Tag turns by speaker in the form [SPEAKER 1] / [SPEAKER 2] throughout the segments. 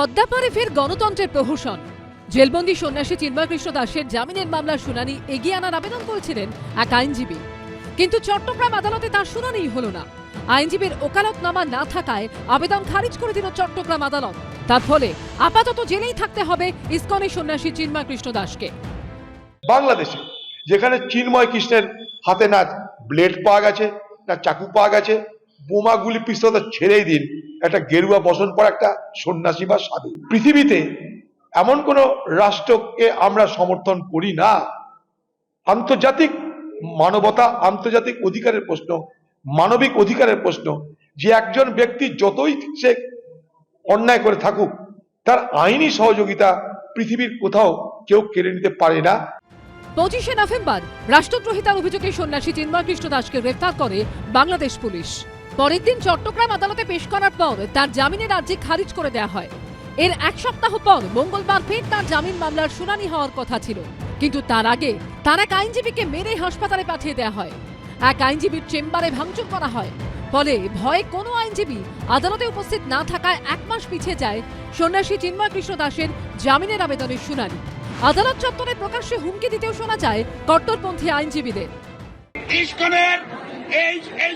[SPEAKER 1] পদ্মাপাড়ে ফের গণতন্ত্রের প্রহসন। জেলবন্দি সন্ন্যাসী চিন্ময় কৃষ্ণ দাসের জামিনের মামলার শুনানি এগিয়ে আনার আবেদন করেছিলেন এক আইনজীবী, কিন্তু চট্টগ্রাম আদালতে তার শুনানিই হল না। আইনজীবীর ওকালতনামা না থাকায় আবেদন খারিজ করে দিল চট্টগ্রাম আদালত। তার ফলে আপাতত জেলেই থাকতে হবে ইসকনের সন্ন্যাসী চিন্ময় কৃষ্ণ দাসকে।
[SPEAKER 2] বাংলাদেশে যেখানে চিন্ময় কৃষ্ণের হাতে না ব্লেড পাওয়া গেছে, না চাকু পাওয়া গেছে, বোমা গুলি পিস্তল ছেড়েই দিন, একটা গেরুয়া বসন পর একটা সন্ন্যাসী বা সাধু। পৃথিবীতে এমন কোন রাষ্ট্রকে আমরা সমর্থন করি না। আন্তর্জাতিক মানবতা, আন্তর্জাতিক অধিকারের প্রশ্ন, মানবিক অধিকারের প্রশ্ন, যে একজন ব্যক্তি যতই সে অন্যায় করে থাকুক তার আইনি সহযোগিতা পৃথিবীর কোথাও কেউ কেড়ে নিতে পারে না।
[SPEAKER 1] 25শে নভেম্বর রাষ্ট্রদ্রোহিতার অভিযোগে সন্ন্যাসী চিন্ময় কৃষ্ণ দাসকে গ্রেফতার করে বাংলাদেশ পুলিশ। পরের দিন চট্টগ্রাম আদালতে পেশ করার পর তার জামিনের আর্জি খারিজ করে দেওয়া হয়। এর এক সপ্তাহ পর মঙ্গলবার ফের তার জামিন মামলার শুনানি হওয়ার কথা ছিল, কিন্তু তার আগে তার এক আইনজীবীকে মেরে হাসপাতালে পাঠিয়ে দেওয়া হয়। এক আইনজীবীর চেম্বারে ভাঙচুর করা হয়। ফলে ভয়ে কোনো আইনজীবী আদালতে উপস্থিত না থাকায় 1 মাস পিছিয়ে যায় সন্ন্যাসী চিন্ময় কৃষ্ণ দাসের জামিনের আবেদনের শুনানি। আদালত চত্বরে প্রকাশ্যে হুমকি দিতেও শোনা যায় কট্টরপন্থী আইনজীবীদের।
[SPEAKER 3] ইসকনের এই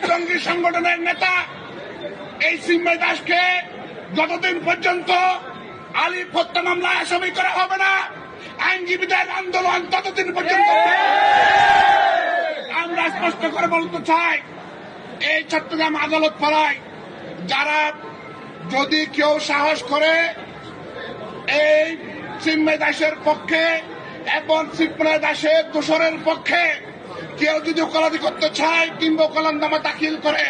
[SPEAKER 3] জঙ্গি সংগঠনের নেতা এই চিন্ময় দাসকে যতদিন পর্যন্ত আলিফ হত্যা মামলায় আসামি করা হবে না, আইনজীবীদের আন্দোলন ততদিন পর্যন্ত। আমরা স্পষ্ট করে বলতে চাই, এই চট্টগ্রাম আদালত পাড়ায় যারা যদি কেউ সাহস করে এই চিন্ময় দাসের পক্ষে এবং চিন্ময় দাসের দোষরের পক্ষে কেউ যদি ওকালতি করতে চায় কিংবা ওকালতনামা দাখিল করে,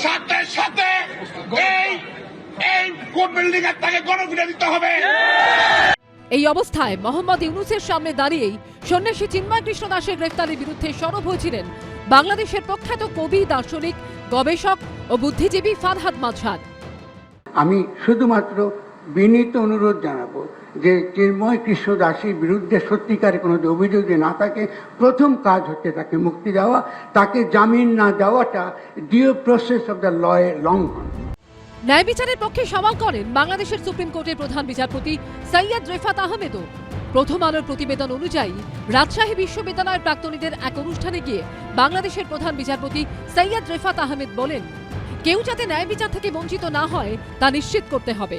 [SPEAKER 3] সাথে সাথে এই কোর্ট বিল্ডিং এর তাকে গণফিরে দিতে হবে।
[SPEAKER 1] এই অবস্থায় মোহাম্মদ ইউনুসের সামনে দাঁড়িয়েই সন্ন্যাসী চিন্ময় কৃষ্ণ দাসের গ্রেফতারের বিরুদ্ধে সরব হয়েছিলেন বাংলাদেশের প্রখ্যাত কবি, দার্শনিক, গবেষক ও বুদ্ধিজীবী ফারহাদ মাজহার।
[SPEAKER 4] আমি শুধুমাত্র বিনীত অনুরোধ জানাবো যে চিন্ময় কৃষ্ণ দাসের বিরুদ্ধে সত্যিকারের কোনো অভিযোগ যে না থাকে, প্রথম কাজ হচ্ছে তাকে মুক্তি দেওয়া। তাকে জামিন না দেওয়াটা due process of the law এর লঙ্ঘন।
[SPEAKER 1] ন্যায় বিচারের পক্ষে সওয়াল করেন বাংলাদেশের সুপ্রিম কোর্টের প্রধান বিচারপতি সৈয়দ রেফাত আহমেদও। প্রথম আলোর প্রতিবেদন অনুযায়ী রাজশাহী বিশ্ববিদ্যালয়ের প্রাক্তনীদের এক অনুষ্ঠানে গিয়ে বাংলাদেশের প্রধান বিচারপতি সৈয়দ রেফাত আহমেদ বলেন, কেউ যাতে ন্যায় বিচার থেকে বঞ্চিত না হয় তা নিশ্চিত করতে হবে।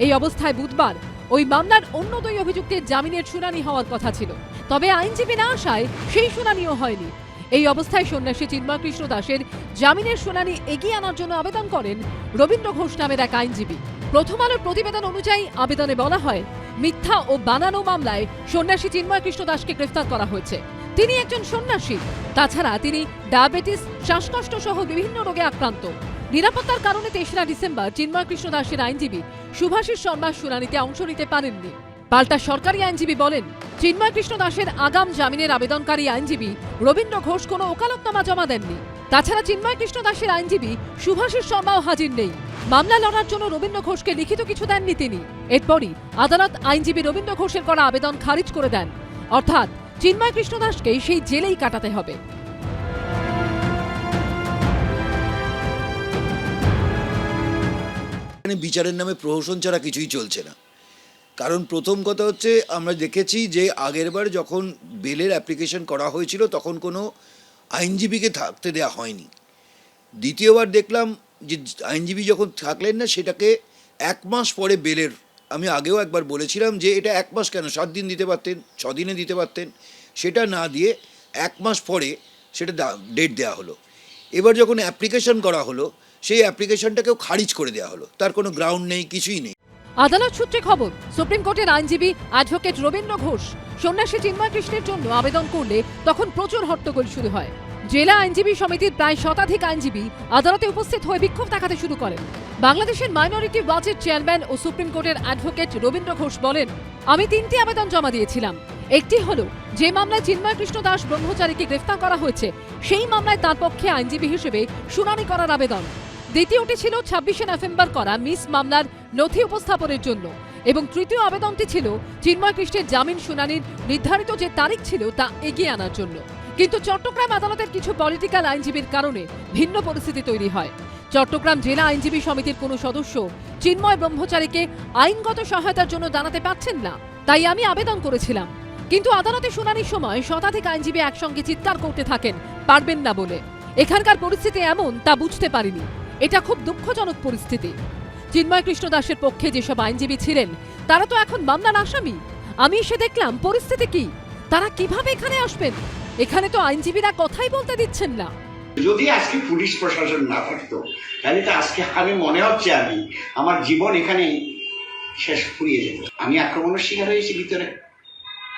[SPEAKER 1] এই অবস্থায় বুধবার ওই মামলার অন্য 2 অভিযুক্তের জামিনের শুনানি হওয়ার কথা ছিল, তবে আইনজীবী না আসায় সেই শুনানিও হয়নি। এই অবস্থায় সন্ন্যাসী চিন্ময় কৃষ্ণ দাসের জামিনের শুনানি এগিয়ে আনার জন্য আবেদন করেন রবীন্দ্র ঘোষ নামের এক আইনজীবী। প্রথম আলোর প্রতিবেদন অনুযায়ী আবেদনে বলা হয়, মিথ্যা ও বানানো মামলায় সন্ন্যাসী চিন্ময় কৃষ্ণ দাসকে গ্রেফতার করা হয়েছে। তিনি একজন সন্ন্যাসী, তাছাড়া তিনি ডায়াবেটিস, শ্বাসকষ্ট সহ বিভিন্ন রোগে আক্রান্ত। নিরাপত্তার কারণে 3রা ডিসেম্বর চিন্ময় কৃষ্ণ দাসের আইনজীবী শুভাশিস শর্মা শুনানিতে অংশ নিতে পারেননি। পাল্টা সরকারি আইনজীবী বলেন, চিন্ময় কৃষ্ণ দাসের আগাম জামিনের আবেদনকারী আইনজীবী রবীন্দ্র ঘোষ কোনো ওকালতনামা জমা দেননি। তাছাড়া চিন্ময় কৃষ্ণ দাসের আইনজীবী শুভাশিস শর্মাও হাজির নেই। মামলা লড়ার জন্য রবীন্দ্র ঘোষকে লিখিত কিছু দেননি তিনি। এরপরই আদালত আইনজীবী রবীন্দ্র ঘোষের করা আবেদন খারিজ করে দেন। অর্থাৎ চিন্ময় কৃষ্ণ দাসকে সেই জেলেই কাটাতে হবে।
[SPEAKER 5] বিচারের নামে প্রহসন ছাড়া কিছুই চলছে না। কারণ প্রথম কথা হচ্ছে, আমরা দেখেছি যে আগেরবার যখন বেলের অ্যাপ্লিকেশন করা হয়েছিল তখন কোনো আইনজীবীকে থাকতে দেওয়া হয়নি। দ্বিতীয়বার দেখলাম যে আইনজীবী যখন থাকলেন না, সেটাকে 1 মাস পরে বেলের, আমি আগেও একবার বলেছিলাম যে এটা 1 মাস কেন, 7 দিন দিতে পারতেন, 6 দিনে দিতে পারতেন, সেটা না দিয়ে 1 মাস পরে সেটা ডেট দেওয়া হলো। এবার যখন অ্যাপ্লিকেশন করা হলো, সেই অ্যাপ্লিকেশনটাকেও খারিজ করে দেওয়া হলো, তার কোনো গ্রাউন্ড নেই, কিছুই নেই।
[SPEAKER 1] আদালত সূত্রে খবর, সুপ্রিম কোর্টের আইনজীবী অ্যাডভোকেট রবীন্দ্র ঘোষ সন্ন্যাসী চিন্ময় কৃষ্ণের জন্য আবেদন করলে তখন প্রচুর হট্টগোল শুরু হয়। জেলা আইনজীবী সমিতির প্রায় শতাধিক আইনজীবী আদালতে উপস্থিত হয়ে বিক্ষোভ দেখাতে শুরু করেন। বাংলাদেশের মাইনরিটি ওয়াচের চেয়ারম্যান ও সুপ্রিম কোর্টের অ্যাডভোকেট রবীন্দ্র ঘোষ বলেন, আমি 3টি আবেদন জমা দিয়েছিলাম। একটি হলো, যে মামলায় চিন্ময় কৃষ্ণ দাস ব্রহ্মচারীকে গ্রেফতার করা হয়েছে সেই মামলায় তার পক্ষে আইনজীবী হিসেবে শুনানি করার আবেদন। দ্বিতীয়টি ছিল 26শে নভেম্বর করা মিস মামলার নথি উপস্থাপনের জন্য, এবং তৃতীয় আবেদনটি ছিল চিন্ময় কৃষ্ণের জামিন শুনানির নির্ধারিত যে তারিখ ছিল তা এগিয়ে আনার জন্য। কিন্তু চট্টগ্রাম আদালতের কিছু পলিটিক্যাল আইনজীবীর কারণে ভিন্ন পরিস্থিতি তৈরি হয়। চট্টগ্রাম জেলা আইনজীবী সমিতির কোনো সদস্য চিন্ময় ব্রহ্মচারীকে আইনগত সহায়তার জন্য জানাতে পারছেন না, তাই আমি আবেদন করেছিলাম। কিন্তু আদালতে শুনানির সময় শতাধিক আইনজীবী একসঙ্গে চিৎকার করতে থাকেন পারবেন না বলে। এখানকার পরিস্থিতি এমন তা বুঝতে পারিনি। এটা খুব দুঃখজনক পরিস্থিতি। চিন্ময় কৃষ্ণ দাসের পক্ষে যেসব আইনজীবী ছিলেন তারা তো এখন মামলার আসামি। আমি এসে দেখলাম পরিস্থিতি কি, তারা কিভাবে এখানে আসবেন? এখানে তো আইনজীবীরা কথাই বলতে দিচ্ছেন না।
[SPEAKER 6] যদি আজকে পুলিশ প্রশাসন না থাকতো তাহলে তো আজকে আমি মনে হচ্ছে আমার জীবন এখানে শেষ ফুরিয়ে যেত। আমি আক্রমণের শিকার হয়েছি ভিতরে,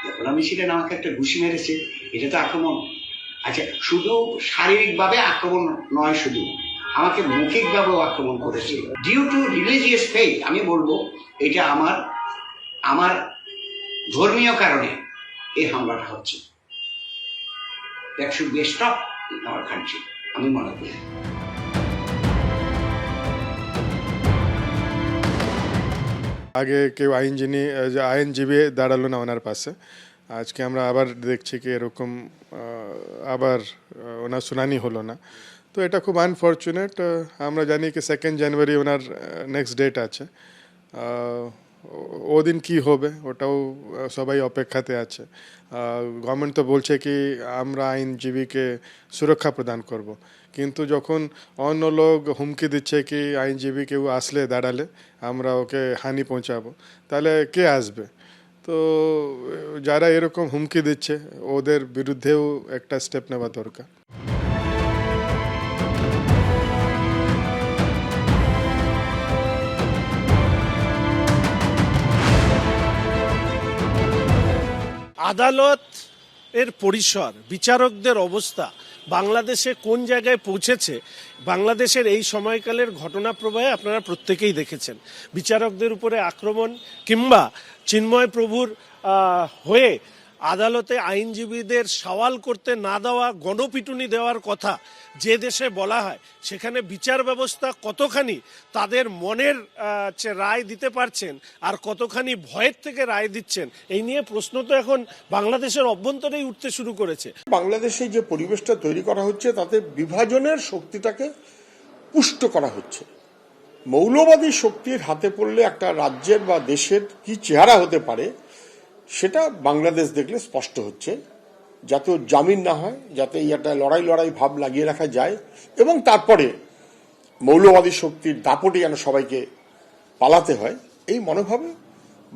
[SPEAKER 6] যখন আমি ছিলেন আমাকে একটা ঘুষি মেরেছে, এটা তো আক্রমণ। আচ্ছা, শুধু শারীরিকভাবে আক্রমণ নয়, শুধু আমাকে মৌখিকভাবেও আক্রমণ করেছে ডিউ টু রিলিজিয়াস ফেথ। আমি বলবো এটা আমার ধর্মীয় কারণে এই হামলাটা হচ্ছে। That should be stop in our country, আমি মনে করি।
[SPEAKER 7] আগে কেউ আইনজীবী দাঁড়ালো না ওনার পাশে। আজকে আমরা আবার দেখছি কি এরকম আবার ওনার শুনানি হলো না। তো এটা খুব আনফর্চুনেট। আমরা জানি কি 2 জানুয়ারি ওনার নেক্সট ডেট আছে। ওদিন কি হবে ওটাও সবাই অপেক্ষাতে আছে। গভর্নমেন্ট তো বলছে কি আমরা আইনজীবীকে সুরক্ষা প্রদান করব, কিন্তু যখন অন্য লোক হুমকি দিচ্ছে কি আইনজীবী কেউ আসলে দাঁড়ালে আমরা ওকে হানি পৌঁছাবো, তাহলে কে আসবে? তো যারা এরকম হুমকি দিচ্ছে ওদের বিরুদ্ধেও একটা স্টেপ নেওয়া দরকার।
[SPEAKER 8] আদালত এর পরিসর, বিচারকদের অবস্থা বাংলাদেশে কোন জায়গায় পৌঁছেছে, বাংলাদেশের এই সময়কালের ঘটনা প্রবাহে আপনারা প্রত্যেকেই দেখেছেন। বিচারকদের উপরে আক্রমণ কিংবা চিন্ময় প্রভুর হয়ে আদালতে আইনজীবীদের সওয়াল করতে না দেওয়া, গণপিটুনি দেওয়ার কথা যে দেশে বলা হয়, সেখানে বিচার ব্যবস্থা কতখানি তাদের মনের রায় দিতে পারছেন আর কতখানি ভয়ের থেকে রায় দিচ্ছেন, এই নিয়ে প্রশ্ন তো এখন বাংলাদেশের অভ্যন্তরেই উঠতে শুরু করেছে।
[SPEAKER 3] বাংলাদেশে যে পরিবেশটা তৈরি করা হচ্ছে তাতে বিভাজনের শক্তিটাকে পুষ্ট করা হচ্ছে। মৌলবাদী শক্তির হাতে পড়লে একটা রাজ্যের বা দেশের কি চেহারা হতে পারে সেটা বাংলাদেশ দেখলে স্পষ্ট হচ্ছে। যাতে জামিন না হয়, যাতে একটা লড়াই ভাব লাগিয়ে রাখা যায় এবং তারপরে মৌলবাদী শক্তির দাপটে যেন সবাইকে পালাতে হয়, এই মনোভাবে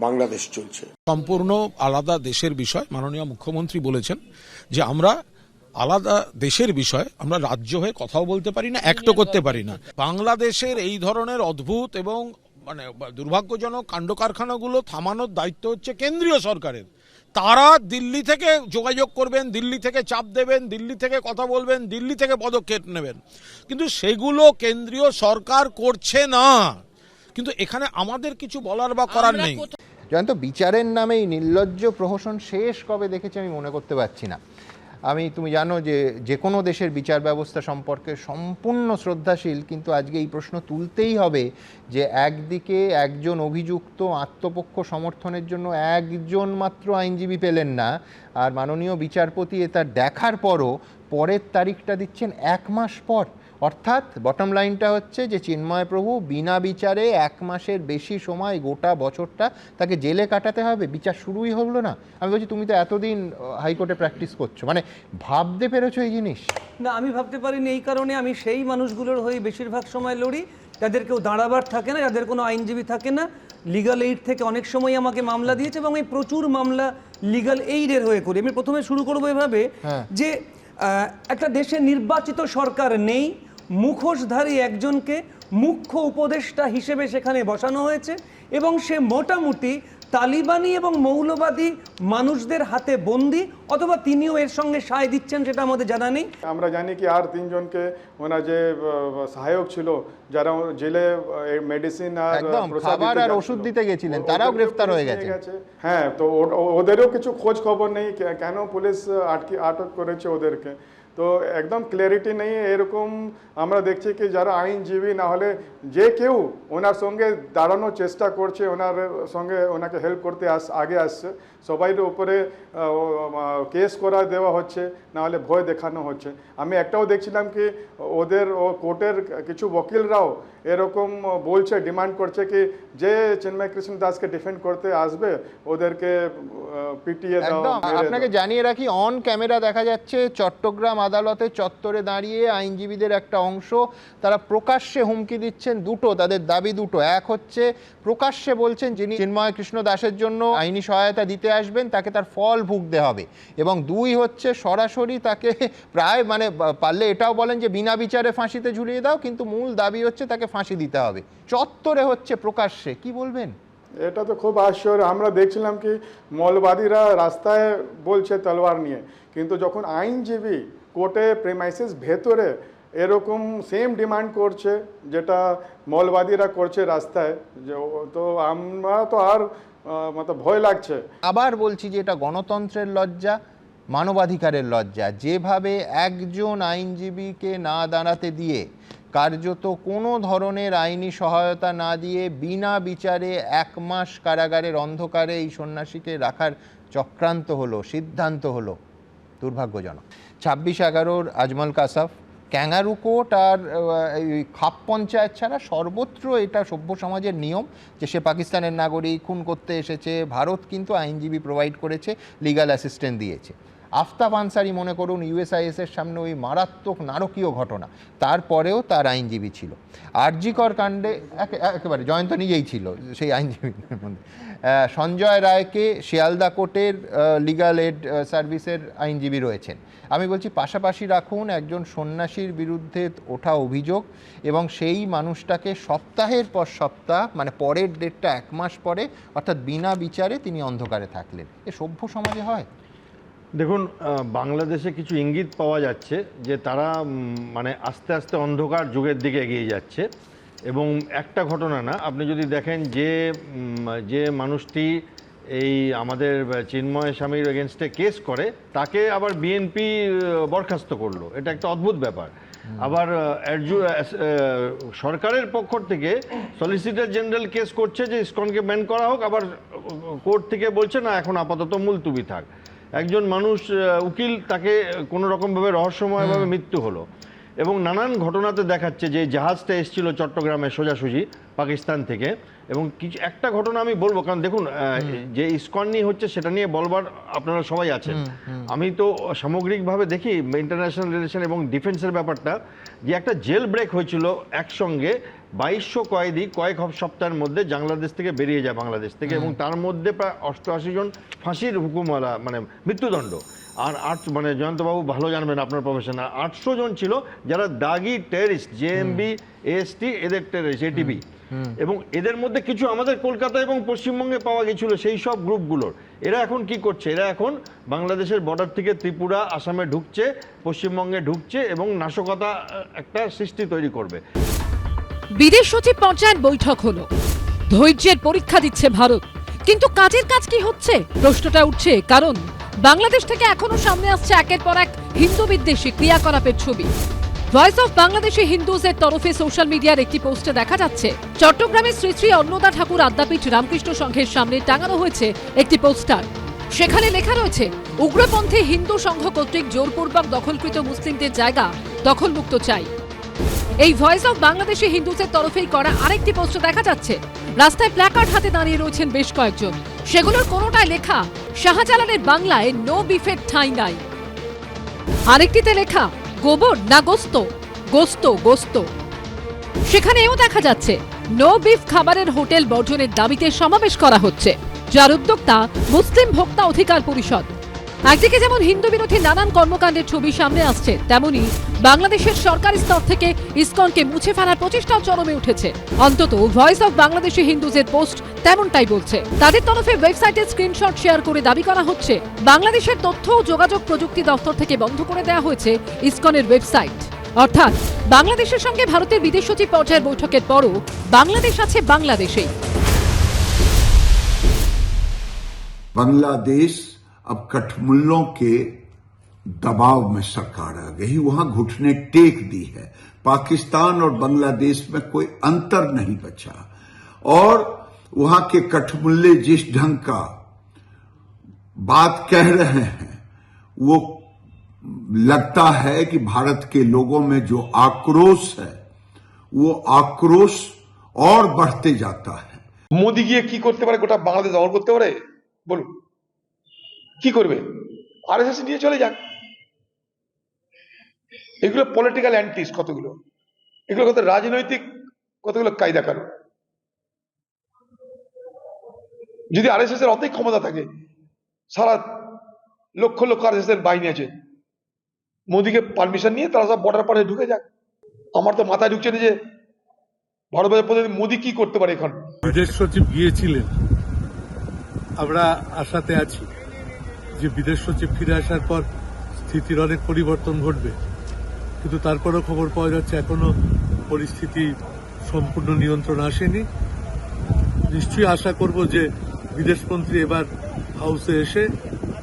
[SPEAKER 3] বাংলাদেশ চলছে।
[SPEAKER 9] সম্পূর্ণ আলাদা দেশের বিষয়। মাননীয় মুখ্যমন্ত্রী বলেছেন যে আমরা আলাদা দেশের বিষয়, আমরা রাজ্য হয়ে কথাও বলতে পারি না, অ্যাক্টও করতে পারি না। বাংলাদেশের এই ধরনের অদ্ভুত এবং দুর্ভাগ্যজনক কাণ্ড কারখানাগুলো থামানোর দায়িত্ব হচ্ছে কেন্দ্রীয় সরকারের। তারা দিল্লি থেকে যোগাযোগ করবেন, দিল্লি থেকে চাপ দেবেন, দিল্লি থেকে কথা বলবেন, দিল্লি থেকে পদক্ষেপ নেবেন, কিন্তু সেগুলো কেন্দ্রীয় সরকার করছে না। কিন্তু এখানে আমাদের কিছু বলার বা করার নেই।
[SPEAKER 10] জয়ন্ত, বিচারের নামে এই নির্লজ্জ প্রহসন শেষ কবে দেখেছি আমি মনে করতে পারছি না। তুমি জানো যে কোনো দেশের বিচার ব্যবস্থা সম্পর্কে সম্পূর্ণ শ্রদ্ধাশীল, কিন্তু আজকে এই প্রশ্ন তুলতেই হবে যে একদিকে একজন অভিযুক্ত আত্মপক্ষ সমর্থনের জন্য একজন মাত্র আইনজীবী পেলেন না, আর মাননীয় বিচারপতি এটা দেখার পরও পরের তারিখটা দিচ্ছেন 1 মাস পর। অর্থাৎ বটম লাইনটা হচ্ছে যে চিন্ময় প্রভু বিনা বিচারে 1 মাসের বেশি সময়, গোটা বছরটা তাকে জেলে কাটাতে হবে, বিচার শুরুই হলো না। আমি বলছি তুমি তো এতদিন হাইকোর্টে প্র্যাকটিস করছো, মানে ভাবতে পেরেছো এই জিনিস?
[SPEAKER 11] না, আমি ভাবতে পারিনি। এই কারণে আমি সেই মানুষগুলোর হয়ে বেশিরভাগ সময় লড়ি যাদের কেউ দাঁড়াবার থাকে না, যাদের কোনো আইনজীবী থাকে না। লিগাল এইড থেকে অনেক সময় আমাকে মামলা দিয়েছে এবং আমি প্রচুর মামলা লিগাল এইডের হয়ে করি। আমি প্রথমে শুরু করবো এভাবে যে একটা দেশে নির্বাচিত সরকার নেই, মুখোশধারী একজনকে মুখ্য উপদেষ্টা হিসেবে সেখানে বসানো হয়েছে এবং সে মোটামুটি তালিবানি এবং মৌলবাদী মানুষদের হাতে বন্দী, অথবা তিনিও এর সঙ্গে সায় দিচ্ছেন, সেটা আমাদের জানা নেই।
[SPEAKER 7] আমরা জানি কি আর 3 জনকে ওনার যে সহায়ক ছিল, যারা জেলে মেডিসিন আর
[SPEAKER 10] খাবার আর ওষুধ দিতে গেছিলেন, তারাও গ্রেফতার হয়ে গেছে।
[SPEAKER 7] হ্যাঁ, তো ওদেরও কিছু খোঁজ খবর নেই, কেন পুলিশ আটক করেছে ওদেরকে। তো একদম ক্ল্যারিটি নেই। এরকম আমরা দেখছি কি যারা আইনজীবী না হলে যে কেউ ওনার সঙ্গে দাঁড়ানোর চেষ্টা করছে, ওনাকে হেল্প করতে আগে আসছে, সবাইয়ের উপরে কেস করা দেওয়া হচ্ছে, না হলে ভয় দেখানো হচ্ছে। আমি একটাও দেখছিলাম কি কোর্টের কিছু ওকিলরাও এরকম বলছে, ডিমান্ড করছে কি যে চিন্ময় কৃষ্ণ দাসকে ডিফেন্ড করতে আসবে ওদেরকে পিটিয়ে দাও।
[SPEAKER 10] একদম। আপনাকে জানিয়ে রাখি, অন ক্যামেরা দেখা যাচ্ছে চট্টগ্রাম আদালতের চত্বরে দাঁড়িয়ে আইনজীবীদের একটা অংশ তারা প্রকাশ্যে হুমকি দিচ্ছেন। তাদের দাবি দুটো। এক হচ্ছে প্রকাশ্যে বলছেন যিনি চিন্ময় কৃষ্ণ দাসের জন্য আইনি সহায়তা দিতে আসবেন তাকে তার ফল ভুগতে হবে, এবং দুই হচ্ছে সরাসরি তাকে প্রায় পারলে এটাও বলেন যে বিনা বিচারে ফাঁসিতে ঝুলিয়ে দাও, কিন্তু মূল দাবি হচ্ছে তাকে ফাঁসি দিতে হবে। চত্বরে হচ্ছে প্রকাশ্যে, কি বলবেন?
[SPEAKER 7] এটা তো খুব আশ্চর্য। আমরা দেখছিলাম কি মৌলবাদীরা রাস্তায় বলছে তলোয়ার নিয়ে, কিন্তু যখন আইনজীবী কোর্টে প্রেমাইসিস ভেতরে এরকম সেম ডিমান্ড করছে যেটা মৌলবাদীরা করছে রাস্তায়, তো আমরা তো আর ভয় লাগছে।
[SPEAKER 10] আবার বলছি যে এটা গণতন্ত্রের লজ্জা, মানবাধিকারের লজ্জা। যেভাবে একজন আইনজীবীকে না দাঁড়াতে দিয়ে, কার্যত কোনো ধরনের আইনি সহায়তা না দিয়ে বিনা বিচারে 1 মাস কারাগারের অন্ধকারে এই সন্ন্যাসীকে রাখার চক্রান্ত হলো, সিদ্ধান্ত হলো, দুর্ভাগ্যজনক। 26/11 আজমল কাসাফ, ক্যাঙ্গারু কোর্ট আর খাপ পঞ্চায়েত ছাড়া সর্বত্র এটা সভ্য সমাজের নিয়ম যে সে পাকিস্তানের নাগরিক, খুন করতে এসেছে, ভারত কিন্তু আইনজীবী প্রোভাইড করেছে, লিগ্যাল অ্যাসিস্ট্যান্ট দিয়েছে। আফতাব আনসারি মনে করুন ইউএসআইএসের সামনে ওই মারাত্মক নারকীয় ঘটনা, তারপরেও তার আইনজীবী ছিল। আরজিকর কাণ্ডে একেবারে জয়ন্ত নিজেই ছিল সেই আইনজীবীদের মধ্যে। সঞ্জয় রায়কে শিয়ালদা কোর্টের লিগ্যাল এড সার্ভিসের আইনজীবী রয়েছেন। আমি বলছি পাশাপাশি রাখুন একজন সন্ন্যাসীর বিরুদ্ধে ওঠা অভিযোগ এবং সেই মানুষটাকে সপ্তাহের পর সপ্তাহ, পরের ডেটটা 1 মাস পরে, অর্থাৎ বিনা বিচারে তিনি অন্ধকারে থাকলেন। এ সভ্য সমাজে হয়?
[SPEAKER 12] দেখুন, বাংলাদেশে কিছু ইঙ্গিত পাওয়া যাচ্ছে যে তারা আস্তে আস্তে অন্ধকার যুগের দিকে এগিয়ে যাচ্ছে। এবং একটা ঘটনা না, আপনি যদি দেখেন যে মানুষটি এই আমাদের চিন্ময় স্বামীর এগেনস্টে কেস করে তাকে আবার বিএনপি বরখাস্ত করলো, এটা একটা অদ্ভুত ব্যাপার। আবার সরকারের পক্ষ থেকে সলিসিটর জেনারেল কেস করছে যে ইসকনকে ব্যান করা হোক, আবার কোর্ট থেকে বলছে না এখন আপাতত মুলতুবি থাক। একজন মানুষ উকিল, তাকে কোনো রকমভাবে রহস্যময়ভাবে মৃত্যু হলো। এবং নানান ঘটনাতে দেখাচ্ছে যে জাহাজটা এসেছিল চট্টগ্রামে সোজাসুজি পাকিস্তান থেকে। এবং একটা ঘটনা আমি বলবো, কারণ দেখুন যে ইসকন নিয়ে হচ্ছে সেটা নিয়ে বলবার আপনারা সবাই আছেন। আমি তো সামগ্রিকভাবে দেখি ইন্টারন্যাশনাল রিলেশন এবং ডিফেন্সের ব্যাপারটা, যে একটা জেল ব্রেক হয়েছিল একসঙ্গে 2200 কয়েদি কয়েক সপ্তাহের মধ্যে বাংলাদেশ থেকে বেরিয়ে যায় বাংলাদেশ থেকে, এবং তার মধ্যে প্রায় 88 জন ফাঁসির হুকুমওয়ালা মৃত্যুদণ্ড। আর জয়ন্তবাবু ভালো জানবেন আপনার প্রফেশন, 800 জন ছিল যারা দাগি টেররিস্ট, জেএমবি, এএসটি, এদের টেররিস্ট, এটিবি। এবং এদের মধ্যে কিছু আমাদের কলকাতা এবং পশ্চিমবঙ্গে পাওয়া গেছিল সেই সব গ্রুপগুলোর। এরা এখন কি করছে? এরা এখন বাংলাদেশের বর্ডার থেকে ত্রিপুরা, আসামে ঢুকছে, পশ্চিমবঙ্গে ঢুকছে এবং নাশকতা একটা সৃষ্টি তৈরি করবে।
[SPEAKER 1] বিদেশ সচিব পর্যায়ের বৈঠক হলো, ধৈর্যের পরীক্ষা দিচ্ছে ভারত, কিন্তু কাজের কাজ কি হচ্ছে প্রশ্নটা উঠছে, কারণ বাংলাদেশ থেকে এখনো সামনে আসছে একের পর এক হিন্দু বিদ্বেষী ক্রিয়াকলাপের ছবি। ভয়েস অফ বাংলাদেশি হিন্দুজের তরফে সোশ্যাল মিডিয়ার একটি পোস্টে দেখা যাচ্ছে চট্টগ্রামের শ্রী শ্রী অন্নদা ঠাকুর আদ্যাপীঠ রামকৃষ্ণ সংঘের সামনে টাঙানো হয়েছে একটি পোস্টার। সেখানে লেখা রয়েছে, উগ্রপন্থী হিন্দু সংঘ কর্তৃক জোরপূর্বক দখলকৃত মুসলিমদের জায়গা দখলমুক্ত চাই। এই ভয়েস অফ বাংলাদেশি হিন্দুজের তরফেই করা আরেকটি পোস্ট দেখা যাচ্ছে। রাস্তায় প্ল্যাকার্ড হাতে দাঁড়িয়ে রয়েছেন বেশ কয়েকজন, সেগুলোর কোনোটায় লেখা শাহজালালের বাংলায় নো বিফের ঠাঁই নাই, আরেকটিতে লেখা গোবর না গোস্ত, গোস্ত গোস্ত। সেখানেও দেখা যাচ্ছে নো বিফ খাবারের হোটেল বর্জনের দাবিতে সমাবেশ করা হচ্ছে, যার উদ্যোক্তা মুসলিম ভোক্তা অধিকার পরিষদ। একদিকে যেমন হিন্দু বিরোধী নানান কর্মকাণ্ডের ছবি সামনে আসছে, তেমনি বাংলাদেশের সরকারি স্তর থেকে ইসকনকে মুছে ফেলার প্রচেষ্টাও চরমে উঠেছে। অন্তত ভয়েস অফ বাংলাদেশি হিন্দুজের পোস্ট তেমনটাই বলছে। তাদের তরফে ওয়েবসাইটের স্ক্রিনশট শেয়ার করে দাবি করা হচ্ছে বাংলাদেশের তথ্য ও যোগাযোগ প্রযুক্তি দপ্তর থেকে বন্ধ করে দেওয়া হয়েছে ইসকনের ওয়েবসাইট। অর্থাৎ বাংলাদেশের সঙ্গে ভারতের বিদেশ সচিব পর্যায়ের বৈঠকের পরও বাংলাদেশ আছে বাংলাদেশেই।
[SPEAKER 13] बांग्लादेश अब कठमुल्लों के दबाव में सरकार आ गई, वहां घुटने टेक दी है। पाकिस्तान और बांग्लादेश में कोई अंतर नहीं बचा और वहां के कठमुल्ले जिस ढंग का बात कह रहे हैं वो लगता है कि भारत के लोगों में जो आक्रोश है वो आक्रोश और बढ़ते जाता है।
[SPEAKER 2] মোদি গিয়ে কি করতে পারে? গোটা বাংলাদেশ দখল করতে পারে? বলুন কি করবে? আরএসএস নিয়ে চলে যাক। এগুলো পলিটিক্যাল অ্যান্টিস কতগুলো, এগুলো কত রাজনৈতিক কতগুলো কায়দা কানুন। যদি আরএসএস এর অতই ক্ষমতা থাকে, সারা লক্ষ লক্ষ আরএসএস এর বাহিনী আছে, মোদিকে পারমিশন নিয়ে তারা সব বর্ডার পারে ঢুকে যাক। আমার তো মাথায় ঢুকছে না যে ভারতবর্ষের প্রধান মোদি কি করতে পারে এখন।
[SPEAKER 14] বিদেশ সচিব গিয়েছিলেন, আমরা আশাতে আছি যে বিদেশ সচিব ফিরে আসার পর স্থিতির অনেক পরিবর্তন ঘটবে, কিন্তু তারপরও খবর পাওয়া যাচ্ছে এখনো পরিস্থিতি সম্পূর্ণ নিয়ন্ত্রণ আসেনি। নিশ্চয়ই আশা করব যে বিদেশমন্ত্রী এবার হাউসে এসে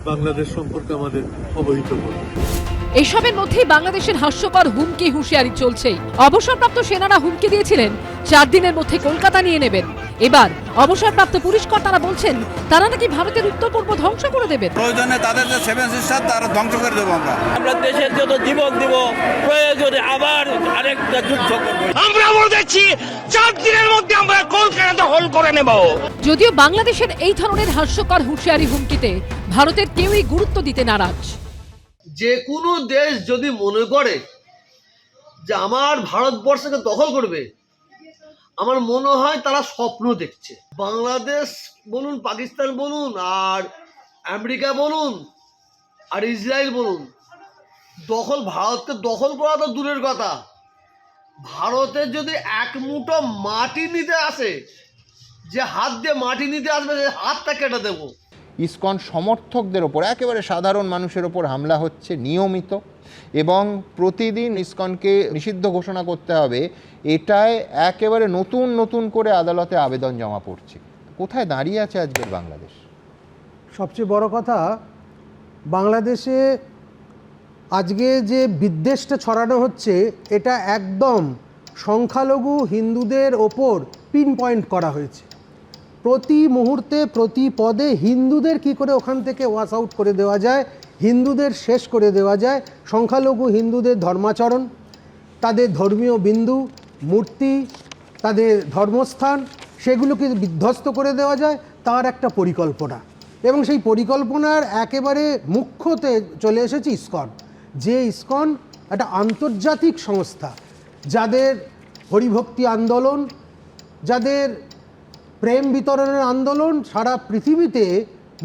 [SPEAKER 14] বাংলাদেশ সম্পর্কে আমাদের অবহিত করবে।
[SPEAKER 1] এসবের মধ্যেই বাংলাদেশের হাস্যকর হুমকি হুঁশিয়ারি চলছেই। অবসরপ্রাপ্ত সেনারা হুমকি দিয়েছিলেন 4 দিনের মধ্যে কলকাতা নিয়ে নেবেন। এবার অবসরপ্রাপ্ত পুলিশ কর্তারা বলছেন তারা নাকি ভারতের উত্তর পূর্ব ধ্বংস করে দেবেন।
[SPEAKER 15] প্রয়োজনে তাদের যে 7 সিস্টার তারা ধ্বংস করে দেবো। আমরা দেশের জন্য জীবন দিব, প্রয়োজনে আবার আরেকটা যুদ্ধ করব। আমরা বলছি 4 দিনের মধ্যে আমরা কলকাতা দখল করে নেব।
[SPEAKER 1] যদিও বাংলাদেশের এই ধরনের হাস্যকর হুঁশিয়ারি হুমকিতে ভারতের কেউই গুরুত্ব দিতে নারাজ।
[SPEAKER 16] যে কোনো দেশ যদি মনে করে যে আমার ভারতবর্ষকে দখল করবে, আমার মনে হয় তারা স্বপ্ন দেখছে। বাংলাদেশ বলুন, পাকিস্তান বলুন, আর আমেরিকা বলুন, আর ইসরায়েল বলুন, ভারতকে দখল করা তো দূরের কথা, ভারতের যদি এক মুঠো মাটি নিতে আসে, যে হাত দিয়ে মাটি নিতে আসবে সে হাতটা কেটে দেবো।
[SPEAKER 10] ইসকন সমর্থকদের ওপর, একেবারে সাধারণ মানুষের ওপর হামলা হচ্ছে নিয়মিত এবং প্রতিদিন ইসকনকে নিষিদ্ধ ঘোষণা করতে হবে, এটায় একেবারে নতুন নতুন করে আদালতে আবেদন জমা পড়ছে। কোথায় দাঁড়িয়ে আছে আজকের বাংলাদেশ?
[SPEAKER 17] সবচেয়ে বড় কথা, বাংলাদেশে আজকে যে বিদ্বেষটা ছড়ানো হচ্ছে এটা একদম সংখ্যালঘু হিন্দুদের ওপর পিন পয়েন্ট করা হয়েছে। প্রতি মুহূর্তে প্রতি পদে হিন্দুদের কি করে ওখান থেকে ওয়াশ আউট করে দেওয়া যায়, হিন্দুদের শেষ করে দেওয়া যায়, সংখ্যালঘু হিন্দুদের ধর্মাচরণ, তাদের ধর্মীয় বিন্দু, মূর্তি, তাদের ধর্মস্থান, সেগুলোকে বিধ্বস্ত করে দেওয়া যায়, তার একটা পরিকল্পনা। এবং সেই পরিকল্পনার একেবারে মুখ্যতে চলে এসেছে ইসকন। যে ইসকন একটা আন্তর্জাতিক সংস্থা, যাদের হরিভক্তি আন্দোলন, যাদের প্রেম বিতরণের আন্দোলন সারা পৃথিবীতে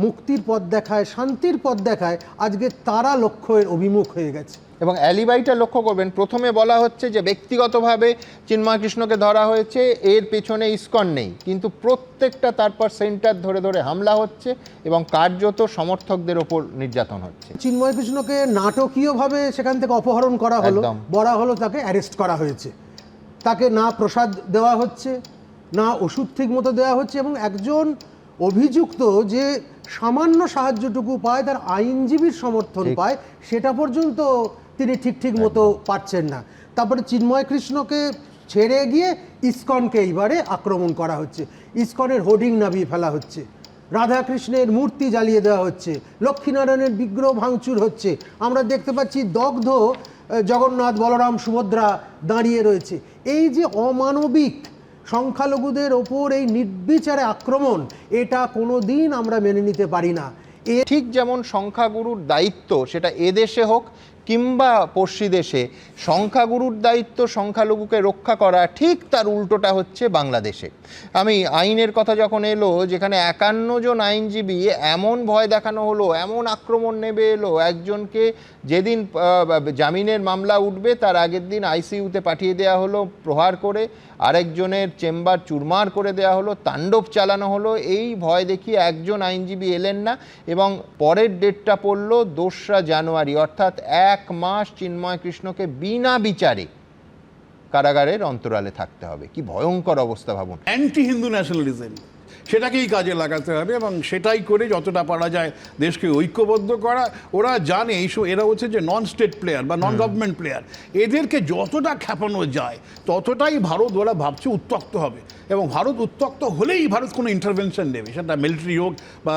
[SPEAKER 17] মুক্তির পথ দেখায়, শান্তির পথ দেখায়, আজকে তারা লক্ষ্যের অভিমুখ হয়ে গেছে।
[SPEAKER 10] এবং অ্যালিবাইটা লক্ষ্য করবেন, প্রথমে বলা হচ্ছে যে ব্যক্তিগতভাবে চিন্ময় কৃষ্ণকে ধরা হয়েছে, এর পেছনে ইসকন নেই, কিন্তু প্রত্যেকটা তারপর সেন্টার ধরে ধরে হামলা হচ্ছে এবং কার্যত সমর্থকদের ওপর নির্যাতন হচ্ছে।
[SPEAKER 17] চিন্ময় কৃষ্ণকে নাটকীয়ভাবে সেখান থেকে অপহরণ করা হলো, বলা হলো তাকে অ্যারেস্ট করা হয়েছে, তাকে না প্রসাদ দেওয়া হচ্ছে, না ওষুধ ঠিক মতো দেওয়া হচ্ছে, এবং একজন অভিযুক্ত যে সামান্য সাহায্যটুকু পায়, তার আইনজীবীর সমর্থন পায়, সেটা পর্যন্ত তিনি ঠিক মতো পাচ্ছেন না। তারপরে চিন্ময় কৃষ্ণকে ছেড়ে গিয়ে ইসকনকে এইবারে আক্রমণ করা হচ্ছে, ইসকনের হোর্ডিং নামিয়ে ফেলা হচ্ছে, রাধাকৃষ্ণের মূর্তি জ্বালিয়ে দেওয়া হচ্ছে, লক্ষ্মীনারায়ণের বিগ্রহ ভাঙচুর হচ্ছে। আমরা দেখতে পাচ্ছি দগ্ধ জগন্নাথ, বলরাম, সুভদ্রা দাঁড়িয়ে রয়েছে। এই যে অমানবিক সংখ্যালঘুদের ওপর এই নির্বিচারে আক্রমণ, এটা কোনো দিন আমরা মেনে নিতে পারি না।
[SPEAKER 10] ঠিক যেমন সংখ্যাগুরুর দায়িত্ব, সেটা এদেশে হোক কিংবা পড়শি দেশে, সংখ্যাগুরুর দায়িত্ব সংখ্যালঘুকে রক্ষা করা, ঠিক তার উল্টোটা হচ্ছে বাংলাদেশে। আমি আইনের কথা যখন এলো, যেখানে 51 জন আইনজীবী, এমন ভয় দেখানো হলো, এমন আক্রমণ নেবে এলো, একজনকে যেদিন জামিনের মামলা উঠবে তার আগের দিন আইসিইউতে পাঠিয়ে দেওয়া হলো প্রহার করে, আরেকজনের চেম্বার চুরমার করে দেওয়া হলো, তাণ্ডব চালানো হলো। এই ভয় দেখিয়ে একজন আইনজীবী এলেন না এবং পরের ডেটটা পড়ল 2রা জানুয়ারি, অর্থাৎ 1 মাস চিন্ময় কৃষ্ণকে বিনা বিচারে কারাগারের অন্তরালে থাকতে হবে। কি ভয়ঙ্কর অবস্থা ভাবুন।
[SPEAKER 18] অ্যান্টি হিন্দু ন্যাশনালিজম, সেটাকেই কাজে লাগাতে হবে এবং সেটাই করে যতটা পারা যায় দেশকে ঐক্যবদ্ধ করা। ওরা জানে এরা হচ্ছে যে নন স্টেট প্লেয়ার বা নন গভর্নমেন্ট প্লেয়ার, এদেরকে যতটা খেপানো যায় ততটাই ভারত ওরা ভাবছে উত্তক্ত হবে, এবং ভারত উত্তক্ত হলেই ভারত কোনো ইন্টারভেনশন নেবে, সেটা মিলিটারি হোক বা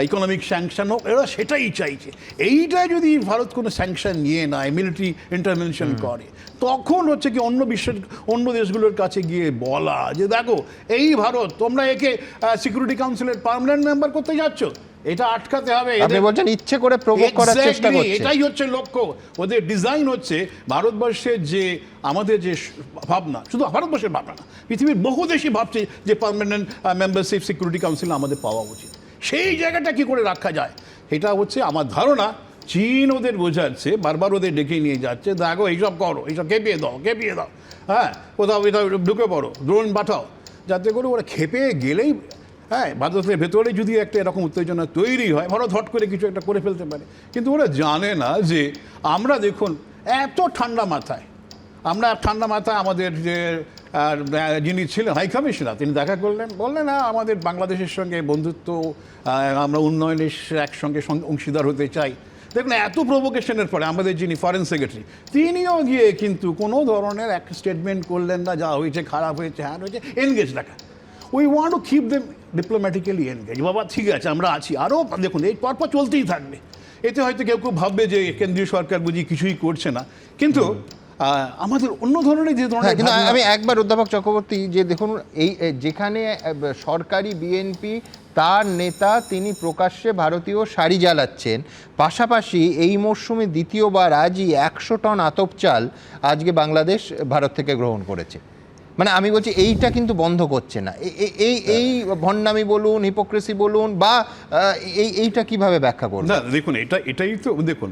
[SPEAKER 18] ইকোনমিক স্যাংশন হোক, এরা সেটাই চাইছে। এইটা যদি ভারত কোনো স্যাংশন নিয়ে নেয়, মিলিটারি ইন্টারভেনশন করে, তখন হচ্ছে কি অন্য দেশগুলোর কাছে গিয়ে বলা যে দেখো এই ভারত তোমরা একে সিকিউরিটি কাউন্সিলের পার্মানেন্ট মেম্বার করতে যাচ্ছ, এটা আটকাতে হবে।
[SPEAKER 10] আপনি বলছেন ইচ্ছে করে প্রভোগ করার চেষ্টা করছে,
[SPEAKER 18] এটাই হচ্ছে লক্ষ্য। ওদের ডিজাইন হচ্ছে ভারতবর্ষের যে আমাদের যে ভাবনা, শুধু ভারতবর্ষের ভাবনা না, পৃথিবীর বহু দেশই ভাবছে যে পার্মানেন্ট মেম্বারশিপ সিকিউরিটি কাউন্সিলে আমাদের পাওয়া উচিত। সেই জায়গাটা কি করে রাখা যায়, এটা হচ্ছে আমার ধারণা চীন ওদের বোঝাচ্ছে, বারবার ওদের ডেকে নিয়ে যাচ্ছে, দেখো এইসব করো, এইসব খেপিয়ে দাও, হ্যাঁ, কোথাও ঢুকে পড়ো, ড্রোন পাঠাও, যাতে করে ওরা খেপে গেলেই হ্যাঁ ভারতের ভেতরে যদি একটা এরকম উত্তেজনা তৈরি হয়, ভারত হট করে কিছু একটা করে ফেলতে পারে। কিন্তু ওরা জানে না যে আমরা দেখুন এত ঠান্ডা মাথায় আমাদের যে যিনি ছিলেন হাই কমিশনার, তিনি দেখা করলেন, বললেন না আমাদের বাংলাদেশের সঙ্গে বন্ধুত্ব, আমরা উন্নয়নের একসঙ্গে অংশীদার হতে চাই। দেখুন এত প্রভোকেশনের পরে আমাদের যিনি ফরেন সেক্রেটারি, তিনিও গিয়ে কিন্তু কোনো ধরনের এক স্টেটমেন্ট করলেন না, যা হয়েছে খারাপ হয়েছে, হ্যাঁ হয়েছে, এনগেজ রাখা। We want to keep them diplomatically engage. বাবা ঠিক আছে, আমরা আছি, আরও দেখুন এই পরপর চলতেই থাকবে। এতে হয়তো কেউ ভাববে যে কেন্দ্রীয় সরকার বুঝি কিছুই করছে না, কিন্তু আমাদের অন্য ধরনের যে ধরনের।
[SPEAKER 10] কিন্তু আমি একবার অধ্যাপক চক্রবর্তী, যে দেখুন এই যেখানে সরকারি বিএনপি তার নেতা তিনি প্রকাশ্যে ভারতীয় শাড়ি জ্বালাচ্ছেন, পাশাপাশি এই মরশুমে দ্বিতীয়বার আজই 100 টন আতপ চাল আজকে বাংলাদেশ ভারত থেকে গ্রহণ করেছে। মানে আমি বলছি এইটা কিন্তু বন্ধ করছে না। এই ভণ্ডামি বলুন, হিপোক্রেসি বলুন, বা এইটা কিভাবে ব্যাখ্যা করবেন?
[SPEAKER 18] না দেখুন, এটাই তো দেখুন,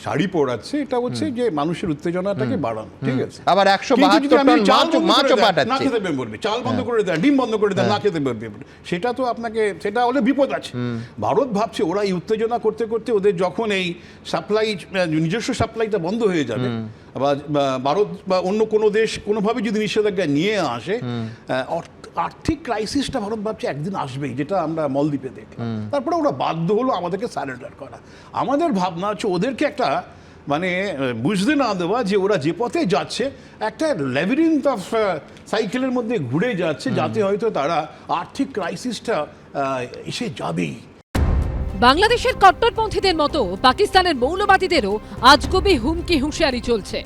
[SPEAKER 18] শাড়ি পরাচ্ছে, এটা হচ্ছে যে মানুষের উত্তেজনাটাকে বাড়ানো, ঠিক আছে।
[SPEAKER 10] আবার 172 টন মাছও পাঠাচ্ছে,
[SPEAKER 18] না খেতে বলবে, চাল বন্ধ করে দেয়, ডিম বন্ধ করে দেয়, না খেতে বলবে, সেটা তো আপনাকে, সেটা হলে বিপদ আছে। ভারত ভাবছে ওরা এই উত্তেজনা করতে করতে ওদের যখন এই সাপ্লাই, নিজস্ব সাপ্লাইটা বন্ধ হয়ে যাবে, বা ভারত বা অন্য কোনো দেশ কোনোভাবে যদি নিষেধাজ্ঞা নিয়ে আসে, আর্থিক ক্রাইসিসটা ভারত ভাবছে একদিন আসবেই, যেটা আমরা মলদ্বীপে দেখলাম। তারপরে ওরা বাধ্য হলো আমাদেরকে সারেন্ডার করা। আমাদের ভাবনা হচ্ছে ওদেরকে একটা মানে বুঝতে না দেওয়া যে ওরা যে পথে যাচ্ছে একটা ল্যাবিরিন্থ অফ সাইকেলের মধ্যে ঘুরে যাচ্ছে, যাতে হয়তো তারা আর্থিক ক্রাইসিসটা এসে যাবেই।
[SPEAKER 1] বাংলাদেশের কট্টরপন্থীদের মতো পাকিস্তানের মৌলবাদীদেরও আজগুবি হুমকি হুঁশিয়ারি চলছে।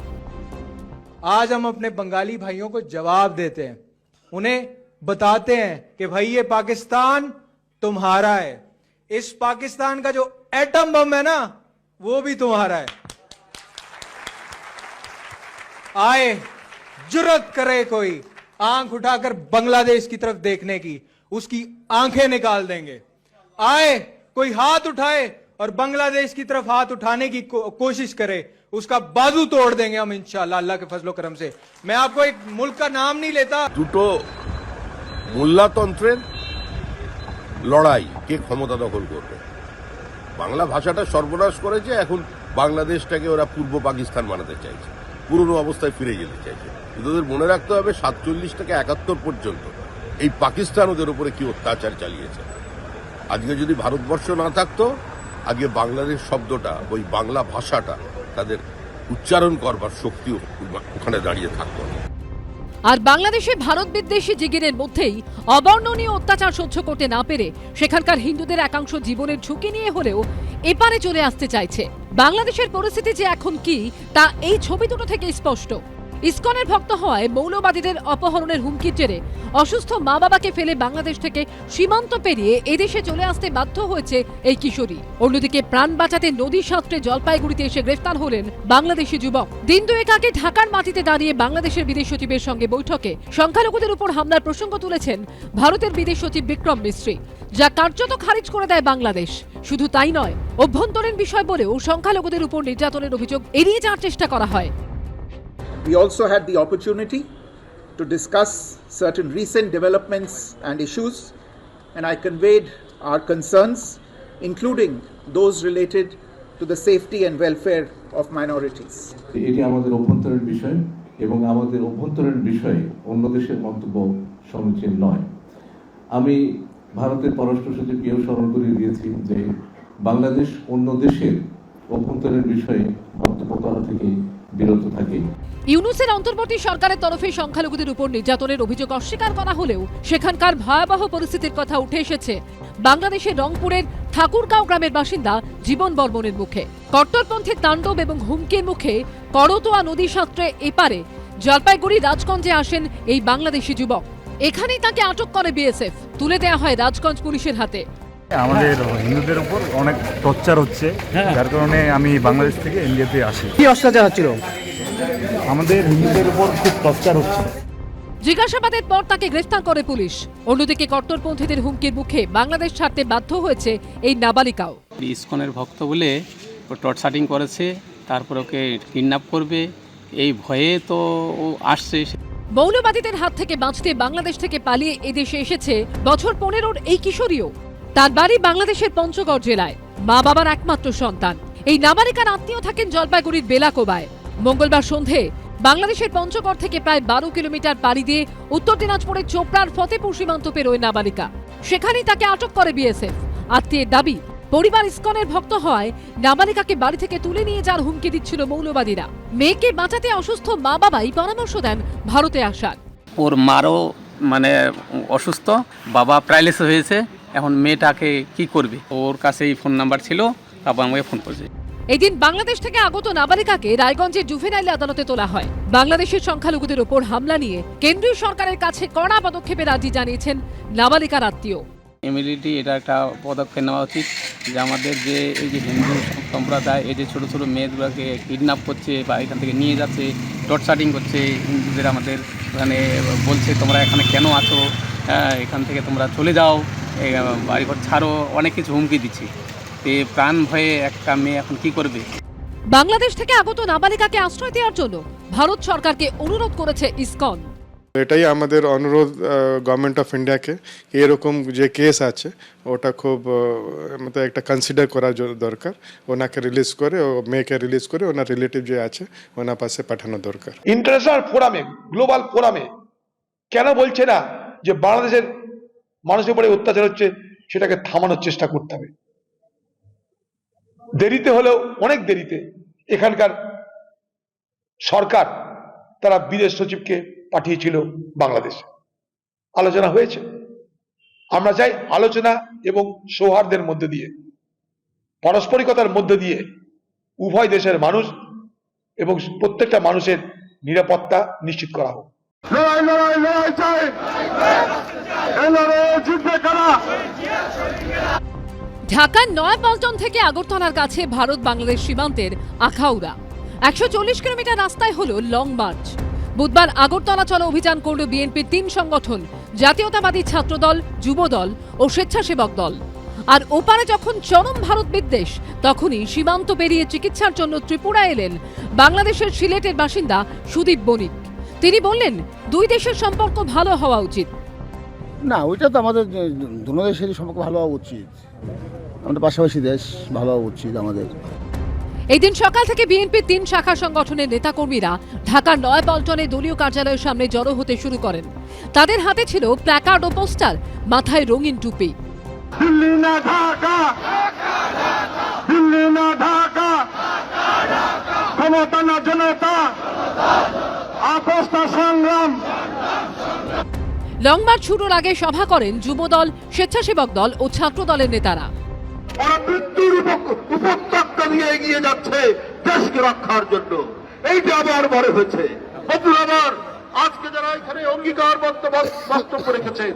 [SPEAKER 19] आज हम अपने बंगाली भाइयों को जवाब देते हैं, उन्हें बताते हैं कि भाई ये पाकिस्तान तुम्हारा है, इस पाकिस्तान का जो एटम बम है ना वो भी तुम्हारा है। आए जुर्रत करे कोई आंख उठाकर बांग्लादेश की तरफ देखने की, उसकी आंखें निकाल देंगे। आए कोई हाथ उठाए और बांग्लादेश की तरफ हाथ उठाने की कोशिश करे, उसका बाजू तोड़ देंगे हम इंशाल्लाह, अल्लाह के फजलो करम से। मैं आपको एक मुल्क का नाम नहीं लेता।
[SPEAKER 20] দুটো মোল্লাতন্ত্রের লড়াই, কে ক্ষমতা দখল করবে। বাংলা ভাষাটা সর্বনাশ করেছে, এখন বাংলাদেশটাকে ওরা পূর্ব পাকিস্তান বানাতে চাইছে, পুরনো অবস্থায় ফিরে যেতে চাইছে। কিন্তু ওদের মনে রাখতে হবে 47 থেকে 71 পর্যন্ত এই পাকিস্তান ওদের উপরে কি অত্যাচার চালিয়েছে। আজকে যদি ভারতবর্ষ না থাকতো, আগে বাংলাদেশ শব্দটা, ওই বাংলা ভাষাটা তাদের উচ্চারণ করবার শক্তিও ওখানে দাঁড়িয়ে থাকতো।
[SPEAKER 1] আর বাংলাদেশে ভারত বিদ্বেষী জিগিরের মধ্যেই অবর্ণনীয় অত্যাচার সহ্য করতে না পেরে সেখানকার হিন্দুদের একাংশ জীবনের ঝুঁকি নিয়ে হলেও এপারে চলে আসতে চাইছে। বাংলাদেশের পরিস্থিতি যে এখন কি তা এই ছবি দুটো থেকে স্পষ্ট। ইসকনের ভক্ত হওয়ায় মৌলবাদীদের অপহরণের হুমকির জেরে অসুস্থ মা বাবাকে ফেলে বাংলাদেশ থেকে সীমান্ত পেরিয়ে এদেশে চলে আসতে বাধ্য হয়েছে এই কিশোরী। অন্যদিকে প্রাণ বাঁচাতে নদী সাঁতরে জলপাইগুড়িতে এসে গ্রেফতার হলেন বাংলাদেশি যুবক। দিন দুয়েক আগে ঢাকার মাটিতে দাঁড়িয়ে বাংলাদেশের বিদেশ সচিবের সঙ্গে বৈঠকে সংখ্যালঘুদের উপর হামলার প্রসঙ্গ তুলেছেন ভারতের বিদেশ সচিব বিক্রম মিস্ত্রি, যা কার্যত খারিজ করে দেয় বাংলাদেশ। শুধু তাই নয়, অভ্যন্তরীণ বিষয় বলেও সংখ্যালঘুদের উপর নির্যাতনের অভিযোগ এড়িয়ে যাওয়ার চেষ্টা করা হয়।
[SPEAKER 21] We also had the opportunity to discuss certain recent developments and issues, and I conveyed our concerns, including those related to the safety and welfare of minorities.
[SPEAKER 22] এটি আমাদের অভ্যন্তরীণ বিষয় এবং আমাদের অভ্যন্তরীণ বিষয়ে অন্য দেশের মন্তব্য সমীচীন নয়। আমি ভারতের পররাষ্ট্র সচিবকেও স্মরণ করিয়ে দিয়েছি যে বাংলাদেশ অন্য দেশের অভ্যন্তরের বিষয়ে মন্তব্য করা থেকে বিরত থাকে।
[SPEAKER 1] ইউনূসের অন্তর্বর্তী সরকারের তরফে সংখ্যালঘুদের উপর নির্যাতনের অভিযোগ অস্বীকার করা হলেও সেখানকার ভয়াবহ পরিস্থিতির কথা উঠে এসেছে বাংলাদেশের রংপুরের ঠাকুরগাঁও গ্রামের বাসিন্দা জীবন বর্মনের মুখে। কট্টরপন্থী তাণ্ডব এবং হুমকির মুখে করতোয়া নদী সাঁতরে এপারে জলপাইগুড়ি রাজগঞ্জে আসেন এই বাংলাদেশি যুবক। এখানেই তাকে আটক করে বিএসএফ, তুলে দেওয়া হয় রাজগঞ্জ পুলিশের হাতে।
[SPEAKER 4] আমাদের হিন্দুদের উপর অনেক টর্চার হচ্ছে, যার কারণে আমি বাংলাদেশ থেকে ইন্ডিয়াতে আসি।
[SPEAKER 17] কি অত্যাচার হচ্ছিল?
[SPEAKER 4] আমাদের হিন্দুদের উপর খুব টর্চার হচ্ছে।
[SPEAKER 1] জিজ্ঞাসাবাদের পর তাকে গ্রেফতার করে পুলিশ। অন্যদিকে কট্টরপন্থীদের হুমকির মুখে বাংলাদেশ ছাড়তে বাধ্য হয়েছে এই নাবালিকাও।
[SPEAKER 5] ইসকনের ভক্ত বলে ও টর্চারিং করেছে, তারপর ওকে কিডন্যাপ করবে, এই ভয়ে তো ও আসছে।
[SPEAKER 1] মৌলবাদীদের হাত থেকে বাঁচতে বাংলাদেশ থেকে পালিয়ে এদেশে এসেছে বছর 15-র এই কিশোরীও। তার বাড়ি বাংলাদেশের পঞ্চগড় জেলায়, মা বাবার একমাত্র সন্তান। এই নাবালিকার আত্মীয় থাকেন জলপাইগুড়ির বেলাকোবায়। মঙ্গলবার সন্ধে বাংলাদেশের পঞ্চগড় থেকে প্রায় 12 কিলোমিটার পাড়ি দিয়ে উত্তর দিনাজপুরের চোপড়ার ফতেপুর সীমান্ত পেরোয় নাবালিকা। সেখানেই তাকে আটক করে বিএসএফ। আত্মীয়ের দাবি, পরিবার ইসকনের ভক্ত হয় নাবালিকাকে বাড়ি থেকে তুলে নিয়ে যাওয়ার হুমকি দিচ্ছিল মৌলবাদীরা। মেয়েকে বাঁচাতে অসুস্থ মা বাবাই পরামর্শ দেন ভারতে আসার।
[SPEAKER 5] ওর মারও অসুস্থ, বাবা প্যারালাইসিস হয়েছে, এখন মেয়েটাকে কি করবে? ওর কাছেই ফোন নাম্বার ছিল, তারপর আমাকে ফোন করেছে।
[SPEAKER 1] এদিন বাংলাদেশ থেকে আগত নাবালিকাকে রায়গঞ্জের জুভেনাইল আদালতে তোলা হয়। বাংলাদেশের সংখ্যালঘুদের ওপর হামলা নিয়ে কেন্দ্রীয় সরকারের কাছে কড়া পদক্ষেপের আর্জি জানিয়েছেন নাবালিকার আত্মীয়।
[SPEAKER 5] ইমিডিয়েটলি এটা একটা পদক্ষেপ নেওয়া উচিত যে আমাদের যে এই যে হিন্দু সম্প্রদায় এই যে ছোটো ছোটো মেয়েগুলোকে কিডন্যাপ করছে বা এখান থেকে নিয়ে যাচ্ছে, টর্চারিং করছে, হিন্দুদের আমাদের মানে বলছে তোমরা এখানে কেন আছো, এখান থেকে তোমরা চলে যাও, বাড়িঘর ছাড়ো, অনেক কিছু হুমকি দিচ্ছে। প্রাণ ভয়ে একটা মেয়ে এখন কি করবে?
[SPEAKER 1] বাংলাদেশ থেকে আগত নাবালিকাকে আশ্রয় দেওয়ার জন্য ভারত সরকারকে অনুরোধ করেছে ইসকন।
[SPEAKER 7] এটাই আমাদের অনুরোধ গভর্নমেন্ট অফ ইন্ডিয়াকে, এরকম যে কেস আছে ওটা খুব মতলব একটা কনসিডার করা দরকার। ওনাকে রিলিজ করে, ও মেয়েকে রিলিজ করে ওনার রিলেটিভ যে আছে ওনার পাশে পাঠানো দরকার।
[SPEAKER 2] ইন্টারন্যাশনাল ফোরামে, গ্লোবাল ফোরামে কেন বলছে না যে বাংলাদেশের মানুষের উপরে অত্যাচার হচ্ছে, সেটাকে থামানোর চেষ্টা করতে হবে। দেরিতে হলেও, অনেক দেরিতে এখানকার সরকার তারা বিদেশ সচিবকে পাঠিয়েছিল বাংলাদেশে, আলোচনা হয়েছে। আমরা চাই আলোচনা এবং সৌহার্দ্যের মধ্যে দিয়ে, পারস্পরিকতার মধ্যে দিয়ে উভয় দেশের মানুষ এবং প্রত্যেকটা মানুষের নিরাপত্তা নিশ্চিত করা হোক।
[SPEAKER 3] লড়াই লড়াই লড়াই চাই, এই লড়াই জিতবে কারা?
[SPEAKER 1] ঢাকার নয়াপল্টন থেকে আগরতলার কাছে ভারত বাংলাদেশ সীমান্তের আখাউড়া 140 কিলোমিটার রাস্তায় হলো লং মার্চ। বুধবার আগরতলা চলো অভিযান করল বিএনপির 3 সংগঠন, জাতীয়তাবাদী ছাত্রদল, যুবদল ও স্বেচ্ছাসেবক দল। আর ওপারে যখন চরম ভারত বিদ্বেষ, তখনই সীমান্ত পেরিয়ে চিকিৎসার জন্য ত্রিপুরা এলেন বাংলাদেশের সিলেটের বাসিন্দা সুদীপ বণিক। তিনি বললেন, দুই দেশের সম্পর্ক ভালো হওয়া উচিত।
[SPEAKER 23] না, ওইটা তো আমাদের দুটো দেশেরই সম্পর্ক ভালো হওয়া উচিত, আমাদের পাশাপাশি দেশ ভালো হওয়া উচিত আমাদের।
[SPEAKER 1] এই দিন সকাল থেকে বিএনপির 3 শাখা সংগঠনের নেতাকর্মীরা ঢাকার নয়াপল্টনে দলীয় কার্যালয়ের সামনে জড়ো হতে শুরু করেন। তাদের হাতে ছিল প্ল্যাকার্ড ও পোস্টার, মাথায় রঙিন টুপি।
[SPEAKER 3] দিল্লি না ঢাকা, দিল্লি না ঢাকা, ক্ষমতা না জনতা, আপোষটা সংগ্রাম।
[SPEAKER 1] লং মার্চ শুরুর আগে সভা করেন যুবদল, স্বেচ্ছাসেবক দল ও ছাত্র দলের নেতারা।
[SPEAKER 3] ওরা মৃত্যুর উপত্যকা দিয়ে এগিয়ে যাচ্ছে দেশকে রক্ষার জন্য, এইটা আবার বড় হয়েছে। বন্ধুরা, আজকে যারা এখানে অঙ্গীকার বক্তব্য রেখেছে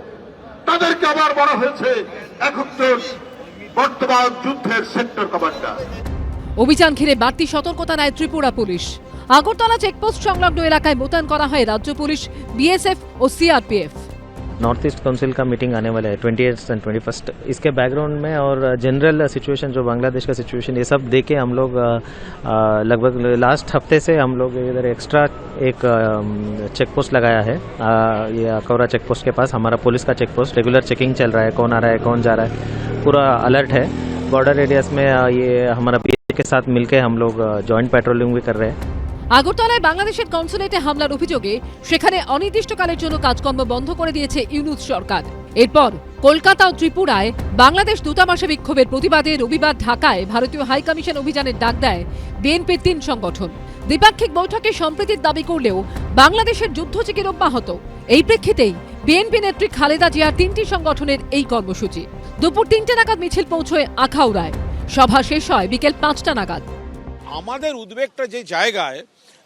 [SPEAKER 3] তাদেরকে আবার বড় হয়েছে একজন বর্তমান যুদ্ধের সেক্টর কমান্ডার।
[SPEAKER 1] অভিযান ঘিরে বাড়তি সতর্কতা নেয় ত্রিপুরা পুলিশ। আগরতলা চেকপোস্ট সংলগ্ন এলাকায় মোতায়েন করা হয় রাজ্য পুলিশ, বিএসএফ ও সিআরপিএফ।
[SPEAKER 24] नॉर्थ ईस्ट काउंसिल का मीटिंग आने वाला है 28 एंड 21। इसके बैकग्राउंड में और जनरल सिचुएशन जो बांग्लादेश का सिचुएशन, ये सब देके हम लोग लगभग लास्ट हफ्ते से हम लोग इधर एक्स्ट्रा एक चेक पोस्ट लगाया है। ये अकौरा चेक पोस्ट के पास हमारा पुलिस का चेक पोस्ट, रेगुलर चेकिंग चल रहा है, कौन आ रहा है कौन जा रहा है, पूरा अलर्ट है। बॉर्डर एरियाज में ये हमारा पीए के साथ मिलकर हम लोग जॉइंट पेट्रोलिंग भी कर रहे हैं।
[SPEAKER 1] আগরতলায় বাংলাদেশের কনসুলেটে হামলার অভিযোগে সেখানে অনির্দিষ্টকালের জন্য কাজকর্ম বন্ধ করে দিয়েছে ইউনূস সরকার। এরপর কলকাতা ও ত্রিপুরায় বাংলাদেশ দূতাবাসে বিক্ষোভের প্রতিবাদে রবিবার ঢাকায় ভারতীয় হাইকমিশন অভিযানের ডাক দেয় বিএনপির 3 সংগঠন। দ্বিপাক্ষিক বৈঠকে সম্প্রীতির দাবি করলেও বাংলাদেশের যুদ্ধচিকির অব্যাহত। এই প্রেক্ষিতেই বিএনপি নেত্রী খালেদা জিয়ার 3টি সংগঠনের এই কর্মসূচি। দুপুর 3টে নাগাদ মিছিল পৌঁছয় আখাউড়ায়। সভা শেষ হয় বিকেল 5টা নাগাদ।
[SPEAKER 6] আমাদের উদ্বেগটা যে জায়গায়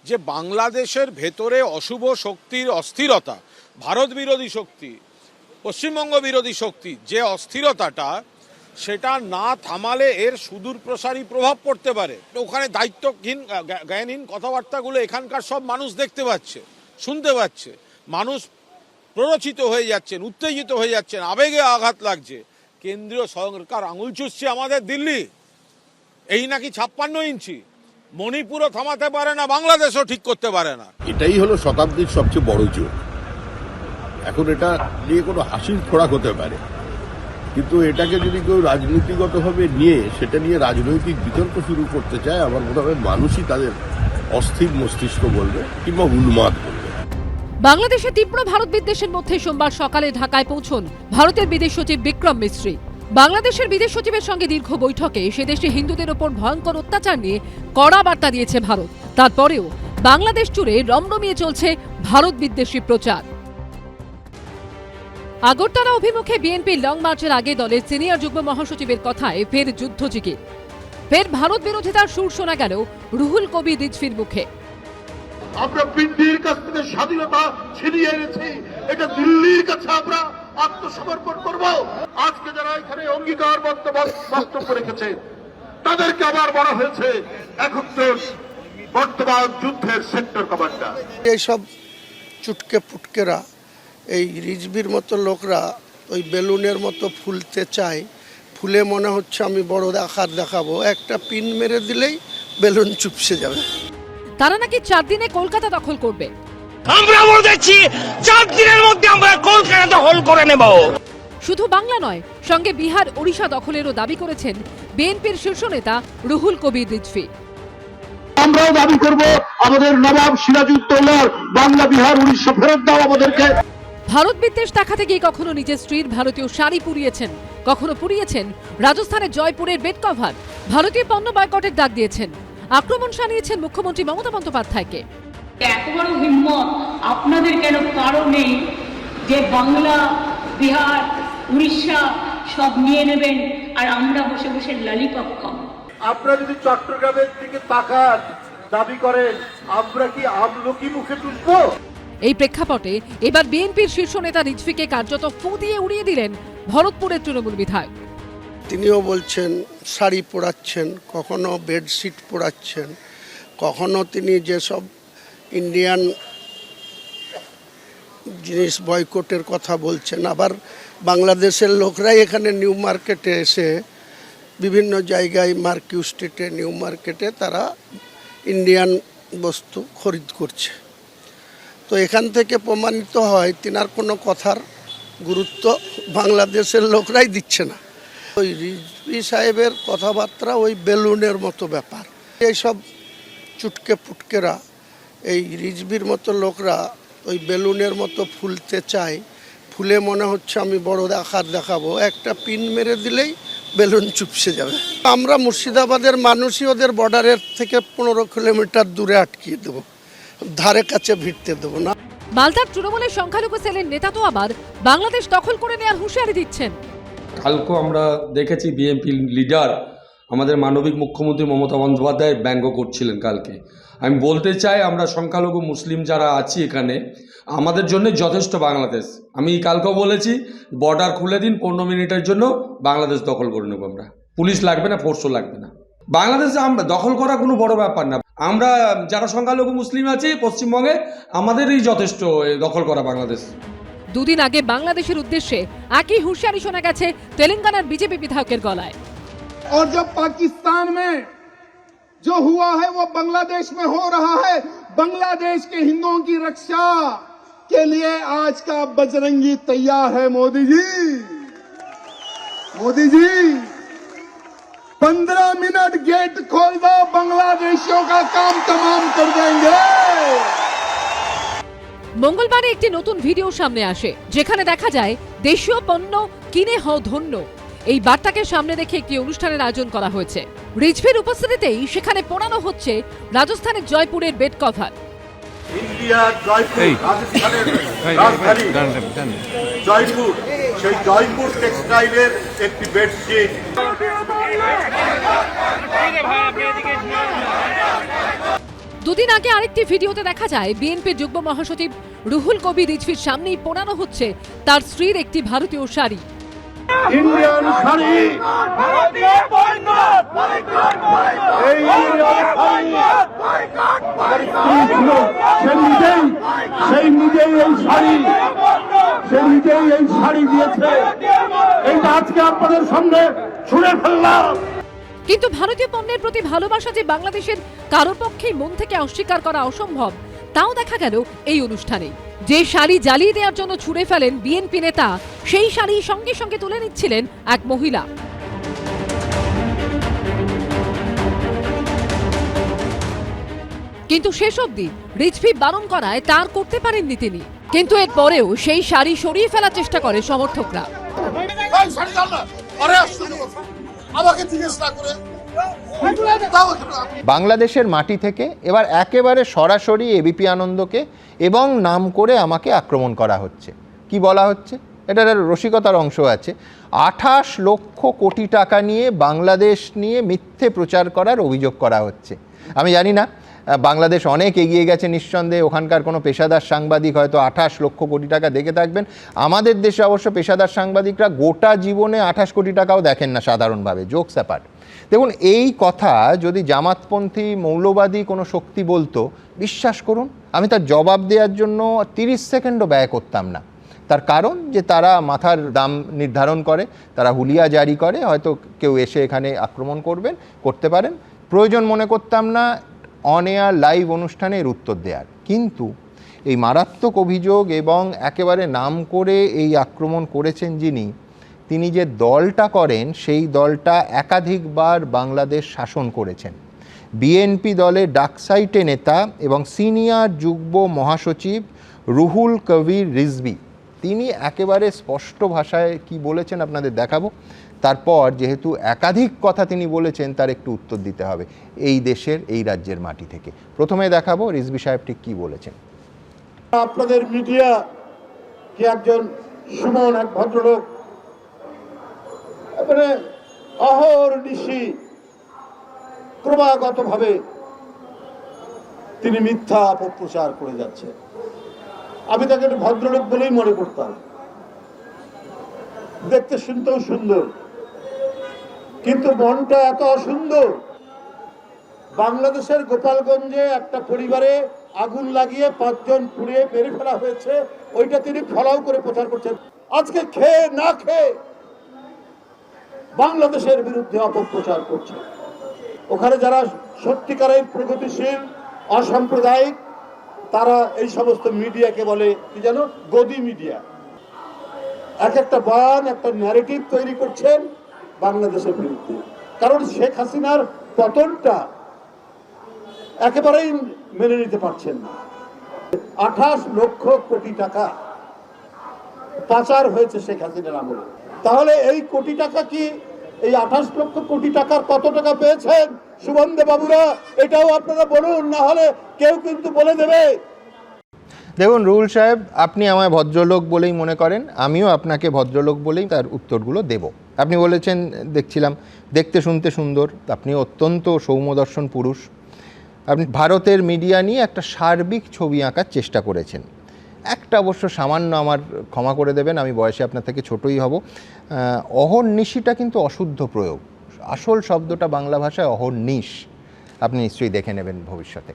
[SPEAKER 6] যে বাংলাদেশের ভেতরে অশুভ শক্তির অস্থিরতা, ভারত বিরোধী শক্তি, পশ্চিমবঙ্গ বিরোধী শক্তি, যে অস্থিরতাটা সেটা না থামালে এর সুদূর প্রসারী প্রভাব পড়তে পারে। ওখানে দায়িত্বহীন জ্ঞানহীন কথাবার্তাগুলো এখানকার সব মানুষ দেখতে পাচ্ছে, শুনতে পাচ্ছে। মানুষ প্ররোচিত হয়ে যাচ্ছেন, উত্তেজিত হয়ে যাচ্ছেন, আবেগে আঘাত লাগছে। কেন্দ্রীয় সরকার আঙুল চুষছে আমাদের দিল্লি, এই নাকি 56 ইঞ্চি। মণিপুরও থামাতে পারে না, বাংলাদেশও ঠিক করতে পারে না।
[SPEAKER 20] এটাই হলো শতাব্দীর সবচেয়ে বড় জোক। এখন এটা নিয়ে কোনো হাসির খোরাক হতে পারে, কিন্তু এটাকে যদি কেউ রাজনীতিগতভাবে নিয়ে সেটা নিয়ে রাজনৈতিক বিতর্ক শুরু করতে চায়, আমার মনে হয় মানুষই তাদের অস্থির মস্তিষ্ক বলবে কিংবা উন্মাদ বলবে।
[SPEAKER 1] বাংলাদেশে তীব্র ভারত বিদ্বেষের মধ্যে সোমবার সকালে ঢাকায় পৌঁছন ভারতের বিদেশ সচিব বিক্রম মিস্ত্রি। বাংলাদেশের বিদেশ সচিবের সঙ্গে দীর্ঘ বৈঠকে সে দেশে হিন্দুদের ওপর ভয়ঙ্কর অত্যাচার নিয়ে কড়া বার্তা দিয়েছে ভারত। তারপরেও বাংলাদেশ জুড়ে রমরমিয়ে চলছে ভারত বিদ্বেষী প্রচার। আগরতলা অভিমুখে বিএনপি লং মার্চের আগে দলের সিনিয়র যুগ্ম মহাসচিবের কথায় ফের যুদ্ধজিগির। ফের ভারত বিরোধিতার সুর শোনা গেল রুহুল কবির রিজভির মুখে।
[SPEAKER 3] আমরা পিন্ডির কাছ থেকে স্বাধীনতা ছিনিয়ে এনেছি, এটা দিল্লির কাছে আমরা আত্মসমর্পণ করব। আজকে যারা এখানে অঙ্গীকার বক্তব্য রেখেছে তাদেরকে আবার বলা হয়েছে 71 বর্তমান যুদ্ধের সেক্টর কমান্ডার।
[SPEAKER 8] এইসব চুটকে পুটকেরা, এই রিজভির মতো লোকরা ওই বেলুনের মতো ফুলতে চায়। ফুলে মনে হচ্ছে আমি বড় আকার দেখাবো, একটা পিন মেরে দিলেই বেলুন চুপসে যাবে।
[SPEAKER 1] তারা নাকি 4 দিনে কলকাতা দখল করবে।
[SPEAKER 15] আমরা বলতেছি 4 দিনের মধ্যে আমরা কলকাতা দখল করে নেব।
[SPEAKER 1] শুধু বাংলা নয়, সঙ্গে বিহার ওড়িশা দখলেরও দাবি করেছেন বিএনপির শীর্ষ নেতা রুহুল কবির রিজভি।
[SPEAKER 3] আমরাও দাবি করব আমাদের নবাব সিরাজউদ্দৌলার বাংলা বিহার উড়িষ্যা ফেরত দাও আমাদেরকে।
[SPEAKER 1] ভারত বিদ্বেষ দেখাতে গিয়ে কখনো নিজের স্ত্রীর ভারতীয় শাড়ি পুড়িয়েছেন, কখনো পুড়িয়েছেন রাজস্থানের জয়পুরের বেড কভার। ভারতীয় পণ্য বয়কটের ডাক দিয়েছেন, আক্রমণ শানিয়েছেন মুখ্যমন্ত্রী মমতা বন্দ্যোপাধ্যায়কে।
[SPEAKER 9] এত বড় হিম্মত আপনাদের কেন কারণ নেই যে বাংলা বিহার উড়িষ্যা সব নিয়ে নেবেন আর আমরা বসে বসে ললিপপ খাবো?
[SPEAKER 3] আপনারা যদি চট্টগ্রামের দিকে তাকান, দাবি করেন আমরা কি আমলকি মুখে তুলবো?
[SPEAKER 1] এই প্রেক্ষাপটে এবার বিএনপির শীর্ষ নেতা রিজভিকে কার্যত ফু দিয়ে উড়িয়ে দিলেন ভরতপুরের তৃণমূল বিধায়ক।
[SPEAKER 8] তিনিও বলছেন শাড়ি পরাচ্ছেন, কখনো বেডশিট পরাচ্ছেন, কখনো তিনি যেসব ইন্ডিয়ান জিনিস বয়কটের কথা বলছেন। আবার বাংলাদেশের লোকরাই এখানে নিউ মার্কেটে এসে বিভিন্ন জায়গায় মার্কিউ স্ট্রিটে, নিউ মার্কেটে তারা ইন্ডিয়ান বস্তু খরিদ করছে। তো এখান থেকে প্রমাণিত হয় তিনার কোনো কথার গুরুত্ব বাংলাদেশের লোকরাই দিচ্ছে না। ওই রিজভি সাহেবের কথাবার্তা ওই বেলুনের মতো ব্যাপার। এইসব চুটকে পুটকেরা, এই রিজভির মতো লোকরা ওই বেলুনের মতো ফুলতে চায়। ফুলে মনে হচ্ছে আমি বড় আকার দেখাবো, একটা পিন মেরে দিলেই বেলুন চুপসে যাবে। আমরা মুর্শিদাবাদের মানুষই ওদের বর্ডারের থেকে 15 কিলোমিটার দূরে আটকিয়ে দেবো, ধারে কাছে ভিড়তে দেবো না।
[SPEAKER 1] মালদার তৃণমূলের সংখ্যালঘু সেলের নেতা তো আবার বাংলাদেশ দখল করে নেওয়ার হুঁশিয়ারি দিচ্ছেন।
[SPEAKER 11] কালকে আমরা দেখেছি বিএনপি লিডার আমাদের মানবিক মুখ্যমন্ত্রী মমতা বন্দ্যোপাধ্যায় ব্যঙ্গ করছিলেন কালকে। আমি বলতে চাই আমরা সংখ্যালঘু মুসলিম যারা আছি এখানে, আমাদের জন্য যথেষ্ট বাংলাদেশ। আমি কালকেও বলেছি বর্ডার খুলে দিন, 15 মিনিটের জন্য বাংলাদেশ দখল করে নেব আমরা। পুলিশ লাগবে না, ফোর্সও লাগবে না। বাংলাদেশে আমরা দখল করা কোনো বড় ব্যাপার না। আমরা যারা সংখ্যালঘু মুসলিম আছি পশ্চিমবঙ্গে, আমাদেরই যথেষ্ট দখল করা বাংলাদেশ।
[SPEAKER 1] দুদিন আগে বাংলাদেশের উদ্দেশ্যে একই হুঁশিয়ারি শোনা গেছে তেলেঙ্গানার বিজেপি বিধায়কের গলায়।
[SPEAKER 3] और जब पाकिस्तान में जो हुआ है वो बांग्लादेश में हो रहा है, बांग्लादेश के हिंदुओं की रक्षा के लिए आज का बजरंगी तैयार है। मोदी जी 15 मिनट गेट खोल दो, बांग्लादेशियों का काम तमाम कर देंगे।
[SPEAKER 1] মঙ্গলবারে একটি নতুন ভিডিও সামনে আসে, যেখানে দেখা যায় দেশীয় পণ্য কিনে হও ধন্য এই বার্তাকে সামনে রেখে একটি অনুষ্ঠানের আয়োজন করা হয়েছে। রিজভির উপস্থিতিতেই সেখানে পোড়ানো হচ্ছে রাজস্থানের জয়পুরের বেড কভার।
[SPEAKER 12] ইন্ডিয়ার জয়পুর, রাজস্থানের রাজধানী জয়পুর, সেই জয়পুর টেক্সটাইলের একটি বেডশিট।
[SPEAKER 1] দুদিন আগে আরেকটি ভিডিওতে দেখা যায় বিএনপির যুগ্ম মহাসচিব রুহুল কবির রিজভির সামনেই পোড়ানো হচ্ছে তার স্ত্রীর একটি ভারতীয় শাড়ি।
[SPEAKER 12] ইন্ডিয়ান শাড়ি, এই নিজেই এই শাড়ি দিয়েছে, এইটা আজকে আপনাদের সামনে ছুঁড়ে ফেললাম।
[SPEAKER 1] কিন্তু ভারতীয় পণ্যের প্রতি ভালোবাসা যে বাংলাদেশের কারোর পক্ষেই মন থেকে অস্বীকার করা অসম্ভব, তাও দেখা গেল এই অনুষ্ঠানে। যে শাড়ি জ্বালিয়ে দেওয়ার জন্য ছুঁড়ে ফেলেন বিএনপি নেতা, সেই শাড়ি সঙ্গে সঙ্গে তুলে নিচ্ছিলেন এক মহিলা। কিন্তু শেষ অবধি রিজভি বারণ করায় তার করতে পারেননি তিনি। কিন্তু এর পরেও সেই শাড়ি সরিয়ে ফেলার চেষ্টা করে সমর্থকরা।
[SPEAKER 10] বাংলাদেশের মাটি থেকে এবার একেবারে সরাসরি এবিপি আনন্দকে এবং নাম করে আমাকে আক্রমণ করা হচ্ছে। কি বলা হচ্ছে? এটার রসিকতার অংশ আছে। 28 লক্ষ কোটি টাকা নিয়ে বাংলাদেশ নিয়ে মিথ্যে প্রচার করার অভিযোগ করা হচ্ছে। আমি জানি না, বাংলাদেশ অনেক এগিয়ে গেছে নিঃসন্দেহে, ওখানকার কোনো পেশাদার সাংবাদিক হয়তো 28 লক্ষ কোটি টাকা দেখে থাকবেন। আমাদের দেশে অবশ্য পেশাদার সাংবাদিকরা গোটা জীবনে 28 কোটি টাকাও দেখেন না সাধারণভাবে, জোকস অ্যাপার্ট। দেখুন, এই কথা যদি জামাতপন্থী মৌলবাদী কোনো শক্তি বলতো, বিশ্বাস করুন আমি তার জবাব দেওয়ার জন্য 30 সেকেন্ডও ব্যয় করতাম না। তার কারণ যে তারা মাথার দাম নির্ধারণ করে, তারা হুলিয়া জারি করে, হয়তো কেউ এসে এখানে আক্রমণ করতে পারেন। প্রয়োজন মনে করতাম না অন এয়ার লাইভ অনুষ্ঠানের উত্তর দেওয়ার। কিন্তু এই মারাত্মক অভিযোগ এবং একেবারে নাম করে এই আক্রমণ করেছেন যিনি, তিনি যে দলটা করেন সেই দলটা একাধিকবার বাংলাদেশ শাসন করেছেন। বিএনপি দলের ডাকসাইটে নেতা এবং সিনিয়র যুগ্ম মহাসচিব রুহুল কবির রিজভি, তিনি একেবারে স্পষ্ট ভাষায় কি বলেছেন আপনাদের দেখাবো। তারপর যেহেতু একাধিক কথা তিনি বলেছেন, তার একটু উত্তর দিতে হবে এই দেশের, এই রাজ্যের মাটি থেকে। প্রথমে দেখাবো রিজভি সাহেব ঠিক কি বলেছেন।
[SPEAKER 12] আপনাদের মিডিয়া কি একজন সুমন এক ভদ্রলোক, মানে অহর্নিশি ক্রমাগতভাবে তিনি মিথ্যা অপপ্রচার করে যাচ্ছে। আমি তাকে ভদ্রলোক বলেই মনে করতাম, দেখতে শুনতেও সুন্দর, কিন্তু মনটা এত অসুন্দর। বাংলাদেশের গোপালগঞ্জে একটা পরিবারে আগুন লাগিয়ে 5 জন পুড়িয়ে মেরে ফেলা হয়েছে, ওইটা তিনি ফলাও করে প্রচার করছেন। আজকে খেয়ে না খেয়ে বাংলাদেশের বিরুদ্ধে অপপ্রচার করছে। ওখানে যারা সত্যিকারের প্রগতিশীল অসাম্প্রদায়িক, তারা এই সমস্ত মিডিয়াকে বলে কি জানো, গদি মিডিয়া। এক একটা বয়ান, একটা ন্যারেটিভ তৈরি করছেন বাংলাদেশের বিরুদ্ধে। কারণ শেখ হাসিনার পতনটা একেবারেই মেনে নিতে পারছেন না। 28 লক্ষ কোটি টাকা পাচার হয়েছে শেখ হাসিনার আমলে। তাহলে এই কোটি টাকা কি, এই 28 লক্ষ কোটি টাকার কত টাকা পেয়েছেন সুবন্ধে বাবুরা, এটাও আপনারা বলুন, না হলে কেউ কিন্তু বলে দেবে।
[SPEAKER 10] দেখুন রুহুল সাহেব, আপনি আমায় ভদ্রলোক বলেই মনে করেন, আমিও আপনাকে ভদ্রলোক বলেই তার উত্তরগুলো দেব। আপনি বলেছেন, দেখছিলাম, দেখতে শুনতে সুন্দর, আপনি অত্যন্ত সৌম্যদর্শন পুরুষ। আপনি ভারতের মিডিয়া নিয়ে একটা সার্বিক ছবি আঁকার চেষ্টা করেছেন। একটা অবশ্য সামান্য, আমার ক্ষমা করে দেবেন, আমি বয়সে আপনার থেকে ছোটই হব, অহর্নিশিটা কিন্তু অশুদ্ধ প্রয়োগ। আসল শব্দটা বাংলা ভাষায় অহর্নিশ, আপনি নিশ্চয়ই দেখে নেবেন ভবিষ্যতে।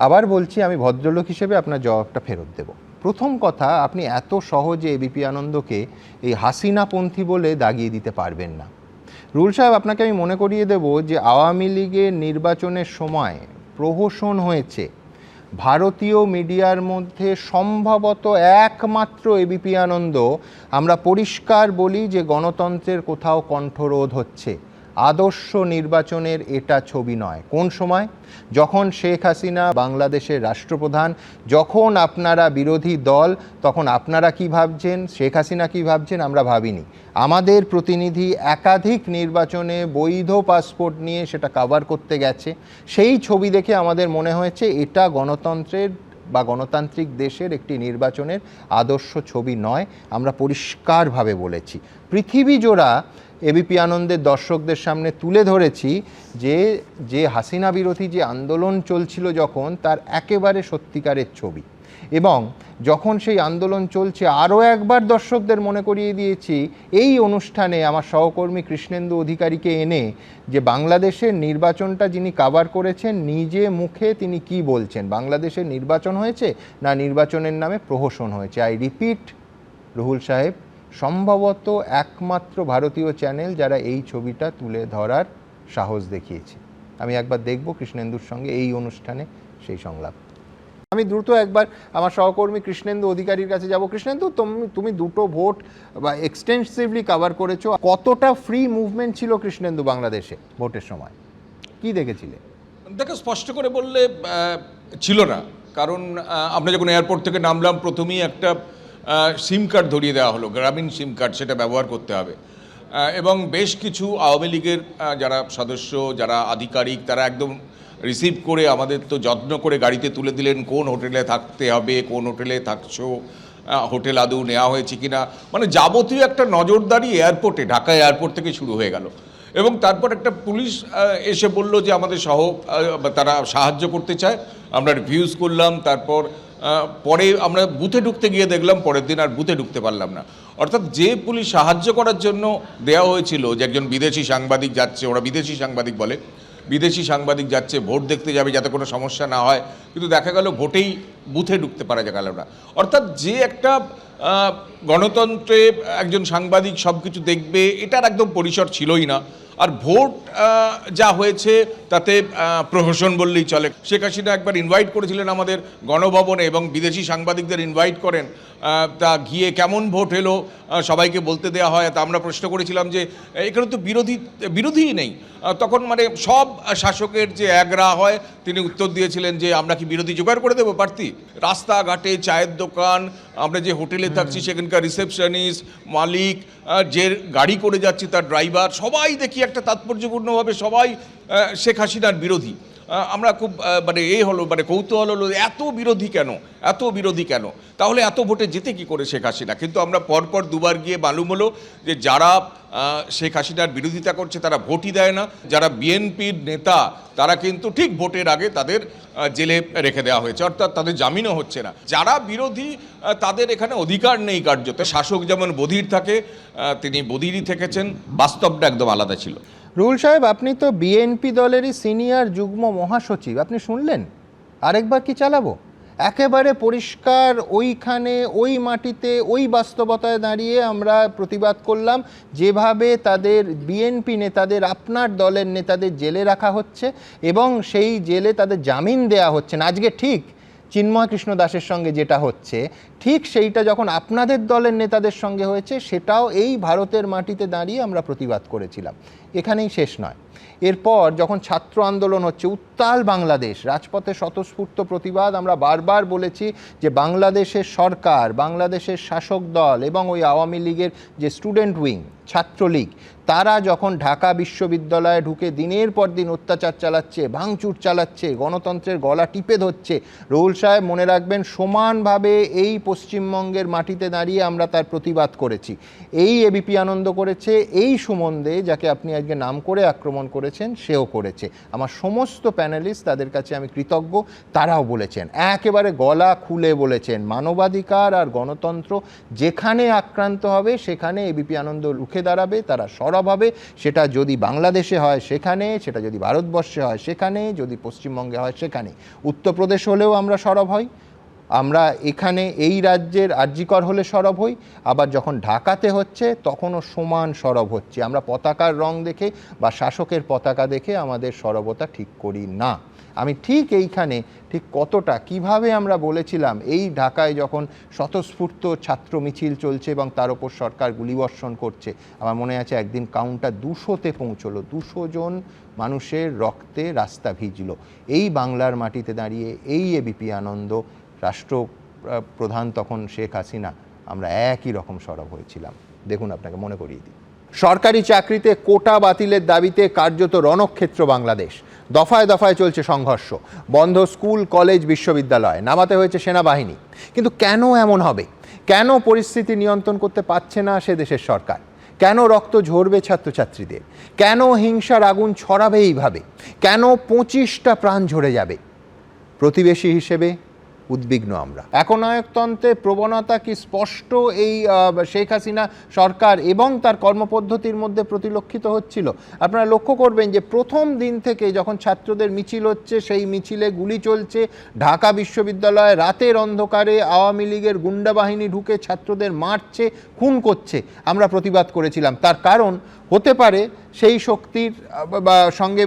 [SPEAKER 10] আবার বলছি, আমি ভদ্রলোক হিসেবে আপনার জবাবটা ফেরত দেব। প্রথম কথা, আপনি এত সহজে এবিপি আনন্দকে এই হাসিনাপন্থী বলে দাগিয়ে দিতে পারবেন না। রুহুল সাহেব, আপনাকে আমি মনে করিয়ে দেব যে আওয়ামী লীগের নির্বাচনের সময় প্রহসন হয়েছে ভারতীয় মিডিয়ার মধ্যে সম্ভবত একমাত্র এবিপি আনন্দ আমরা পরিষ্কার বলি যে গণতন্ত্রের কোথাও কণ্ঠরোধ হচ্ছে। আদর্শ নির্বাচনের এটা ছবি নয়। কোন সময়? যখন শেখ হাসিনা বাংলাদেশের রাষ্ট্রপ্রধান, যখন আপনারা বিরোধী দল, তখন আপনারা কি ভাবছেন, শেখ হাসিনা কি ভাবছেন আমরা ভাবিনি। আমাদের প্রতিনিধি একাধিক নির্বাচনে বৈধ পাসপোর্ট নিয়ে সেটা কভার করতে গেছে। সেই ছবি দেখে আমাদের মনে হয়েছে এটা গণতন্ত্রের বা গণতান্ত্রিক দেশের একটি নির্বাচনের আদর্শ ছবি নয়। আমরা পরিষ্কারভাবে বলেছি, পৃথিবী জোড়া এবিপি আনন্দের দর্শকদের সামনে তুলে ধরেছি যে হাসিনা বিরোধী যে আন্দোলন চলছিল যখন, তার একেবারে সত্যিকারের ছবি। এবং যখন সেই আন্দোলন চলছে আরও একবার দর্শকদের মনে করিয়ে দিয়েছি এই অনুষ্ঠানে আমার সহকর্মী কৃষ্ণেন্দু অধিকারীকে এনে, যে বাংলাদেশের নির্বাচনটা যিনি কভার করেছেন নিজে মুখে তিনি কি বলছেন, বাংলাদেশের নির্বাচন হয়েছে না নির্বাচনের নামে প্রহসন হয়েছে। আই রিপিট, রুহুল সাহেব সম্ভবত একমাত্র ভারতীয় চ্যানেল যারা এই ছবিটা তুলে ধরার সাহস দেখিয়েছে। আমি একবার দেখব কৃষ্ণেন্দুর সঙ্গে এই অনুষ্ঠানে সেই সংলাপ। আমি দ্রুত একবার আমার সহকর্মী কৃষ্ণেন্দু অধিকারীর কাছে যাব। কৃষ্ণেন্দু, তুমি দুটো ভোট বা এক্সটেন্সিভলি কভার করেছো, কতটা ফ্রি মুভমেন্ট ছিল কৃষ্ণেন্দু বাংলাদেশে ভোটের সময়, কি দেখেছিলে?
[SPEAKER 13] দেখো, স্পষ্ট করে বললে ছিল না, কারণ আমরা যখন এয়ারপোর্ট থেকে নামলাম প্রথমেই একটা সিম কার্ড ধরিয়ে দেওয়া হলো, গ্রামীণ সিম কার্ড, সেটা ব্যবহার করতে হবে। এবং বেশ কিছু আওয়ামী লীগের যারা সদস্য, যারা আধিকারিক, তারা একদম রিসিভ করে আমাদের তো যত্ন করে গাড়িতে তুলে দিলেন, কোন হোটেলে থাকতে হবে, কোন হোটেলে থাকছো, হোটেল আদৌ নেওয়া হয়েছে কিনা, মানে যাবতীয় একটা নজরদারি এয়ারপোর্টে, ঢাকা এয়ারপোর্ট থেকে শুরু হয়ে গেল। এবং তারপর একটা পুলিশ এসে বলল যে আমাদের তারা সাহায্য করতে চায়, আমরা রিফিউজ করলাম। তারপর পরে আমরা বুথে ঢুকতে গিয়ে দেখলাম পরের দিন আর বুথে ঢুকতে পারলাম না। অর্থাৎ যে পুলিশ সাহায্য করার জন্য দেওয়া হয়েছিল, যে একজন বিদেশি সাংবাদিক যাচ্ছে, ওরা বিদেশি সাংবাদিক বলে, বিদেশি সাংবাদিক যাচ্ছে ভোট দেখতে যাবে যাতে কোনো সমস্যা না হয়, কিন্তু দেখা গেল ভোটেই বুথে ঢুকতে পারা গেল না। অর্থাৎ যে একটা গণতন্ত্রে একজন সাংবাদিক সব কিছু দেখবে, এটার একদম পরিসর ছিলই না। আর ভোট যা হয়েছে তাতে প্রহসন বললেই চলে। শেখ হাসিনা একবার ইনভাইট করেছিলেন আমাদের গণভবনে এবং বিদেশি সাংবাদিকদের ইনভাইট করেন, তা গিয়ে কেমন ভোট এলো সবাইকে বলতে দেওয়া হয়। তা আমরা প্রশ্ন করেছিলাম যে এখানে তো বিরোধীই নেই। তখন মানে সব শাসকের যে একরা হয়, তিনি উত্তর দিয়েছিলেন যে আমরা কি বিরোধী জোগাড় করে দেবো প্রার্থী? রাস্তাঘাটে, চায়ের দোকান, আমরা যে হোটেলে থাকছি সেখানকার রিসেপশনিস্ট, মালিক, যে গাড়ি করে যাচ্ছি তার ড্রাইভার, সবাই দেখি একটা তাৎপর্যপূর্ণভাবে সবাই শেখ হাসিনার বিরোধী। আমরা খুব কৌতূহল হলো এত বিরোধী কেন, তাহলে এত ভোটে যেতে কি করে শেখ হাসিনা? কিন্তু আমরা পরপর দুবার গিয়ে মালুম হলো যে যারা শেখ হাসিনার বিরোধিতা করছে তারা ভোটই দেয় না। যারা বিএনপির নেতা তারা কিন্তু ঠিক ভোটের আগে তাদের জেলে রেখে দেওয়া হয়েছে, অর্থাৎ তাদের জামিনও হচ্ছে না। যারা বিরোধী তাদের এখানে অধিকার নেই কার্যত। শাসক যেমন বধির থাকে, তিনি বধিরই থেকেছেন, বাস্তবটা একদম আলাদা ছিল।
[SPEAKER 10] রুহুল সাহেব, আপনি তো বিএনপি দলেরই সিনিয়র যুগ্ম মহাসচিব, আপনি শুনলেন? আরেকবার কি চালাবো? একেবারে পরিষ্কার ওইখানে, ওই মাটিতে, ওই বাস্তবতায় দাঁড়িয়ে আমরা প্রতিবাদ করলাম যেভাবে তাদের বিএনপি নেতাদের, আপনার দলের নেতাদের জেলে রাখা হচ্ছে এবং সেই জেলে তাদের জামিন দেয়া হচ্ছে না। আজকে ঠিক চিন্ময় কৃষ্ণ দাসের সঙ্গে যেটা হচ্ছে, ঠিক সেইটা যখন আপনাদের দলের নেতাদের সঙ্গে হয়েছে, সেটাও এই ভারতের মাটিতে দাঁড়িয়ে আমরা প্রতিবাদ করেছিলাম। এখানেই শেষ নয়, এরপর যখন ছাত্র আন্দোলন হচ্ছে, উত্তাল বাংলাদেশ, রাজপথে স্বতঃস্ফূর্ত প্রতিবাদ। আমরা বারবার বলেছি যে বাংলাদেশের সরকার, বাংলাদেশের শাসক দল এবং ওই আওয়ামী লীগের যে স্টুডেন্ট উইং, ছাত্রলীগ, তারা যখন ঢাকা বিশ্ববিদ্যালয়ে ঢুকে দিনের পর দিন অত্যাচার চালাচ্ছে, ভাঙচুর চালাচ্ছে, গণতন্ত্রের গলা টিপে ধরছে, রুহুল সাহেব মনে রাখবেন সমানভাবে এই পশ্চিমবঙ্গের মাটিতে দাঁড়িয়ে আমরা তার প্রতিবাদ করেছি। এই এবিপি আনন্দ করেছে, এই সুমন দে যাকে আপনি আজকে নাম করে আক্রমণ করেছেন সেও করেছে। আমার সমস্ত প্যানেলিস্ট, তাদের কাছে আমি কৃতজ্ঞ, তারাও বলেছেন, একেবারে গলা খুলে বলেছেন, মানবাধিকার আর গণতন্ত্র যেখানে আক্রান্ত হবে সেখানে এবিপি আনন্দ রুখে দাঁড়াবে, তারা সরব হবে। সেটা যদি বাংলাদেশে হয় সেখানে, সেটা যদি ভারতবর্ষে হয় সেখানে, যদি পশ্চিমবঙ্গে হয় সেখানে। উত্তরপ্রদেশ হলেও আমরা সরব হই, আমরা এখানে এই রাজ্যের আরজিকর হলে সরব হই, আবার যখন ঢাকাতে হচ্ছে তখনও সমান সরব হচ্ছে। আমরা পতাকার রং দেখে বা শাসকের পতাকা দেখে আমাদের সরবতা ঠিক করি না। আমি ঠিক এইখানে ঠিক কতটা কিভাবে আমরা বলেছিলাম এই ঢাকায় যখন স্বতঃস্ফূর্ত ছাত্র মিছিল চলছে এবং তার ওপর সরকার গুলিবর্ষণ করছে, আমার মনে আছে একদিন কাউন্টটা 200-তে পৌঁছলো, 200 জন মানুষের রক্তে রাস্তা ভিজল। এই বাংলার মাটিতে দাঁড়িয়ে এই এবিপি আনন্দ, রাষ্ট্রপ্রধান তখন শেখ হাসিনা, আমরা একই রকম সরব হয়েছিলাম। দেখুন আপনাকে মনে করিয়ে দিই, সরকারি চাকরিতে কোটা বাতিলের দাবিতে কার্যত রণক্ষেত্র বাংলাদেশ। দফায় দফায় চলছে সংঘর্ষ, বন্ধ স্কুল, কলেজ, বিশ্ববিদ্যালয়, নামাতে হয়েছে সেনাবাহিনী। কিন্তু কেন এমন হবে? কেন পরিস্থিতি নিয়ন্ত্রণ করতে পারছে না সে দেশের সরকার? কেন রক্ত ঝরবে ছাত্রছাত্রীদের? কেন হিংসার আগুন ছড়াবে এইভাবে? কেন 25টা প্রাণ ঝরে যাবে? প্রতিবেশী হিসেবে উদ্বিগ্ন আমরা। একনায়কতন্ত্রের প্রবণতা কি স্পষ্ট এই শেখ হাসিনা সরকার এবং তার কর্মপদ্ধতির মধ্যে পরিলক্ষিত হচ্ছিল? আপনারা লক্ষ্য করবেন যে প্রথম দিন থেকে যখন ছাত্রদের মিছিল হচ্ছে, সেই মিছিলে গুলি চলছে, ঢাকা বিশ্ববিদ্যালয়ে রাতের অন্ধকারে আওয়ামী লীগের গুন্ডা বাহিনী ঢুকে ছাত্রদের মারছে, খুন করছে, আমরা প্রতিবাদ করেছিলাম। তার কারণ হতে পারে সেই শক্তির সঙ্গে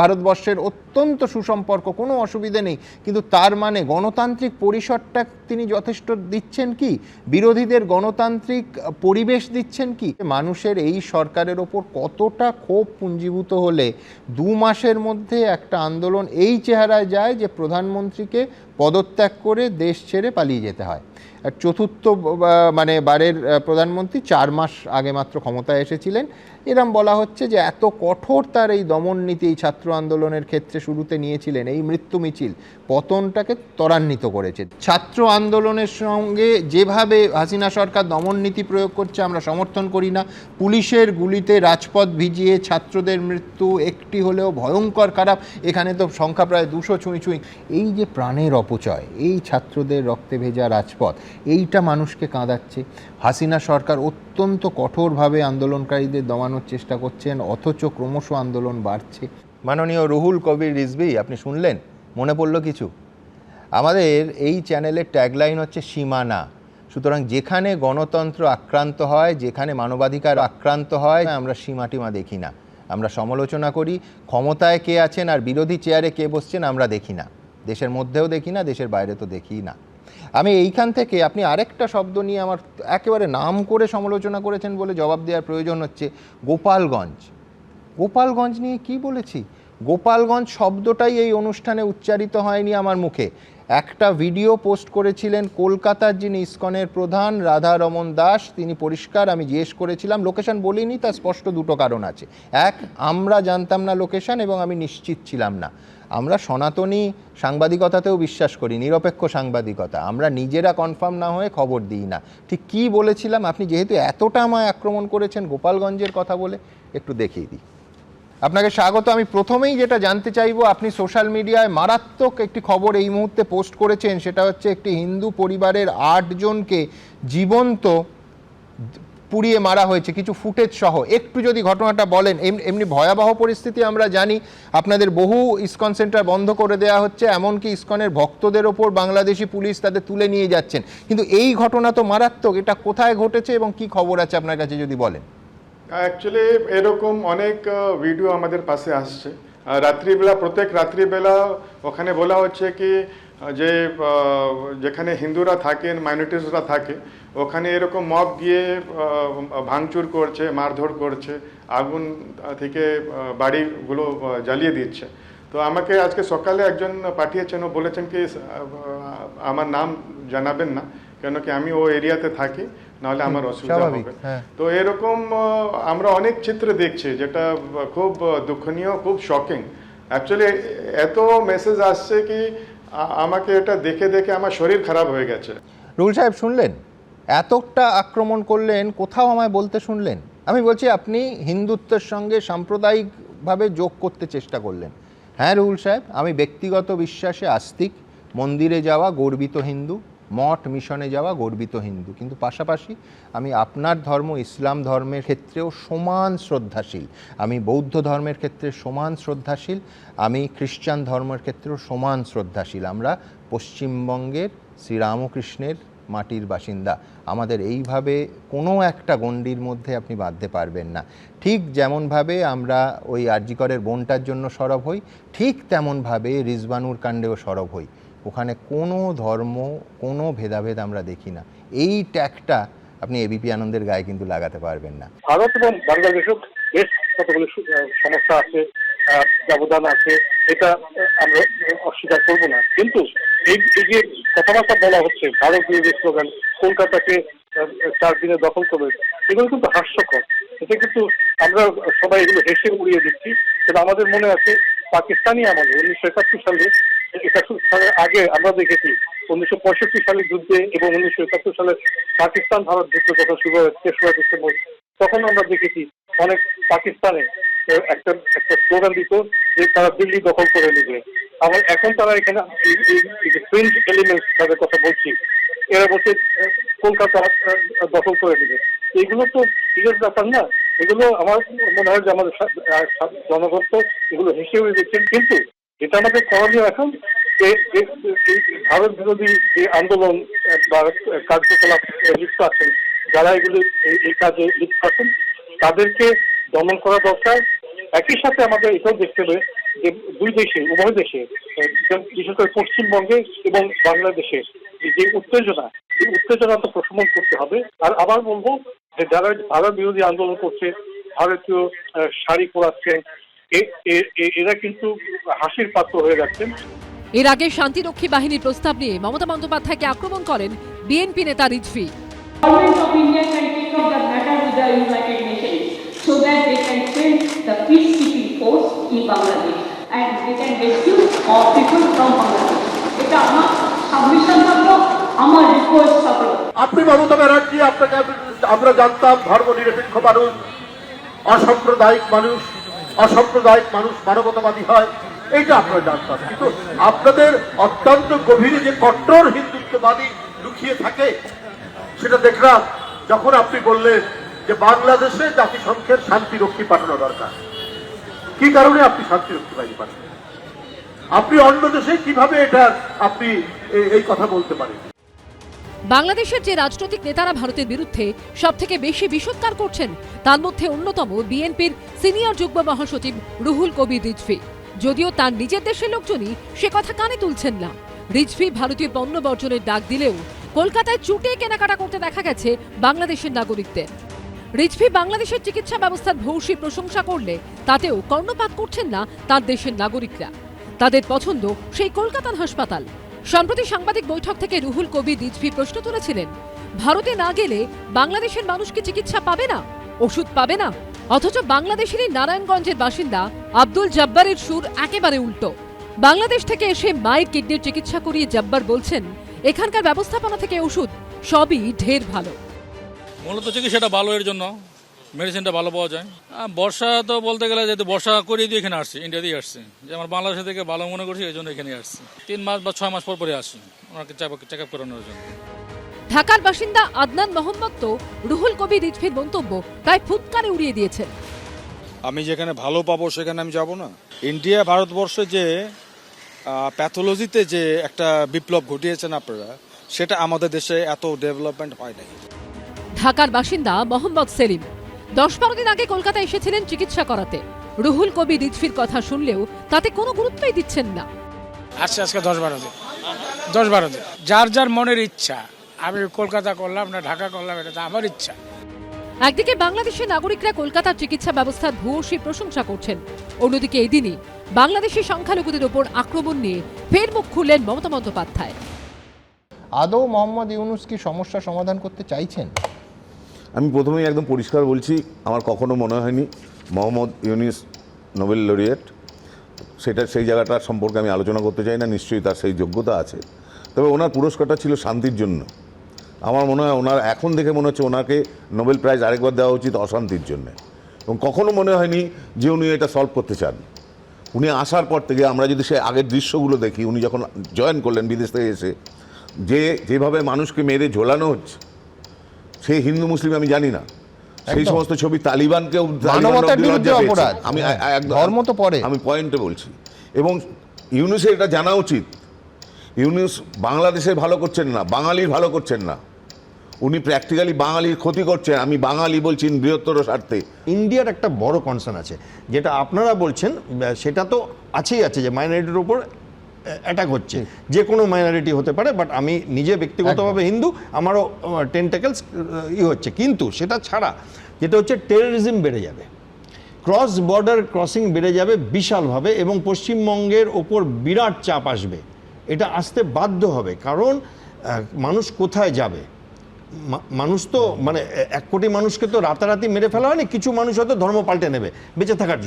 [SPEAKER 10] ভারতবর্ষের অত্যন্ত সুসম্পর্ক, কোনো অসুবিধে নেই, কিন্তু তার মানে গণতান্ত্রিক পরিসরটা তিনি যথেষ্ট দিচ্ছেন কি? বিরোধীদের গণতান্ত্রিক পরিবেশ দিচ্ছেন কি? মানুষের এই সরকারের ওপর কতটা ক্ষোভ পুঞ্জীভূত হলে 2 মাসের মধ্যে একটা আন্দোলন এই চেহারায় যায় যে প্রধানমন্ত্রীকে পদত্যাগ করে দেশ ছেড়ে পালিয়ে যেতে হয়। আর চতুর্থ বারের প্রধানমন্ত্রী 4 মাস আগে মাত্র ক্ষমতায় এসেছিলেন। এরম বলা হচ্ছে যে এত কঠোর তার এই দমন নীতি এই ছাত্র আন্দোলনের ক্ষেত্রে শুরুতে নিয়েছিলেন, এই মৃত্যু মিছিল পতনটাকে ত্বরান্বিত করেছে। ছাত্র আন্দোলনের সঙ্গে যেভাবে হাসিনা সরকার দমন নীতি প্রয়োগ করছে আমরা সমর্থন করি না। পুলিশের গুলিতে রাজপথ ভিজিয়ে ছাত্রদের মৃত্যু একটি হলেও ভয়ঙ্কর খারাপ। এখানে তো সংখ্যা প্রায় 200 ছুঁই। এই যে প্রাণের অপচয়, এই ছাত্রদের রক্তে ভেজা রাজপথ, এইটা মানুষকে কাঁদাচ্ছে। হাসিনা সরকার অত্যন্ত কঠোরভাবে আন্দোলনকারীদের দমানোর চেষ্টা করছেন, অথচ ক্রমশ আন্দোলন বাড়ছে। মাননীয় রুহুল কবির রিজভী, আপনি শুনলেন? মনে পড়লো কিছু? আমাদের এই চ্যানেলের ট্যাগলাইন হচ্ছে সীমানা। সুতরাং যেখানে গণতন্ত্র আক্রান্ত হয়, যেখানে মানবাধিকার আক্রান্ত হয়, আমরা সীমাটিমা দেখি না। আমরা সমালোচনা করি, ক্ষমতায় কে আছেন আর বিরোধী চেয়ারে কে বসছেন আমরা দেখি না। দেশের মধ্যেও দেখি না, দেশের বাইরে তো দেখি না। আমি এইখান থেকে আপনি আরেকটা শব্দ নিয়ে আমার একেবারে নাম করে সমালোচনা করেছেন বলে জবাব দেওয়ার প্রয়োজন হচ্ছে, গোপালগঞ্জ। গোপালগঞ্জ নিয়ে কি বলেছি? গোপালগঞ্জ শব্দটাই এই অনুষ্ঠানে উচ্চারিত হয়নি আমার মুখে। একটা ভিডিও পোস্ট করেছিলেন কলকাতার যিনি ইসকনের প্রধান রাধারমন দাস, তিনি পরিষ্কার, আমি জিজ্ঞেস করেছিলাম, লোকেশন বলিনি, তার স্পষ্ট 2টো কারণ আছে। এক, আমরা জানতাম না লোকেশন এবং আমি নিশ্চিত ছিলাম না। আমরা সনাতনী সাংবাদিকতাতেও বিশ্বাস করি, নিরপেক্ষ সাংবাদিকতা। আমরা নিজেরা কনফার্ম না হয়ে খবর দিই না। ঠিক কি বলেছিলাম? আপনি যেহেতু এতটা আমায় আক্রমণ করেছেন গোপালগঞ্জের কথা বলে, একটু দেখিয়ে দিই। আপনাকে স্বাগত। আমি প্রথমেই যেটা জানতে চাইবো, আপনি সোশ্যাল মিডিয়ায় মারাত্মক একটি খবর এই মুহূর্তে পোস্ট করেছেন, সেটা হচ্ছে একটি হিন্দু পরিবারের 8 জনকে জীবন্ত পুড়িয়ে মারা হয়েছে, কিছু ফুটেজ সহ। একটু যদি ঘটনাটা বলেন। এমনি ভয়াবহ পরিস্থিতি আমরা জানি, আপনাদের বহু ইসকন সেন্টার বন্ধ করে দেওয়া হচ্ছে, এমনকি ইসকনের ভক্তদের ওপর বাংলাদেশি পুলিশ তাদের তুলে নিয়ে যাচ্ছেন, কিন্তু এই ঘটনা তো মারাত্মক। এটা কোথায় ঘটেছে এবং কি খবর আছে আপনার কাছে যদি বলেন?
[SPEAKER 7] অ্যাকচুয়ালি এরকম অনেক ভিডিও আমাদের পাশে আসছে। রাত্রিবেলা, প্রত্যেক রাত্রিবেলা ওখানে বলা হচ্ছে কি যে যেখানে হিন্দুরা থাকেন, মাইনরিটিসরা থাকে, ওখানে এরকম মব গিয়ে ভাঙচুর করছে, মারধর করছে, আগুন থেকে বাড়িগুলো জ্বালিয়ে দিচ্ছে। তো আমাকে আজকে সকালে একজন পাঠিয়েছেন, ও বলেছেন কি আমার নাম জানাবেন না, কেন কি আমি ও এরিয়াতে থাকি, নাহলে আমার অসুবিধা হবে। তো এরকম আমরা অনেক চিত্র দেখছি, যেটা খুব দুঃখনীয়, খুব শকিং। অ্যাকচুয়ালি এত মেসেজ আসছে কি আমাকে এটা দেখে দেখে আমার শরীর খারাপ হয়ে গেছে।
[SPEAKER 10] রুহুল সাহেব, শুনলেন? এতটা আক্রমণ করলেন, কোথাও আমায় বলতে শুনলেন? আমি বলছি আপনি হিন্দুত্বের সঙ্গে সাম্প্রদায়িকভাবে যোগ করতে চেষ্টা করলেন। হ্যাঁ রুহুল সাহেব, আমি ব্যক্তিগত বিশ্বাসে আস্তিক, মন্দিরে যাওয়া গর্বিত হিন্দু, মঠ মিশনে যাওয়া গর্বিত হিন্দু, কিন্তু পাশাপাশি আমি আপনার ধর্ম ইসলাম ধর্মের ক্ষেত্রেও সমান শ্রদ্ধাশীল, আমি বৌদ্ধ ধর্মের ক্ষেত্রে সমান শ্রদ্ধাশীল, আমি খ্রিস্টান ধর্মের ক্ষেত্রেও সমান শ্রদ্ধাশীল। আমরা পশ্চিমবঙ্গের শ্রীরামকৃষ্ণের মাটির বাসিন্দা। আমাদের এইভাবে কোনো একটা গণ্ডির মধ্যে আপনি বাঁধতে পারবেন না। ঠিক যেমনভাবে আমরা ওই আরজি করের বোনটার জন্য সরব হই, ঠিক তেমনভাবে রিজওয়ানুর কাণ্ডেও সরব হই। ওখানে কোনো ধর্ম, কোনো ভেদাভেদ আমরা দেখি না। এই ট্যাগটা আপনি এবিপি আনন্দের গায়ে কিন্তু লাগাতে পারবেন না।
[SPEAKER 12] ভারত এবং বাংলাদেশের বেশ কতগুলো সমস্যা আছে, ব্যবধান আছে, এটা আমরা অস্বীকার করবো না। কিন্তু এই যে কথাবার্তা বলা হচ্ছে ভারত বিরোধী স্লোগান, কলকাতাকে 4 দিনে দখল করবে, এগুলো কিন্তু হাস্যকর। এটা কিন্তু আমরা সবাই এগুলো হেসে উড়িয়ে দিচ্ছি। কিন্তু আমাদের মনে আছে পাকিস্তানি আমলে 1971 সালে, 71 সালের আগে আমরা দেখেছি 1965 সালের যুদ্ধে এবং 1971 সালে পাকিস্তান ভারত যুদ্ধ যখন শুরু হয় 3রা ডিসেম্বর, তখন আমরা দেখেছি অনেক পাকিস্তানে একটা স্লোগান দিত যে তারা দিল্লি দখল করে নেবে। আবার এখন তারা এখানে ফ্রেঞ্চ এলিমেন্টস তাদের কথা বলছি, এরা বলছে কলকাতা দখল করে নেবে। এগুলো তো সিরিয়াস ব্যাপার না। এগুলো আমার মনে হয় যে আমাদের জনগণ তো এগুলো হেসে উড়ে দিচ্ছেন। কিন্তু যেটা আমাদের করণীয় এখন, যে ভারত বিরোধী যে আন্দোলন বা কার্যকলাপ লিপ্ত আছেন, যারা এগুলো এই কাজে লিপ্ত আছেন, তাদেরকে দমন করা দরকার। একই সাথে আমাদের এটাও দেখতে হবে যে দুই দেশে, উভয় দেশে, বিশেষ করে পশ্চিমবঙ্গে এবং বাংলাদেশে যে উত্তেজনা, এই উত্তেজনা তো প্রশমন করতে হবে। আর আবার বলবো যে যারা ভারত বিরোধী আন্দোলন করছে, ভারতীয় শাড়ি পরাচ্ছেন, এরা কিন্তু হাসির পাত্র হয়ে যাচ্ছেন।
[SPEAKER 1] এর আগে শান্তিরক্ষী বাহিনীর প্রস্তাব নিয়ে মমতা বন্দ্যোপাধ্যায়কে আক্রমণ করেন বিএনপি নেতা Rizvi.
[SPEAKER 9] Government of India can take up the matter with the United Nations so that they can send the peacekeeping force in Bangladesh and they can rescue all people from Bangladesh. এটা আমার submission থাকলো, আমার request থাকলো।
[SPEAKER 12] আপনি মমতা ব্যানার্জি, আপনাকে আমরা জানতাম ধর্মনিরপেক্ষ মানুষ, অসাম্প্রদায়িক মানুষ মানবতাবাদী হয়, এইটা আপনারা জানতাম। কিন্তু আপনাদের অত্যন্ত গভীরে যে কট্টর হিন্দুত্ববাদী লুকিয়ে থাকে সেটা দেখলাম যখন আপনি বললেন যে বাংলাদেশে জাতিসংঘের শান্তিরক্ষী পাঠানো দরকার। কি কারণে আপনি শান্তিরক্ষী বাহিনী পাঠান? আপনি অন্য দেশে কিভাবে এটা আপনি এই কথা বলতে পারেন?
[SPEAKER 1] বাংলাদেশের যে রাজনৈতিক নেতারা ভারতের বিরুদ্ধে সবথেকে বেশি বিষোদ্গার করছেন, তার মধ্যে অন্যতম বিএনপির সিনিয়র যুগ্ম মহাসচিব রুহুল কবির রিজভী। যদিও তার নিজের দেশের লোকজনই সে কথা কানে তুলছেন না। রিজভী ভারতীয় পণ্য বর্জনের ডাক দিলেও কলকাতায় চুটে কেনাকাটা করতে দেখা গেছে বাংলাদেশের নাগরিকদের। রিজভী বাংলাদেশের চিকিৎসা ব্যবস্থার ভূয়সী প্রশংসা করলে তাতেও কর্ণপাত করছেন না তার দেশের নাগরিকরা। তাদের পছন্দ সেই কলকাতার হাসপাতাল। সম্প্রতি সাংবাদিক বৈঠক থেকে রুহুল কবির রিজভী প্রশ্ন তুলেছিলেন, ভারতে না গেলে বাংলাদেশের মানুষ কি চিকিৎসা পাবে না, ওষুধ পাবে না? অথচ বাংলাদেশেরই নারায়ণগঞ্জের বাসিন্দা আব্দুল জব্বারের সুর একেবারে উল্টো। বাংলাদেশ থেকে এসে মায়ের কিডনির চিকিৎসা করিয়ে জব্বার বলছেন, এখানকার ব্যবস্থাপনা থেকে ওষুধ সবই ঢের ভালো।
[SPEAKER 14] মূলত চিকিৎসাটা ভালো, এর জন্য মেডিসিনটা ভালো পাওয়া যায়। বর্ষা তো বলতে গেলে যেহেতু বর্ষা করিয়ে দিয়ে এখানে আসছি, ইন্ডিয়া দিয়ে আসছি, যে আমার বাংলাদেশ থেকে ভালো মনে করছি, এই জন্য এখানে আসছি। 3 মাস বা 6 মাস পর পরে আসছি ওনাকে চেক আপ করানোর জন্য।
[SPEAKER 1] ঢাকার বাসিন্দা আদনান মোহাম্মদ তো রুহুল কবির রিজভীর মন্তব্য প্রায় ফুৎকারে উড়িয়ে দিয়েছেন।
[SPEAKER 6] আমি যেখানে ভালো পাবো সেখানে আমি যাব না। ইন্ডিয়া ভারতবর্ষে যে প্যাথোলজিতে যে একটা বিপ্লব ঘটিয়েছেন আপনারা, সেটা আমাদের দেশে এত ডেভেলপমেন্ট হয় নাই।
[SPEAKER 1] ঢাকার বাসিন্দা মোহাম্মদ সেলিম 10-12 দিন আগে কলকাতা এসেছিলেন চিকিৎসা করাতে। রুহুল কবির রিজভীর কথা শুনলেও তাতে কোনো গুরুত্বই দিচ্ছেন না।
[SPEAKER 16] আজকে 10-12 দিন, 10-12 দিন, যার যার মনের ইচ্ছা। আমি কলকাতা করলাম না ঢাকা করলাম, এটা তো আমার ইচ্ছা।
[SPEAKER 1] একদিকে বাংলাদেশের নাগরিকরা কলকাতার চিকিৎসা ব্যবস্থার ভূয়সী প্রশংসা করছেন, অন্যদিকে এই দিনই বাংলাদেশি সংখ্যালঘুদের ওপর আক্রমণ নিয়ে ফের মুখ খুললেন মমতা বন্দ্যোপাধ্যায়।
[SPEAKER 10] আদৌ মোহাম্মদ ইউনূস কি সমস্যা সমাধান করতে চাইছেন?
[SPEAKER 18] আমি প্রথমেই একদম পরিষ্কার বলছি, আমার কখনো মনে হয়নি মোহাম্মদ ইউনূস নোবেল লরিয়েট। সেই জায়গাটা সম্পর্কে আমি আলোচনা করতে চাই না। নিশ্চয়ই তার সেই যোগ্যতা আছে, তবে ওনার পুরস্কারটা ছিল শান্তির জন্য। আমার মনে হয় ওনার এখন দেখে মনে হচ্ছে ওনাকে নোবেল প্রাইজ আরেকবার দেওয়া উচিত অশান্তির জন্য। এবং কখনো মনে হয়নি যে উনি এটা সলভ করতে চান। উনি আসার পর থেকে আমরা যদি সে আগের দৃশ্যগুলো দেখি, উনি যখন জয়েন করলেন বিদেশ থেকে এসে, যেভাবে মানুষকে মেরে ঝোলানো হচ্ছে, সে হিন্দু মুসলিম আমি জানি না, সেই সমস্ত ছবি তালিবানকেও আমি ধর্ম তো পরে আমি পয়েন্টে বলছি। এবং ইউনূসের এটা জানা উচিত ইউনুস বাংলাদেশের ভালো করছেন না, বাঙালির ভালো করছেন না, উনি প্র্যাকটিক্যালি বাঙালির ক্ষতি করছেন। আমি বাঙালি বলছি বৃহত্তর স্বার্থে।
[SPEAKER 17] ইন্ডিয়ার একটা বড় কনসার্ন আছে, যেটা আপনারা বলছেন সেটা তো আছেই আছে, যে মাইনরিটির উপর অ্যাটাক হচ্ছে, যে কোনো মাইনরিটি হতে পারে, বাট আমি নিজে ব্যক্তিগতভাবে হিন্দু, আমারও টেন্টাকেলস হচ্ছে। কিন্তু সেটা ছাড়া যেটা হচ্ছে টেররিজম বেড়ে যাবে, ক্রস বর্ডার ক্রসিং বেড়ে যাবে বিশালভাবে, এবং পশ্চিমবঙ্গের ওপর বিরাট চাপ আসবে। এটা আসতে বাধ্য হবে, কারণ মানুষ কোথায় যাবে? মানুষ তো মানে 1 কোটি মানুষকে তো রাতারাতি মেরে ফেলা হয়নি। কিছু মানুষ হয়তো ধর্ম পাল্টে নেবে বেঁচে থাকার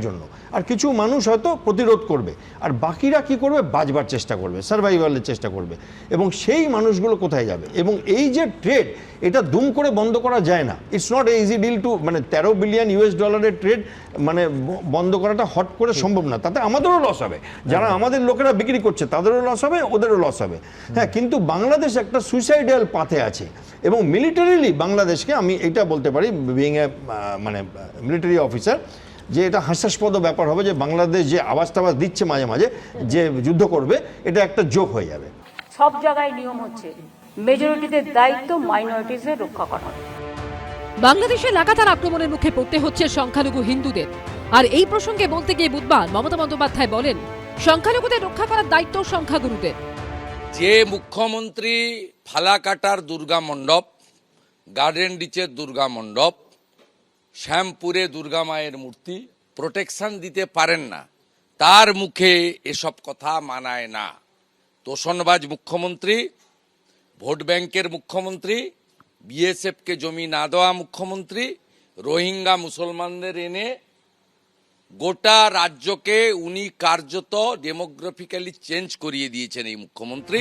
[SPEAKER 17] জন্য, আর কিছু মানুষ হয়তো প্রতিরোধ করবে, আর বাকিরা কি করবে? বাঁচবার চেষ্টা করবে, সার্ভাইভালের চেষ্টা করবে। এবং সেই মানুষগুলো কোথায় যাবে? এবং এই যে ট্রেড, এটা দুম করে বন্ধ করা যায় না। It's not a easy deal to, মানে $13 বিলিয়ন ট্রেড মানে বন্ধ করাটা হট করে সম্ভব না। তাতে আমাদেরও লস হবে, যারা আমাদের লোকেরা বিক্রি করছে তাদেরও লস হবে, ওদেরও লস হবে। হ্যাঁ, কিন্তু বাংলাদেশ একটা সুইসাইডাল পাথে আছে, এবং মিলিটারিলি বাংলাদেশকে আমি এটা বলতে পারি, বিইং এ মানে মিলিটারি অফিসার, যে এটা হাস্যাস্পদ ব্যাপার হবে যে বাংলাদেশ যে আওয়াজ টাওয়াজ দিচ্ছে মাঝে মাঝে যে যুদ্ধ করবে, এটা একটা জোক হয়ে যাবে।
[SPEAKER 9] সব জায়গায় নিয়ম হচ্ছে মেজরিটিদের দায়িত্ব মাইনরিটিজের রক্ষা করা।
[SPEAKER 1] বাংলাদেশে লাগাতার আক্রমণের মুখে পড়তে হচ্ছে সংখ্যালঘু হিন্দুদের। আর এই প্রসঙ্গে বলতে গিয়ে বুধবার মমতা বন্দ্যোপাধ্যায় বলেন, সংখ্যালঘুদের রক্ষা করার দায়িত্ব সংখ্যাগুরুদের।
[SPEAKER 19] যে মুখ্যমন্ত্রী ফালাকাটার দুর্গা মণ্ডপ, গার্ডেন রিচের দুর্গা মণ্ডপ, শ্যামপুরে দুর্গা মায়ের মূর্তি প্রোটেকশন দিতে পারেন না, তার মুখে এসব কথা মানায় না। তোষণবাজ মুখ্যমন্ত্রী, ভোট ব্যাংকের মুখ্যমন্ত্রী, বিএসএফকে জমি না দেওয়া মুখ্যমন্ত্রী, রোহিঙ্গা মুসলমানদের এনে গোটা রাজ্যকে উনি কার্যত ডেমোগ্রাফিক্যালি চেঞ্জ করিয়ে দিয়েছেন এই মুখ্যমন্ত্রী।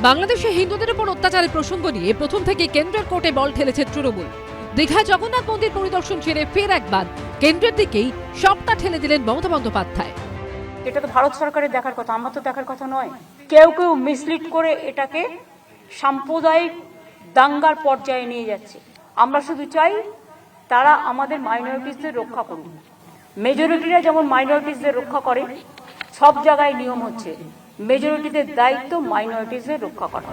[SPEAKER 1] বাংলাদেশে হিন্দুদের উপর অত্যাচারের প্রসঙ্গ নিয়ে প্রথম থেকে কেন্দ্রের কোর্টে বল ঠেলেছে তৃণমূল। দীঘা জগন্নাথ মন্দির পরিদর্শন ছেড়ে ফের একবার কেন্দ্রের দিকেই সবটা ঠেলে দিলেন মমতা বন্দ্যোপাধ্যায়।
[SPEAKER 9] এটা তো ভারত সরকারের দেখার কথা, আমার তো দেখার কথা নয়। কেউ কেউ মিসলিড করে এটাকে সাম্প্রদায়িক দাঙ্গার পর্যায়ে নিয়ে যাচ্ছে। আমরা শুধু চাই তারা আমাদের মাইনরিটিসদের রক্ষা করুন। মেজরিটিরা যেমন মাইনরিটিসদের রক্ষা করে, সব জায়গায় নিয়ম হচ্ছে মেজরিটিদের দায়িত্ব মাইনরিটিসদের রক্ষা করা।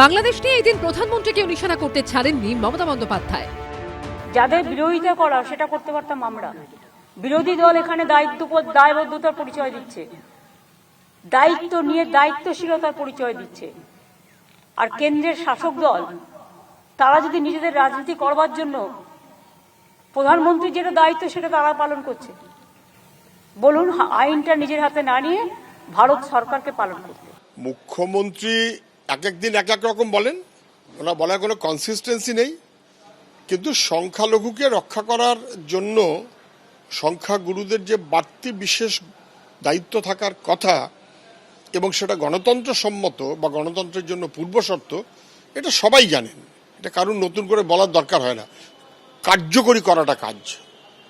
[SPEAKER 1] বাংলাদেশ নিয়ে এই দিন প্রধানমন্ত্রীকে নিশানা করতে ছাড়েননি মমতা বন্দ্যোপাধ্যায়।
[SPEAKER 9] যাদের বিরোধিতা করা সেটা করতে পারতাম আমরা। বিরোধী দল এখানে দায়বদ্ধতার পরিচয় দিচ্ছে, দায়িত্ব নিয়ে দায়িত্বশীলতার পরিচয় দিচ্ছে। আর কেন্দ্রের শাসক দল তারা যদি নিজেদের রাজনীতি করবার জন্য প্রধানমন্ত্রী যেটা দায়িত্ব সেটা তারা পালন করছে, বলুন আইনটা নিজের হাতে না নিয়ে ভারত সরকারকে পালন করতে।
[SPEAKER 3] মুখ্যমন্ত্রী এক একদিন এক এক রকম বলেন, ওনার বলার কোনো কনসিস্টেন্সি নেই। কিন্তু সংখ্যালঘুকে রক্ষা করার জন্য সংখ্যাগুরুদের যে বাড়তি বিশেষ দায়িত্ব থাকার কথা, এবং সেটা গণতন্ত্র সম্মত বা গণতন্ত্রের জন্য পূর্বশর্ত, এটা সবাই জানেন। এটা কারণ নতুন করে বলার দরকার হয় না, কার্যকরী করাটা কাজ।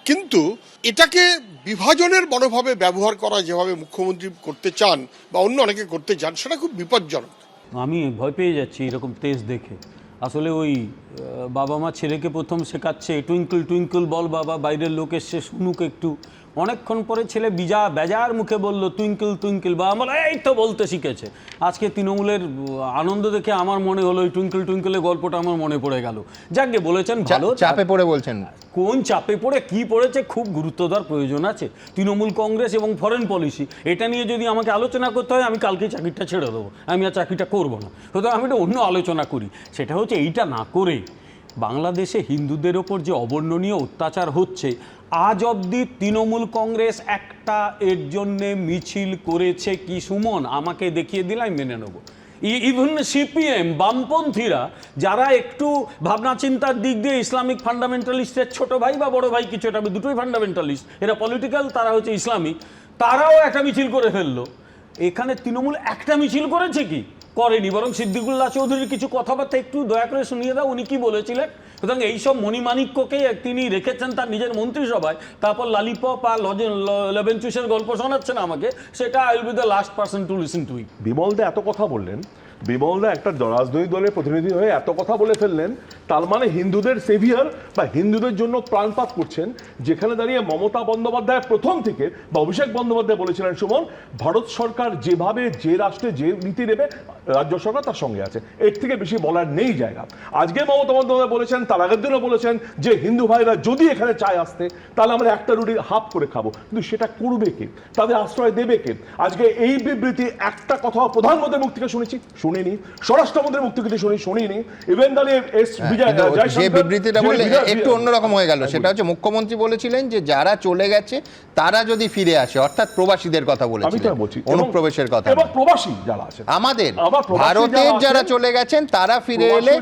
[SPEAKER 3] কিন্তু এটাকে বিভাজনের বড়ভাবে ব্যবহার করা যেভাবে মুখ্যমন্ত্রী করতে চান বা অন্য অনেকে করতে চান, সেটা খুব বিপজ্জনক।
[SPEAKER 21] আমি ভয় পেয়ে যাচ্ছি এরকম তেজ দেখে। আসলে ওই বাবা মা ছেলেকে প্রথম শেখাচ্ছে টুইঙ্কল টুইঙ্কল বল বাবা, বাইরের লোক এসে শুনুক একটু। অনেকক্ষণ পরে ছেলে বেজার মুখে বলল টুইঙ্কল টুইঙ্কল, বাবা বলে এই তো বলতে শিখেছে। আজকে তৃণমূলের আনন্দ দেখে আমার মনে হলো ওই টুইঙ্কল টুইঙ্কলের গল্পটা আমার মনে পড়ে গেল। যাকে বলেছেন ভালো,
[SPEAKER 10] চাপে পড়ে বলছেন।
[SPEAKER 21] কোন চাপে পড়ে কি পড়েছে খুব গুরুত্ব দেওয়ার প্রয়োজন আছে। তৃণমূল কংগ্রেস এবং ফরেন পলিসি এটা নিয়ে যদি আমাকে আলোচনা করতে হয়, আমি কালকে চাকরিটা ছেড়ে দেবো, আমি আর চাকরিটা করবো না। সুতরাং আমি একটা অন্য আলোচনা করি, সেটা হচ্ছে এইটা না করে বাংলাদেশে হিন্দুদের ওপর যে অবর্ণনীয় অত্যাচার হচ্ছে, আজ অবধি তৃণমূল কংগ্রেস একটা এর জন্যে মিছিল করেছে কি সুমন? আমাকে দেখিয়ে দিলে আমি মেনে নেবো। ইভেন সিপিএম বামপন্থীরা যারা একটু ভাবনা চিন্তার দিক দিয়ে ইসলামিক ফান্ডামেন্টালিস্টের ছোট ভাই বা বড় ভাই কিছু, এটা দুটোই ফান্ডামেন্টালিস্ট, এরা পলিটিক্যাল, তারা হচ্ছে ইসলামিক, তারাও একটা মিছিল করে ফেললো। এখানে তৃণমূল একটা মিছিল করেছে কি? করেনি। বরং সিদ্দিকুল্লাহ চৌধুরীর কিছু কথাবার্তা একটু দয়া করে শুনিয়ে দাও, উনি কি বলেছিলেন। সুতরাং এইসব মণিমাণিক্যকে তিনি রেখেছেন তার নিজের মন্ত্রিসভায়, তারপর লালিপপ আর লেবেন চুষের গল্প শোনাচ্ছেন আমাকে, সেটা I will be the last person to listen to it.
[SPEAKER 22] Bimal da এত কথা বললেন
[SPEAKER 2] বিমলদা একটা রাজনৈতিক দলের প্রতিনিধি হয়ে এত কথা বলে ফেললেন, তার মানে হিন্দুদের সেভিয়ার বা হিন্দুদের জন্য প্রাণপাত করছেন, যেখানে দাঁড়িয়ে মমতা বন্দ্যোপাধ্যায় প্রথম থেকে বা অভিষেক বন্দ্যোপাধ্যায় বলেছিলেন সুমন, ভারত সরকার যেভাবে যে রাষ্ট্রে যে নীতি নেবে রাজ্য সরকার তার সঙ্গে আছে, এর থেকে বেশি বলার নেই জায়গা। আজকে মমতা বন্দ্যোপাধ্যায় বলেছেন, তার আগের দিনও বলেছেন যে হিন্দু ভাইরা যদি এখানে চায় আসতে তাহলে আমরা একটা রুটি হাফ করে খাবো, কিন্তু সেটা করবে কে, তাদের আশ্রয় দেবে কে? আজকে এই বিবৃতি একটা কথা প্রধানমন্ত্রীর মুখ থেকে শুনিনি, স্বরাষ্ট্রমন্ত্রীর মুখ থেকে শুনিনি, ইভেন দাঁড়িয়ে
[SPEAKER 10] যে বিবৃতিটা বললে একটু অন্যরকম হয়ে গেল, সেটা হচ্ছে মুখ্যমন্ত্রী বলেছিলেন যে যারা চলে গেছে তারা যদি ফিরে আসে, অর্থাৎ প্রবাসীদের কথা বলেছিলেন, অনুপ্রবেশের কথা,
[SPEAKER 2] এবং প্রবাসী যারা আছে
[SPEAKER 10] আমাদের ভারতের যারা চলে গেছেন তারা ফিরে এলে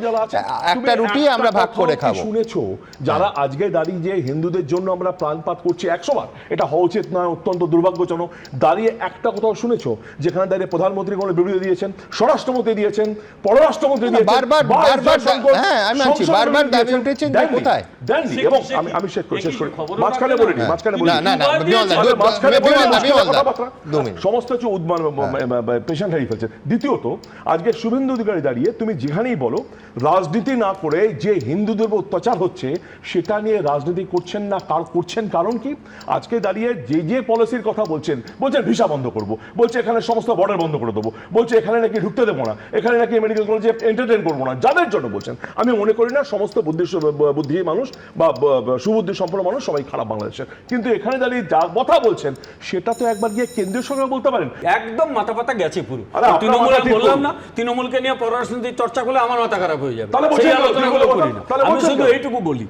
[SPEAKER 10] একটা রুটি আমরা ভাগ করে খাবো।
[SPEAKER 2] শুনেছো যারা আজকে দাঁড়িয়ে যে হিন্দুদের জন্য আমরা প্রাণপাত করছি 100 বার, এটা হওয়া উচিত নয়, অত্যন্ত দুর্ভাগ্যজনক, দাঁড়িয়ে একটা কথাও শুনেছো যেখানে দাঁড়িয়ে প্রধানমন্ত্রী কোনো বিবৃতি দিয়েছেন, স্বরাষ্ট্রমন্ত্রী দিয়েছেন, পররাষ্ট্রমন্ত্রী দিয়েছেন,
[SPEAKER 10] বারবার দাবি উঠেছেন যে কোথায়
[SPEAKER 2] দেননি। এবং আমি শেষ করি মাঝখানে বলিনি, সমস্ত কিছু পেশেন্ট হারিয়ে ফেলছে। দ্বিতীয়ত আজকে শুভেন্দু অধিকারী দাঁড়িয়ে তুমি যেখানেই বলো রাজনীতি না করে যে হিন্দুদের উপর অত্যাচার হচ্ছে সেটা নিয়ে রাজনীতি করছেন না, করছেন কারণ কি? আজকে দাঁড়িয়ে যে পলিসির কথা বলছেন ভিসা বন্ধ করবো, বলছে এখানে সমস্ত বর্ডার বন্ধ করে দেবো, বলছে এখানে নাকি ঢুকতে দেবো না, এখানে নাকি মেডিকেল কলেজে এন্টারটেইন করবো না, যাদের জন্য বলছেন। আমি মনে করি না সমস্ত বুদ্ধি মানুষ বা সুবুদ্ধি সম্পন্ন মানুষ সবাই খারাপ বাংলাদেশের, কিন্তু এখানে দাঁড়িয়ে যা কথা বলছেন সেটা তো একবার গিয়ে কেন্দ্রীয় সরকার বলতে পারেন।
[SPEAKER 21] একদম মাথা পাতা গেছে পুরো। তৃণমূল বললাম না, তৃণমূলকে নিয়ে পররাষ্ট্রনীতির চর্চা করলে আমার মাথা খারাপ হয়ে যাবে, আমি শুধু এইটুকু বলি,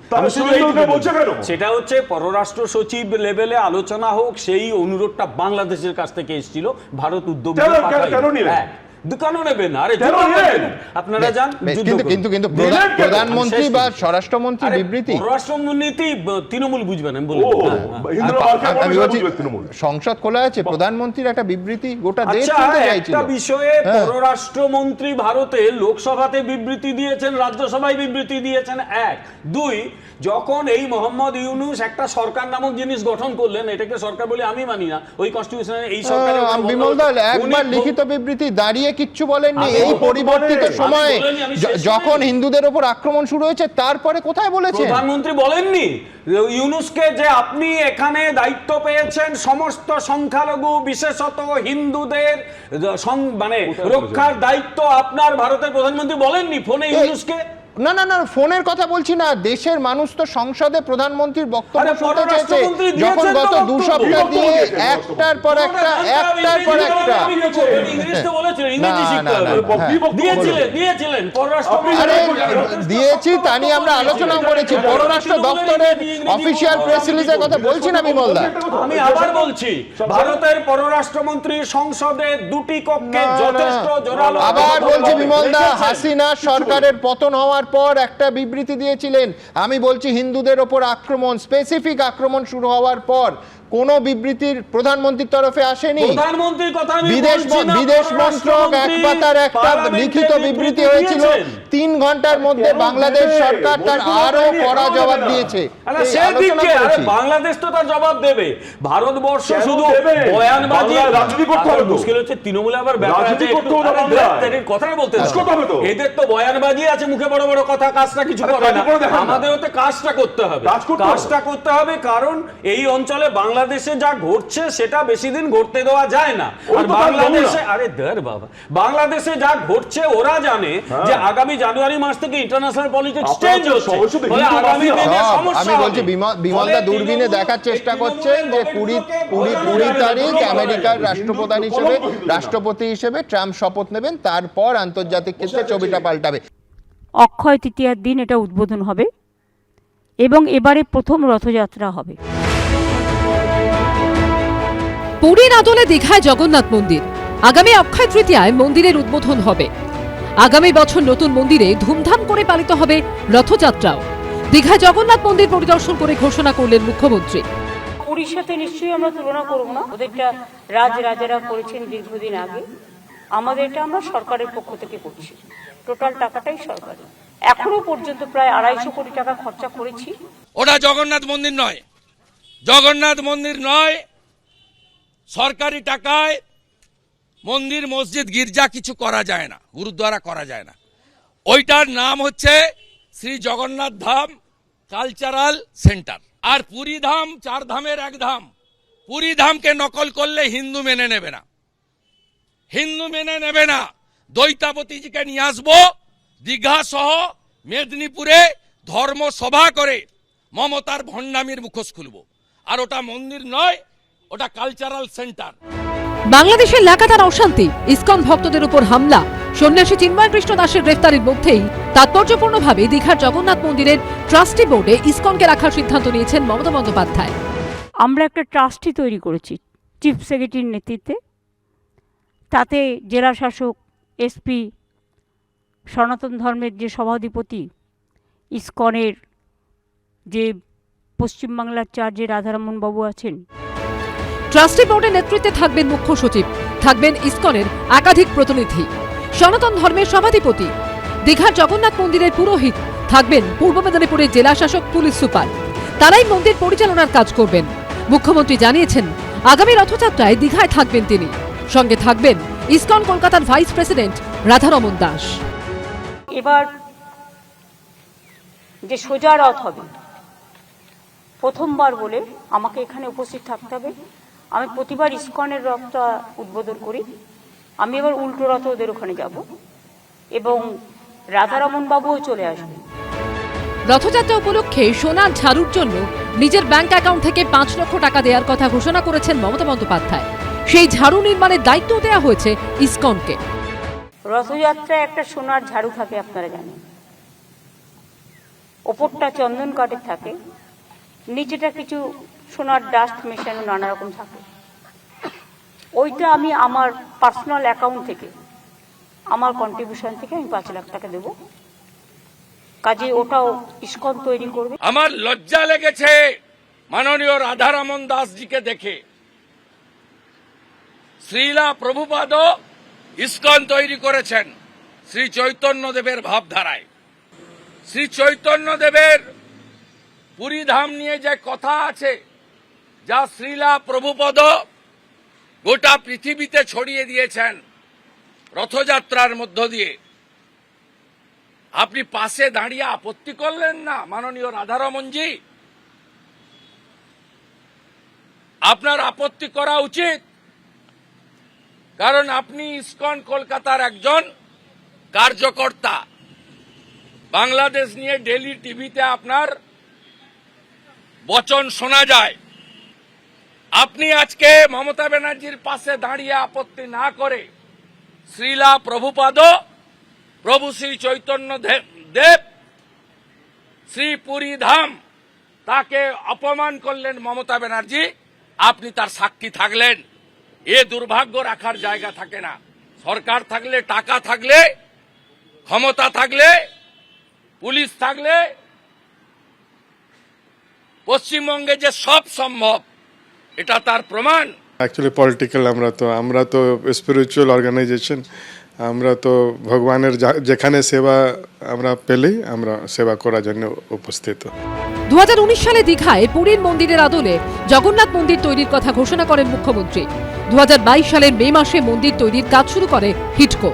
[SPEAKER 21] সেটা হচ্ছে পররাষ্ট্র সচিব লেভেলে আলোচনা হোক, সেই অনুরোধটা বাংলাদেশের কাছ থেকে এসেছিল, ভারত উদ্যোগ কেন নেবেন? আরে আপনারা যান,
[SPEAKER 10] কিন্তু প্রধানমন্ত্রী বা স্বরাষ্ট্রমন্ত্রী বিবৃতি,
[SPEAKER 21] পররাষ্ট্রনীতি তৃণমূল বুঝবেন আমি বলবো।
[SPEAKER 10] আমি বলছি সংসদ খোলা আছে, প্রধানমন্ত্রীর একটা বিবৃতি গোটা দেশ
[SPEAKER 21] একটা বিষয়ে পররাষ্ট্রমন্ত্রী ভারতে লোকসভাতে বিবৃতি দিয়েছেন, রাজ্যসভায় বিবৃতি দিয়েছেন, 1 2 যখন এই মোহাম্মদ ইউনূস একটা সরকার নামক জিনিস গঠন করলেন, এটাকে সরকার বলে আমি মানি না, ওই কনস্টিটিউশনে এই সরকার
[SPEAKER 10] বিমল দল একবার লিখিত বিবৃতি দাঁড়িয়ে কিচ্ছু বলেননি। এই পরিবর্তিত সময়ে যখন হিন্দুদের উপর আক্রমণ শুরু হয়েছে তারপরে কোথায় বলেছেন?
[SPEAKER 21] প্রধানমন্ত্রী বলেননি ইউনূসকে যে আপনি এখানে দায়িত্ব পেয়েছেন সমস্ত সংখ্যালঘু বিশেষত হিন্দুদের মানে রক্ষার দায়িত্ব আপনার, ভারতের প্রধানমন্ত্রী বলেননি ফোনে ইউনূসকে?
[SPEAKER 10] না, ফোনের কথা বলছি না, দেশের মানুষ তো সংসদে প্রধানমন্ত্রীর বক্তব্য শুনতে চেয়েছে, যখন গত 2 সপ্তাহ দিয়ে একটার পর একটা দিয়েছি, তা নিয়ে আমরা আলোচনা করেছি, পররাষ্ট্র দপ্তরের অফিসিয়াল প্রেস রিলিজের কথা বলছি না বিমলদা।
[SPEAKER 21] আমি আবার বলছি, ভারতের পররাষ্ট্রমন্ত্রী সংসদে 2টি কক্ষে যথেষ্ট জোরালো,
[SPEAKER 10] আবার বলছি বিমলদা, হাসিনা সরকারের পতন হওয়ার পর একটা বিবৃতি দিয়েছিলেন। আমি বলছি হিন্দুদের ওপর আক্রমণ, স্পেসিফিক আক্রমণ শুরু হওয়ার পর কোন বিবৃতির প্রধানমন্ত্রীর তরফে আসেনি।
[SPEAKER 21] প্রধানমন্ত্রীর কথা
[SPEAKER 10] বিদেশ মন্ত্রক এক পাতার একটা লিখিত বিবৃতি হয়েছিল, 3 ঘন্টার মধ্যে বাংলাদেশ সরকার তার আরো কড়া জবাব দিয়েছে।
[SPEAKER 21] বাংলাদেশ তো তার জবাব দেবে, ভারতবর্ষ শুধু বয়ানবাজি রাজনীতি করতে হবে। মুশকিল হচ্ছে তৃণমূলে আবার ব্যাপার আছে, কথাই বলতে এদের তো বয়ানবাজি আছে, মুখে বড় বড় কথা, কাজটা কিছু করে না। আমাদেরও তো কাজটা করতে হবে, কারণ এই অঞ্চলে বাংলাদেশে যা ঘটছে সেটা বেশি দিন ঘটতে দেওয়া যায় না। আর বাংলাদেশে বাংলাদেশে যা ঘটছে ওরা জানে যে আগামী জানুয়ারি মাস থেকে ইন্টারন্যাশনাল পলিটিক্স চেঞ্জ হচ্ছে, ফলে আগামী দিনে সমস্যা।
[SPEAKER 10] আমি বলছি বিমলদা দূরবীনে দেখার চেষ্টা করছেন যে 20 তারিখ আমেরিকার রাষ্ট্রপতি হিসেবে ট্রাম্প শপথ নেবেন, তারপর আন্তর্জাতিক ক্ষেত্রে ছবিটা পাল্টাবে।
[SPEAKER 4] অক্ষয় তৃতীয়ার দিন এটা উদ্বোধন হবে এবং এবারে প্রথম রথযাত্রা হবে।
[SPEAKER 1] পুরীর আদলে দীঘায় জগন্নাথ মন্দির, আগামী অক্ষয় তৃতীয়ায় মন্দিরের উদ্বোধন হবে। আগামী বছর নতুন মন্দিরে ধুমধাম করে পালিত হবে রথযাত্রাও। দীঘায় জগন্নাথ মন্দির পরিদর্শন করে ঘোষণা করলেন মুখ্যমন্ত্রী।
[SPEAKER 4] পুরীর সাথে নিশ্চয়ই আমরা তুলনা করব না, ওদেরটা রাজারা করেছেন দীর্ঘদিন আগে, আমাদের এটা আমরা সরকারের পক্ষ থেকে করছি, টোটাল টাকাটাই সরকারি। এখনো পর্যন্ত প্রায় 250 কোটি টাকা খরচা করেছি।
[SPEAKER 19] ওটা জগন্নাথ মন্দির নয়, জগন্নাথ মন্দির নয়, সরকারি টাকায় মন্দির মসজিদ গির্জা কিছু করা যায় না, গুরুদ্বারা করা যায় না। ওইটার নাম হচ্ছে শ্রী জগন্নাথ ধাম কালচারাল সেন্টার। আর পুরী ধাম 4 ধামের এক ধাম। পুরী ধামকে নকল করলে হিন্দু মেনে নেবে না, হিন্দু মেনে নেবে না। দৈতাপতিজিকে নিয়ে আসবো, দীঘা সহ মেদিনীপুরে ধর্মসভা করে মমতার ভণ্ডামির মুখোশ খুলবো। আর ওটা মন্দির নয়, ওটা কালচারাল সেন্টার।
[SPEAKER 1] বাংলাদেশের লাগাতার অশান্তি, ইসকন ভক্তদের উপর হামলা, সন্ন্যাসী চিন্ময় কৃষ্ণ দাসের গ্রেফতারির মধ্যেই তাৎপর্যপূর্ণভাবে দীঘার জগন্নাথ মন্দিরের ট্রাস্টি বোর্ডে ইসকনকে রাখার সিদ্ধান্ত নিয়েছেন মমতা বন্দ্যোপাধ্যায়।
[SPEAKER 4] আমরা একটা ট্রাস্টি তৈরি করেছি চিফ সেক্রেটারির নেতৃত্বে। তাতে জেলা শাসক, এসপি, সনাতন ধর্মের যে সভাধিপতি, ইসকনের যে পশ্চিমবাংলার চার্জে রাধারমণ বাবু আছেন।
[SPEAKER 1] ট্রাস্টি বোর্ডের নেতৃত্বে থাকবেন মুখ্য সচিব, থাকবেন ইসকনের একাধিক প্রতিনিধি, সনাতন ধর্মের সভাধিপতি, দীঘার জগন্নাথ মন্দিরের পুরোহিত, থাকবেন পূর্ব মেদিনীপুরের জেলা শাসক, পুলিশ সুপার। তারাই মন্দির পরিচালনার কাজ করবেন। মুখ্যমন্ত্রী জানিয়েছেন আগামী রথযাত্রায় দীঘায় থাকবেন তিনি, সঙ্গে থাকবেন ইসকন কলকাতার ভাইস প্রেসিডেন্ট রাধারমণ দাস।
[SPEAKER 4] এবার যে সোজা রথ হবে, প্রথমবার বলে আমাকে এখানে উপস্থিত থাকতে হবে। আমি প্রতিবার ইসকনের রথটা উদ্বোধন করি, আমি এবার উল্টো রথে ওদের ওখানে যাব এবং রাধারমণ বাবুও চলে আসবেন।
[SPEAKER 1] রথযাত্রা উপলক্ষে সোনার ঝাড়ুর জন্য নিজের ব্যাংক অ্যাকাউন্ট থেকে 5 লক্ষ টাকা দেওয়ার কথা ঘোষণা করেছেন মমতা বন্দ্যোপাধ্যায়। সেই ঝাড়ু নির্মাণের দায়িত্ব দেওয়া হয়েছে ইসকনকে।
[SPEAKER 4] রথযাত্রায় একটা সোনার ঝাড়ু থাকে, আপনারা জানেন, ওপরটা চন্দন কাঠের থাকে, নিচেটা কিছু সোনার ডাস্ট মেশানো নানা রকম থাকে। ওইটা আমি আমার পার্সোনাল অ্যাকাউন্ট থেকে, আমার কন্ট্রিবিউশন থেকে আমি 5 লাখ টাকা দেব। কাজে ওটাও ইসকন তৈরি করবে।
[SPEAKER 19] আমার লজ্জা লেগেছে মাননীয় রাধারমণ দাসজিকে দেখে। শ্রীলা প্রভুপাদ ইসকন তৈরি করেছেন শ্রী চৈতন্যদেবের ভাবধারায়। শ্রী চৈতন্যদেবের পুরী ধাম নিয়ে যে কথা আছে, যা শ্রীলা প্রভুপদ গোটা পৃথিবীতে ছড়িয়ে দিয়েছেন রথযাত্রার মধ্য দিয়ে, আপনি পাশে দাঁড়িয়ে আপত্তি করলেন না মাননীয় রাধারমণজি? আপনার আপত্তি করা উচিত, কারণ আপনি ইসকন কলকাতার একজন কার্যকর্তা। বাংলাদেশ নিয়ে ডেলি টিভিতে আপনার বচন শোনা যায়। আপনি আজকে মমতা ব্যানার্জির পাশে দাঁড়িয়ে আপত্তি না করে শ্রীলা প্রভুপাদ, প্রভু শ্রী চৈতন্য দেব, শ্রী পুরী ধাম, তাকে অপমান করলেন মমতা ব্যানার্জি। আপনি তার সাক্ষী থাকলেন। এ দুর্ভাগ্য রাখার জায়গা থাকে না। সরকার থাকলে, টাকা থাকলে, ক্ষমতা থাকলে, পুলিশ থাকলে পশ্চিমবঙ্গে যে সব সম্ভব, এটা তার প্রমাণ।
[SPEAKER 7] অ্যাকচুয়ালি পলিটিক্যাল, আমরা তো স্পিরিচুয়াল অর্গানাইজেশন। আমরা তো ভগবানের যেখানে সেবা আমরা পেলেই আমরা সেবা করার জন্য উপস্থিত।
[SPEAKER 1] 2019 সালে দীঘায় পুরীর মন্দিরের আদলে জগন্নাথ মন্দির তৈরির কথা ঘোষণা করেন মুখ্যমন্ত্রী। 2022 সালের মে মাসে মন্দির তৈরির কাজ শুরু করে হিটকো।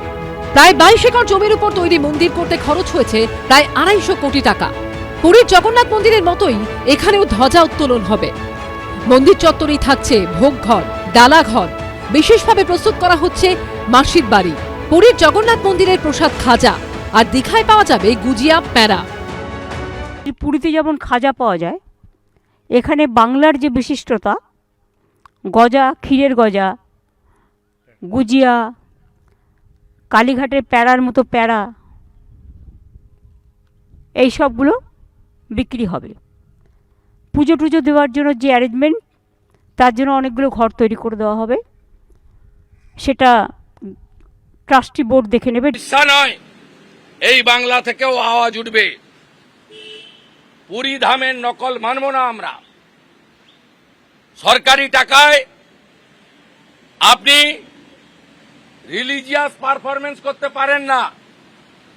[SPEAKER 1] প্রায় 22 একর জমির উপর তৈরি মন্দির করতে খরচ হয়েছে প্রায় 250 কোটি টাকা। পুরীর জগন্নাথ মন্দিরের মতোই এখানেও ধ্বজা উত্তোলন হবে। মন্দির চত্বরেই থাকছে ভোগঘর, ডালাঘর, বিশেষভাবে প্রস্তুত করা হচ্ছে মাসির বাড়ি, পুরীর জগন্নাথ মন্দিরের প্রসাদ খাজা, আর দীঘায় পাওয়া যাবে গুজিয়া, প্যারা।
[SPEAKER 4] পুরীতে যেমন খাজা পাওয়া যায়, এখানে বাংলার যে বিশিষ্টতা, গজা, ক্ষীরের গজা, গুজিয়া, কালীঘাটের প্যারার মতো প্যারা, এই সবগুলো বিক্রি হবে। পুজো টুজো দেওয়ার জন্য যে অ্যারেঞ্জমেন্ট, তার জন্য অনেকগুলো ঘর তৈরি করে দেওয়া হবে। সেটা ট্রাস্টি বোর্ড দেখে নেবে।
[SPEAKER 19] ইচ্ছা নয় এই বাংলা থেকেও আওয়াজ উঠবে, পুরী ধামের নকল মানব না আমরা। সরকারি টাকায় আপনি রিলিজিয়াস পারফরমেন্স করতে পারেন না।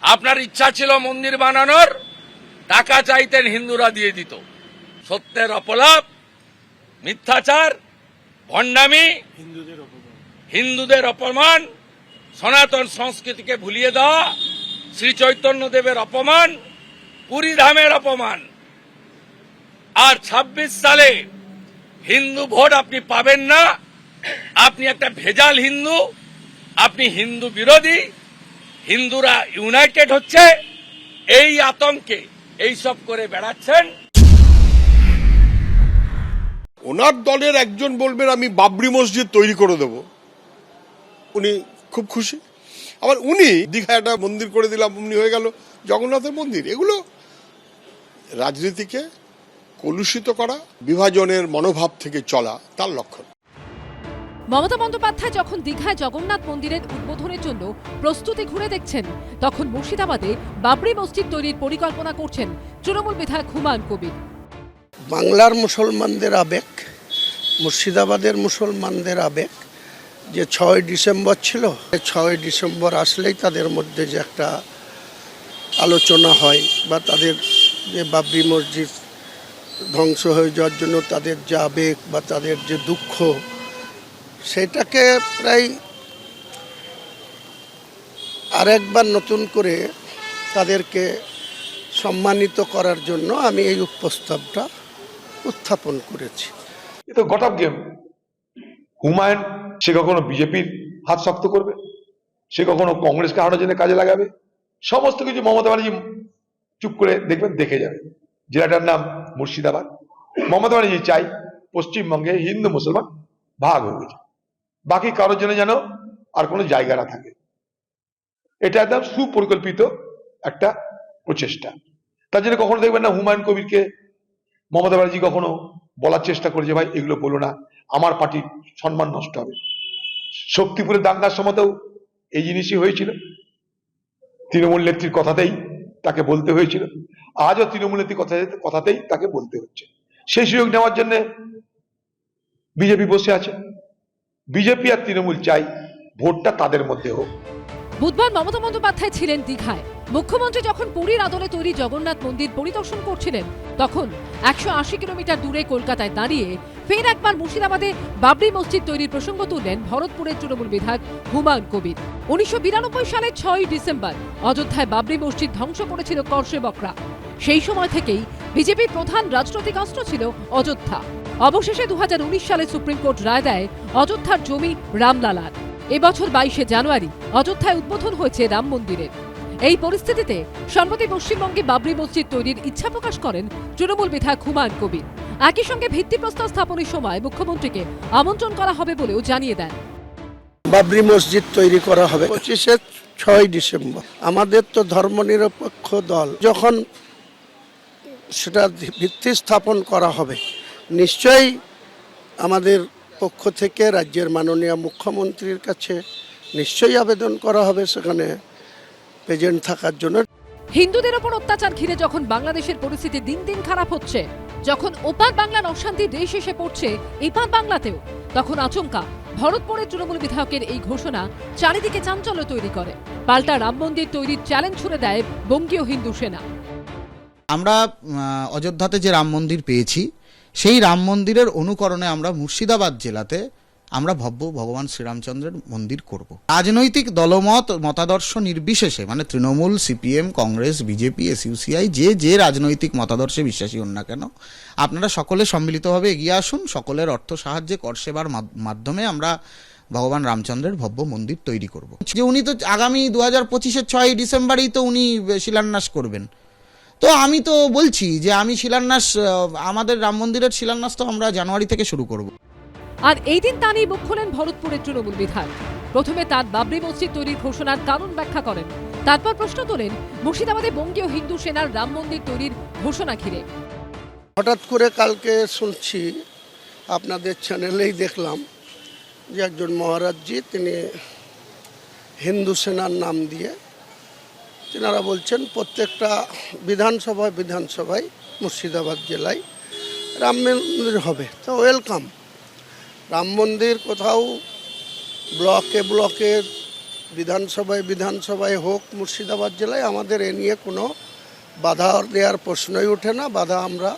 [SPEAKER 19] আপনার ইচ্ছা ছিল মন্দির বানানোর, টাকা চাইতেন, হিন্দুরা দিয়ে দিত। সত্যের অপলাপ, মিথ্যাচার, ভণ্ডামি, হিন্দুদের অপমান, সনাতন সংস্কৃতিকে ভুলিয়ে দেওয়া, শ্রী চৈতন্যদেবের অপমান, পুরী ধামের অপমান। আর 26 সালে হিন্দু ভোট আপনি পাবেন না। আপনি একটা ভেজাল হিন্দু, আপনি হিন্দু বিরোধী। হিন্দুরা ইউনাইটেড হচ্ছে, এই আতঙ্কে এইসব করে বেড়াচ্ছেন।
[SPEAKER 12] ওনার দলের একজন বলবেন আমি বাবরি মসজিদ তৈরি করে দেব, উনি খুব খুশি। আবার উনি দীঘা একটা মন্দির করে দিলাম, উনি হয়ে গেল জগন্নাথের মন্দির। এগুলো রাজনীতিকে কলুষিত করা, বিভাজনের মনোভাব থেকে চলা, তার লক্ষণ।
[SPEAKER 1] মমতা বন্দ্যোপাধ্যায় যখন দীঘায় জগন্নাথ মন্দিরের উদ্বোধনের জন্য প্রস্তুতি ঘুরে দেখছেন, তখন মুর্শিদাবাদে বাবরি মসজিদ তৈরির পরিকল্পনা করছেন তৃণমূল বিধায়ক হুমায়ুন কবির।
[SPEAKER 8] বাংলার মুসলমানদের আবেগ, মুর্শিদাবাদের মুসলমানদের আবেগ যে 6 ডিসেম্বর ছিল, 6 ডিসেম্বর আসলেই তাদের মধ্যে যে একটা আলোচনা হয় বা তাদের যে বাবরি মসজিদ ধ্বংস হয়ে যাওয়ার জন্য তাদের যে আবেগ বা তাদের যে দুঃখ, সেটাকে প্রায় আরেকবার নতুন করে তাদেরকে সম্মানিত করার জন্য আমি এই প্রস্তাবটা উত্থাপন করেছি।
[SPEAKER 5] এ তো গট অফ গেম। হুমায়ুন সে কখনো বিজেপির হাত শক্ত করবে, সে কখনো কংগ্রেসকে হারানোর জন্য কাজে লাগাবে, সমস্ত কিছু মমতা ব্যানার্জি চুপ করে দেখবেন, দেখে যাবে। জেলাটার নাম মুর্শিদাবাদ। মমতা ব্যানার্জি চাই পশ্চিমবঙ্গে হিন্দু মুসলমান ভাগ হয়ে গেছে, বাকি কারোর জন্য যেন আর কোনো জায়গা না থাকে। এটা একদম সুপরিকল্পিত একটা প্রচেষ্টা। তার জন্য কখনো দেখবেন না হুমায়ুন কবিরকে মমতা ব্যানার্জি কখনো বলার চেষ্টা করে যে ভাই এগুলো বলো না, আমার পার্টির সম্মান নষ্ট হবে। শক্তিপুরের দাঙ্গার সময়তেও এই জিনিসই হয়েছিল, তৃণমূল নেত্রীর কথাতেই তাকে বলতে হয়েছিল। আজও তৃণমূল নেত্রীর কথাতেই তাকে বলতে হচ্ছে। সেই সুযোগ নেওয়ার জন্য বিজেপি বসে আছে। বিজেপি আর তৃণমূল চাই ভোটটা তাদের মধ্যে হোক।
[SPEAKER 1] বুধবার মমতা বন্দ্যোপাধ্যায় ছিলেন দীঘায়। মুখ্যমন্ত্রী যখন পুরীর আদলে তৈরি জগন্নাথ মন্দির পরিদর্শন করছিলেন, তখন 180 কিলোমিটার দূরে কলকাতায় দাঁড়িয়ে ফের একবার মুর্শিদাবাদে বাবরি মসজিদ তৈরির প্রসঙ্গ তুললেন ভরতপুরের তৃণমূল বিধায়ক হুমায়ুন কবির। 1992 সালের 6 ডিসেম্বর অযোধ্যায় বাবরি মসজিদ ধ্বংস করেছিল করসেবকরা। সেই সময় থেকেই বিজেপির প্রধান রাজনৈতিক অস্ত্র ছিল অযোধ্যা। অবশেষে 2019 সালে সুপ্রিম কোর্ট রায় দেয় অযোধ্যার জমি রামলালার। এবছর 22 জানুয়ারি অযোধ্যায় উদ্বোধন হয়েছে রাম মন্দিরের। এই পরিস্থিতিতে সম্প্রতি পশ্চিমবঙ্গে বাবরি মসজিদ তৈরির ইচ্ছা প্রকাশ করেন তৃণমূল বিধায়ক হুমায়ুন কবির। একই সঙ্গে ভিত্তিপ্রস্তর স্থাপনের সময় মুখ্যমন্ত্রীকে আমন্ত্রণ করা হবে বলেও জানিয়ে দেন।
[SPEAKER 8] বাবরি মসজিদ তৈরি করা হবে 6 ডিসেম্বর। আমাদের তো ধর্মনিরপেক্ষ দল, যখন সেটা ভিত্তি স্থাপন করা হবে, নিশ্চয়ই আমাদের পক্ষ থেকে রাজ্যের মাননীয় মুখ্যমন্ত্রীর কাছে নিশ্চয়ই আবেদন করা হবে সেখানে প্রেজেন্ট থাকার জন্য।
[SPEAKER 1] হিন্দুদের ওপর অত্যাচার ঘিরে যখন বাংলাদেশের পরিস্থিতি দিন দিন খারাপ হচ্ছে, যখন ওপার বাংলার অশান্তি দেশ এসে পড়ছে এপার বাংলাতেও, তখন আচমকা ভরতপুরের তৃণমূল বিধায়কের এই ঘোষণা চারিদিকে চাঞ্চল্য তৈরি করে। পাল্টা রাম মন্দির তৈরির চ্যালেঞ্জ ছুড়ে দেয় বঙ্গীয় হিন্দু সেনা।
[SPEAKER 22] আমরা অযোধ্যাতে যে রাম মন্দির পেয়েছি, সেই রাম মন্দিরের অনুকরণে আমরা মুর্শিদাবাদ জেলাতে আমরা ভগবান শ্রীরামচন্দ্রের মন্দির করব। রাজনৈতিক দলমত মতাদর্শ নির্বিশেষে, মানে তৃণমূল, সিপিএম, কংগ্রেস, বিজেপি, এসইউসিআই, যে রাজনৈতিক মতাদর্শে বিশ্বাসী হন না কেন, আপনারা সকলে সম্মিলিতভাবে এগিয়ে আসুন। সকলের অর্থ সাহায্যে, কর সেবার মাধ্যমে আমরা ভগবান রামচন্দ্রের ভব্য মন্দির তৈরি করব। যে উনি তো আগামী 2025-এর 6 ডিসেম্বরেই তো উনি শিলান্যাস করবেন। তো আমি তো বলছি যে আমি শিলান্যাস, আমাদের রাম মন্দিরের শিলান্যাস তো আমরা জানুয়ারি থেকে শুরু করব।
[SPEAKER 1] আর এই দিন তা নিয়ে মুখ খোলেন ভরতপুরের তৃণমূল বিধায়ক। প্রথমে তার বাবরি মসজিদ তৈরির ঘোষণার কারণ ব্যাখ্যা করেন, তারপর প্রশ্ন তোলেন মুর্শিদাবাদে বঙ্গীয় হিন্দু সেনার রাম মন্দির তৈরির ঘোষণা ঘিরে।
[SPEAKER 8] হঠাৎ করে কালকে শুনছি, আপনাদের চ্যানেলেই দেখলাম যে একজন মহারাজজি তিনি হিন্দু সেনার নাম দিয়ে তেনারা বলছেন প্রত্যেকটা বিধানসভায় মুর্শিদাবাদ জেলায় রাম মন্দির হবে। তো ওয়েলকাম। রাম মন্দির কোথাও ব্লকে বিধানসভায় হোক মুর্শিদাবাদ জেলায়, আমাদের এ নিয়ে কোনো বাধা দেওয়ার প্রশ্নই ওঠে না, বাধা আমরা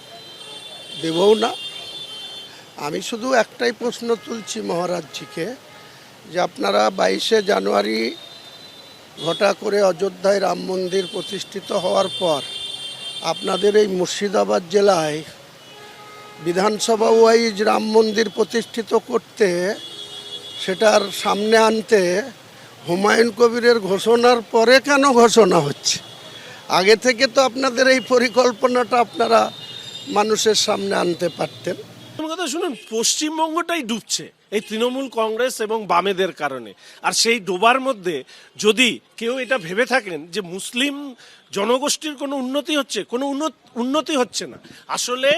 [SPEAKER 8] দেবও না। আমি শুধু একটাই প্রশ্ন তুলছি মহারাজজিকে যে আপনারা 22শে জানুয়ারি ঘটা করে অযোধ্যায় রাম মন্দির প্রতিষ্ঠিত হওয়ার পর আপনাদের এই মুর্শিদাবাদ জেলায় বিধানসভা ওয়াইজ রাম মন্দির প্রতিষ্ঠিত করতে, সেটার সামনে আনতে হুমায়ুন কবিরের ঘোষণার পরে কেন ঘোষণা হচ্ছে? আগে থেকে তো আপনাদের এই পরিকল্পনাটা আপনারা মানুষের সামনে আনতে পারতেন।
[SPEAKER 15] কথা শুনুন, পশ্চিমবঙ্গটাই ডুবছে এই তৃণমূল কংগ্রেস এবং বামেদের কারণে। আর সেই ডোবার মধ্যে যদি কেউ এটা ভেবে থাকেন যে মুসলিম জনগোষ্ঠীর কোনো উন্নতি হচ্ছে, কোনো উন্নতি হচ্ছে না। আসলে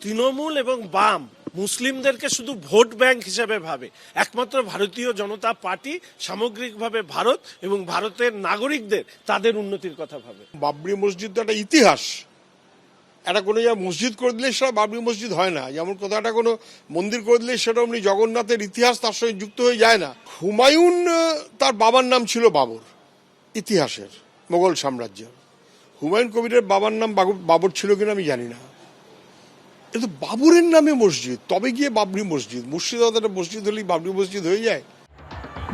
[SPEAKER 15] তৃণমূল এবং বাম মুসলিমদেরকে শুধু ভোট ব্যাংক হিসেবে ভাবে। একমাত্র ভারতীয় জনতা পার্টি সামগ্রিকভাবে ভারত এবং ভারতের নাগরিকদের তাদের উন্নতির কথা ভাবে।
[SPEAKER 12] বাবরি মসজিদ তো একটা ইতিহাস। একটা কোনো মসজিদ করে দিলে সেটা বাবরি মসজিদ হয় না, যেমন কোথাও একটা কোনো মন্দির করে দিলে সেটা এমনি জগন্নাথের ইতিহাস তার সঙ্গে যুক্ত হয়ে যায় না। হুমায়ুন তার বাবার নাম ছিল বাবর, ইতিহাসের মোগল সাম্রাজ্যের। হুমায়ুন কবিরের বাবার নাম বাবর ছিল কিনা আমি জানি না, কিন্তু বাবরের নামে মসজিদ, তবে গিয়ে বাবরি মসজিদ। মুর্শিদাবাদের মসজিদ হলেই বাবরি মসজিদ হয়ে যায়।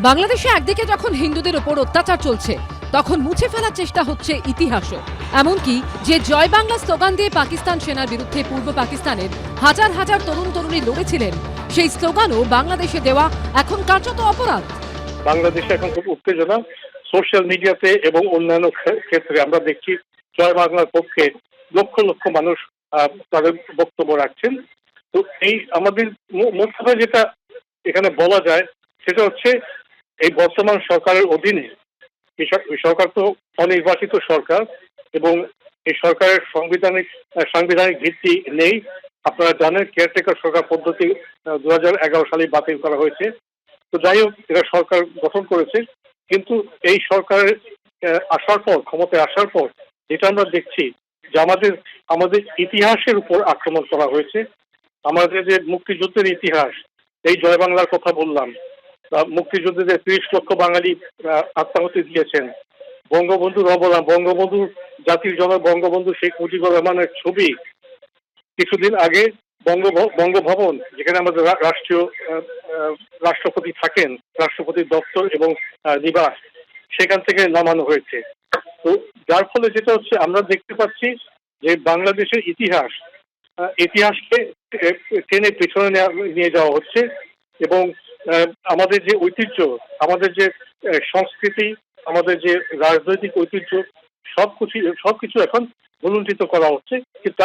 [SPEAKER 1] বাংলাদেশে একদিকে যখন হিন্দুদের উপর অত্যাচার চলছে, তখন মুছে ফেলার চেষ্টা হচ্ছে ইতিহাসও। এমনকি যে জয় বাংলা স্লোগান দিয়ে পাকিস্তান সেনার বিরুদ্ধে পূর্ব পাকিস্তানের হাজার হাজার তরুণ তরুণী লড়েছিলেন, সেই স্লোগানও বাংলাদেশে দেওয়া এখন কার্যত অপরাধ।
[SPEAKER 20] বাংলাদেশে এখন খুব উত্তেজনা সোশ্যাল মিডিয়াতে এবং অন্যান্য ক্ষেত্রে। আমরা দেখছি জয় বাংলার পক্ষে লক্ষ লক্ষ মানুষ তাদের বক্তব্য রাখছেন। তো এই আমাদের মোট কথা যেটা এখানে বলা যায় সেটা হচ্ছে এই বর্তমান সরকারের অধীনে, সরকার তো অনির্বাচিত সরকার এবং এই সরকারের সাংবিধানিক ভিত্তি নেই। আপনারা জানেন কেয়ারটেকার সরকার পদ্ধতি 2011 সালে বাতিল করা হয়েছে। তো যাই হোক, এরা সরকার গঠন করেছে, কিন্তু এই সরকারের আসার পর, ক্ষমতায় আসার পর যেটা আমরা দেখছি যে আমাদের ইতিহাসের উপর আক্রমণ করা হয়েছে। আমাদের যে মুক্তিযুদ্ধের ইতিহাস, এই জয় বাংলার কথা বললাম, মুক্তিযুদ্ধে যে 30 লক্ষ বাঙালি আত্মাহুতি দিয়েছেন, বঙ্গবন্ধুর অবদান, বঙ্গবন্ধু জাতির জনক বঙ্গবন্ধু শেখ মুজিবুর রহমানের ছবি কিছুদিন আগে বঙ্গভবন, যেখানে আমাদের রাষ্ট্রপতি থাকেন, রাষ্ট্রপতির দপ্তর এবং নিবাস, সেখান থেকে নামানো হয়েছে। তো যার ফলে যেটা হচ্ছে, আমরা দেখতে পাচ্ছি যে বাংলাদেশের ইতিহাসকে টেনে পেছনে নিয়ে যাওয়া হচ্ছে এবং আমাদের যে ঐতিহ্য, আমাদের যে সংস্কৃতি, আমাদের যে রাজনৈতিক ঐতিহ্য, সবকিছু এখন ভুলুণ্ঠিত করা হচ্ছে। কিন্তু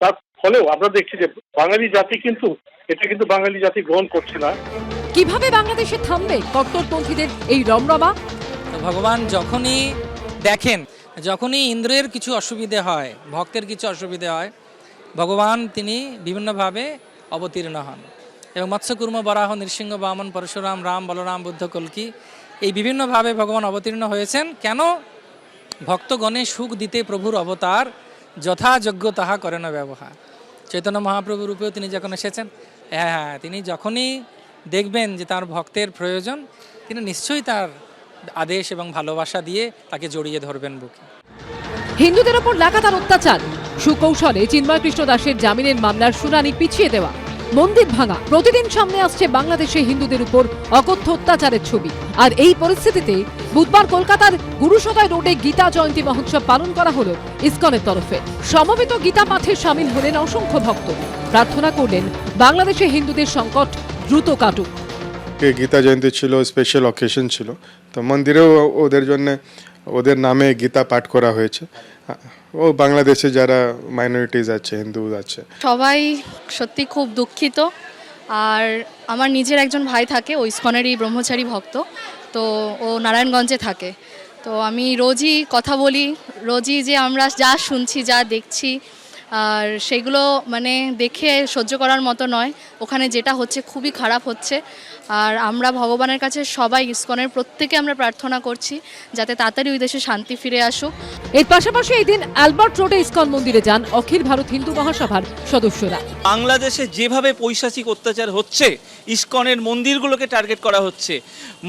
[SPEAKER 20] তার ফলেও আমরা দেখছি যে বাঙালি জাতি এটা কিন্তু বাঙালি জাতি গ্রহণ করছে না।
[SPEAKER 1] কিভাবে বাংলাদেশে থামবে কট্টরপন্থীদের এই রমরমা?
[SPEAKER 23] ভগবান যখনই দেখেন, যখনই ইন্দ্রের কিছু অসুবিধে হয়, ভক্তের কিছু অসুবিধে হয়, ভগবান তিনি বিভিন্নভাবে অবতীর্ণ হন। এবং মৎস্যকুর্ম, বরাহ, নৃসিংহ, বামন, পরশুরাম, রাম, বলরাম, বুদ্ধ, কল্কি, এই বিভিন্নভাবে ভগবান অবতীর্ণ হয়েছেন। কেন? ভক্তগণে সুখ দিতে প্রভুর অবতার, যথাযোগ্য তাহা করে না ব্যবহার। চৈতন্য মহাপ্রভু রূপেও তিনি যখন এসেছেন, তিনি যখনই দেখবেন যে তার ভক্তের প্রয়োজন, তিনি নিশ্চয়ই তার আদেশ এবং ভালোবাসা দিয়ে তাকে জড়িয়ে ধরবেন বুকে।
[SPEAKER 1] হিন্দুদের ওপর লাগাতার অত্যাচার, সুকৌশলে চিন্ময় কৃষ্ণ দাসের জামিনের মামলার শুনানি পিছিয়ে দেওয়া, মন্দির ভাঙা, প্রতিদিন সামনে আসছে বাংলাদেশে হিন্দুদের উপর অকথ্য অত্যাচারের ছবি। আর এই পরিস্থিতিতে বুধবার কলকাতার গুরুসদয় রোডে গীতা জয়ন্তী মহোৎসব পালন করা হলো ইসকনের তরফে। সমবেত গীতা পাঠে সামিল হলেন অসংখ্য ভক্ত। প্রার্থনা করলেন বাংলাদেশে হিন্দুদের সংকট দ্রুত কাটুক।
[SPEAKER 7] গীতা জয়ন্তী ছিল, স্পেশাল অকেশন ছিল, তো মন্দিরেও ওদের জন্য ওদের নামে গীতা পাঠ করা হয়েছে। ও বাংলাদেশে যারা মাইনরিটিজ আছে, হিন্দু আছে,
[SPEAKER 24] সবাই সত্যি খুব দুঃখিত। আর আমার নিজের একজন ভাই থাকে, ও ইসকনেরই ব্রহ্মচারী ভক্ত, তো ও নারায়ণগঞ্জে থাকে। তো আমি রোজই কথা বলি, রোজই যে আমরা যা শুনছি, যা দেখছি, আর সেগুলো মানে দেখে সহ্য করার মতো নয়। ওখানে যেটা হচ্ছে খুবই খারাপ হচ্ছে। আর আমরা ভগবানের কাছে সবাই, ইসকনের প্রত্যেকে আমরা প্রার্থনা করছি যাতে তাড়াতাড়ি ওই দেশে শান্তি ফিরে আসুক।
[SPEAKER 1] এর পাশাপাশি এই দিন অ্যালবার্ট রোডে ইসকন মন্দিরে যান অখিল ভারত হিন্দু মহাসভার সদস্যরা।
[SPEAKER 25] বাংলাদেশে যেভাবে পৈশাচিক অত্যাচার হচ্ছে, ইসকনের মন্দিরগুলোকে টার্গেট করা হচ্ছে,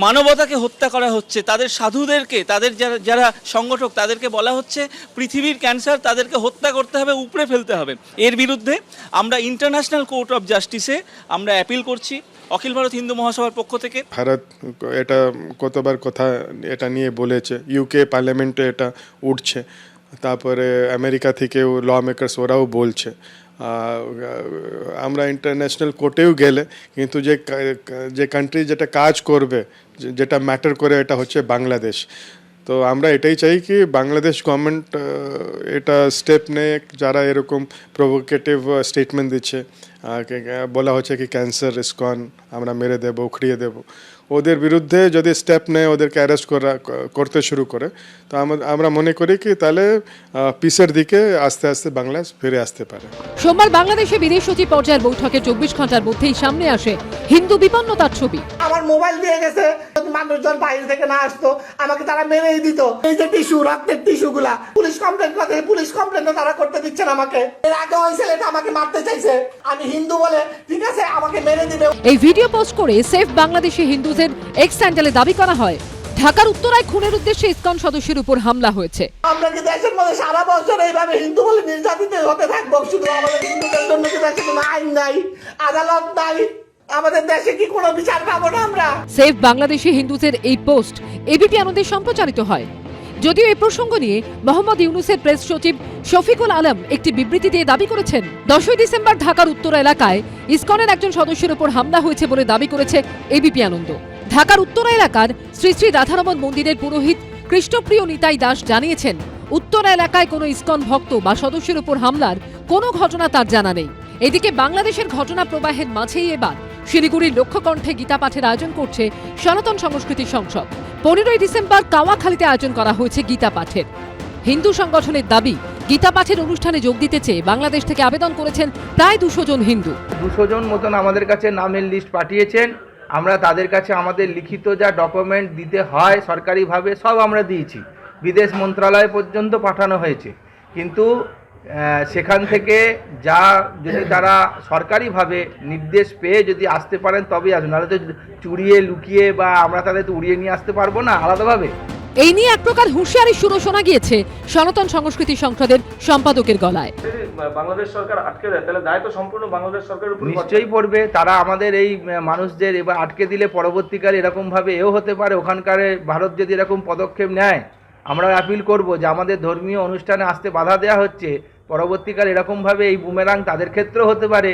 [SPEAKER 25] মানবতাকে হত্যা করা হচ্ছে, তাদের সাধুদেরকে, তাদের যারা সংগঠক, তাদেরকে বলা হচ্ছে পৃথিবীর ক্যান্সার, তাদেরকে হত্যা করতে হবে, উপড়ে ফেলতে হবে। এর বিরুদ্ধে আমরা ইন্টারন্যাশনাল কোর্ট অফ জাস্টিসে আমরা অ্যাপিল করছি। অখিল ভারত হিন্দু মহাসভার পক্ষ থেকে।
[SPEAKER 7] ভারত এটা কতবার কথা এটা নিয়ে বলেছে, ইউকে পার্লামেন্টে এটা উঠছে, তারপরে আমেরিকা থেকেও ল মেকার্স ওরাও বলছে। আমরা ইন্টারন্যাশনাল কোর্টেও গেলে কিন্তু যে কান্ট্রি যেটা কাজ করবে, যেটা ম্যাটার করে, এটা হচ্ছে বাংলাদেশ। তো আমরা এটাই চাই কি বাংলাদেশ গভর্নমেন্ট এটা স্টেপ নেয়, যারা এরকম প্রভোকেটিভ স্টেটমেন্ট দিচ্ছে, বলা হচ্ছে কি ক্যান্সার ইসকন আমরা মেরে দেবো, উখড়িয়ে দেবো, ওদের বিরুদ্ধে যদি স্টেপ নেয়, ওদেরকে অ্যারেস্ট করতে শুরু করে, তো আমরা মনে করি কি তাহলে পিসের দিকে আস্তে আস্তে বাংলাদেশ ফিরে আসতে পারে।
[SPEAKER 1] সোমবার বাংলাদেশে বিদেশ সচিব পর্যায়ের বৈঠকে 24 ঘন্টার মধ্যেই সামনে আসে হিন্দু বিপন্নতার ছবি।
[SPEAKER 6] আমার মোবাইল দিয়ে গেছে, মানুষজন বাইরে থেকে না আসতো আমাকে তারা মেরেই দিত। এই যে টিস্যু, রক্তের টিস্যু গুলা, পুলিশ কমপ্লেন করে, পুলিশ কমপ্লেন তারা করতে দিচ্ছেন আমাকে। এর আগে ওই ছেলেটা আমাকে মারতে চাইছে, আমি হিন্দু বলে ঠিক আছে আমাকে মেরে দিবে।
[SPEAKER 1] এই ভিডিও পোস্ট করে সেফ বাংলাদেশে হিন্দুদের এক্স হ্যান্ডেলে দাবি করা হয় ঢাকার উত্তরায় খুনের উদ্দেশ্যে ইসকন সদস্যের উপর হামলা হয়েছে।
[SPEAKER 6] আমরা কি দেশের মধ্যে সারা বছর এইভাবে হিন্দু বলে নির্যাতিত হতে থাকবো? শুধু আমাদের হিন্দুদের জন্য কি দেশে কোনো আইন নাই, আদালত নাই? আমাদের দেশে কি কোনো বিচার পাবো না আমরা?
[SPEAKER 1] সেফ বাংলাদেশে হিন্দুদের এই পোস্ট এবিপি আনন্দে সম্প্রচারিত হয়। যদিও এই প্রসঙ্গ নিয়ে মোহাম্মদ ইউনূসের প্রেস সচিব শফিকুল আলম একটি বিবৃতি দিয়ে দাবি করেছেন, 10ই ডিসেম্বর ঢাকার উত্তরা এলাকায় ইসকনের একজন সদস্যের উপর হামলা হয়েছে বলে দাবি করেছে এবিপি আনন্দ। ঢাকার উত্তরা এলাকার শ্রী শ্রী রাধারমণ মন্দিরের পুরোহিত কৃষ্ণপ্রিয় নিতাই দাস জানিয়েছেন, উত্তরা এলাকায় কোনো ইসকন ভক্ত বা সদস্যের উপর হামলার কোনো ঘটনা তার জানা নেই। এদিকে বাংলাদেশের ঘটনা প্রবাহের মাঝেই এবার শিলিগুড়ির লক্ষ্যকণ্ঠে গীতা পাঠের আয়োজন করছে সনাতন সংস্কৃতি সংসদ। 15ই ডিসেম্বর কাওয়াখালীতে আয়োজন করা হয়েছে গীতা পাঠের। হিন্দু সংগঠনের দাবি, গীতা পাঠের অনুষ্ঠানে যোগ দিতে চেয়ে বাংলাদেশ থেকে আবেদন করেছেন প্রায় 200 জন হিন্দু।
[SPEAKER 11] 200 জন মতন আমাদের কাছে নামের লিস্ট পাঠিয়েছেন। আমরা তাদের কাছে আমাদের লিখিত যা ডকুমেন্ট দিতে হয় সরকারিভাবে সব আমরা দিয়েছি, বিদেশ মন্ত্রণালয় পর্যন্ত পাঠানো হয়েছে। কিন্তু সেখান থেকে যা যদি তারা সরকারিভাবে নির্দেশ পেয়ে যদি আসতে পারেন তবেই আসুন, নাহলে তো চুরিয়ে লুকিয়ে বা আমরা তাদের তো উড়িয়ে নিয়ে আসতে পারবো না আলাদাভাবে।
[SPEAKER 1] এই নিয়ে এক প্রকার হুঁশিয়ারি সুরও শোনা গিয়েছে সনাতন সংস্কৃতি সংসদের সম্পাদকের গলায়।
[SPEAKER 11] বাংলাদেশ সরকার আটকে দেয় তাহলে দায় তো সম্পূর্ণ বাংলাদেশ সরকারের উপর নিশ্চয়ই পড়বে। তারা আমাদের এই মানুষদের এবার আটকে দিলে পরবর্তীকালে এরকম ভাবে এও হতে পারে, ওখানকার ভারত যদি এরকম পদক্ষেপ নেয় আমরা অ্যাপিল করব যে আমাদের ধর্মীয় অনুষ্ঠানে আসতে বাধা দেওয়া হচ্ছে, পরবর্তীকালে এরকম ভাবে এই বুমেরাং তাদের ক্ষেত্রেও হতে পারে।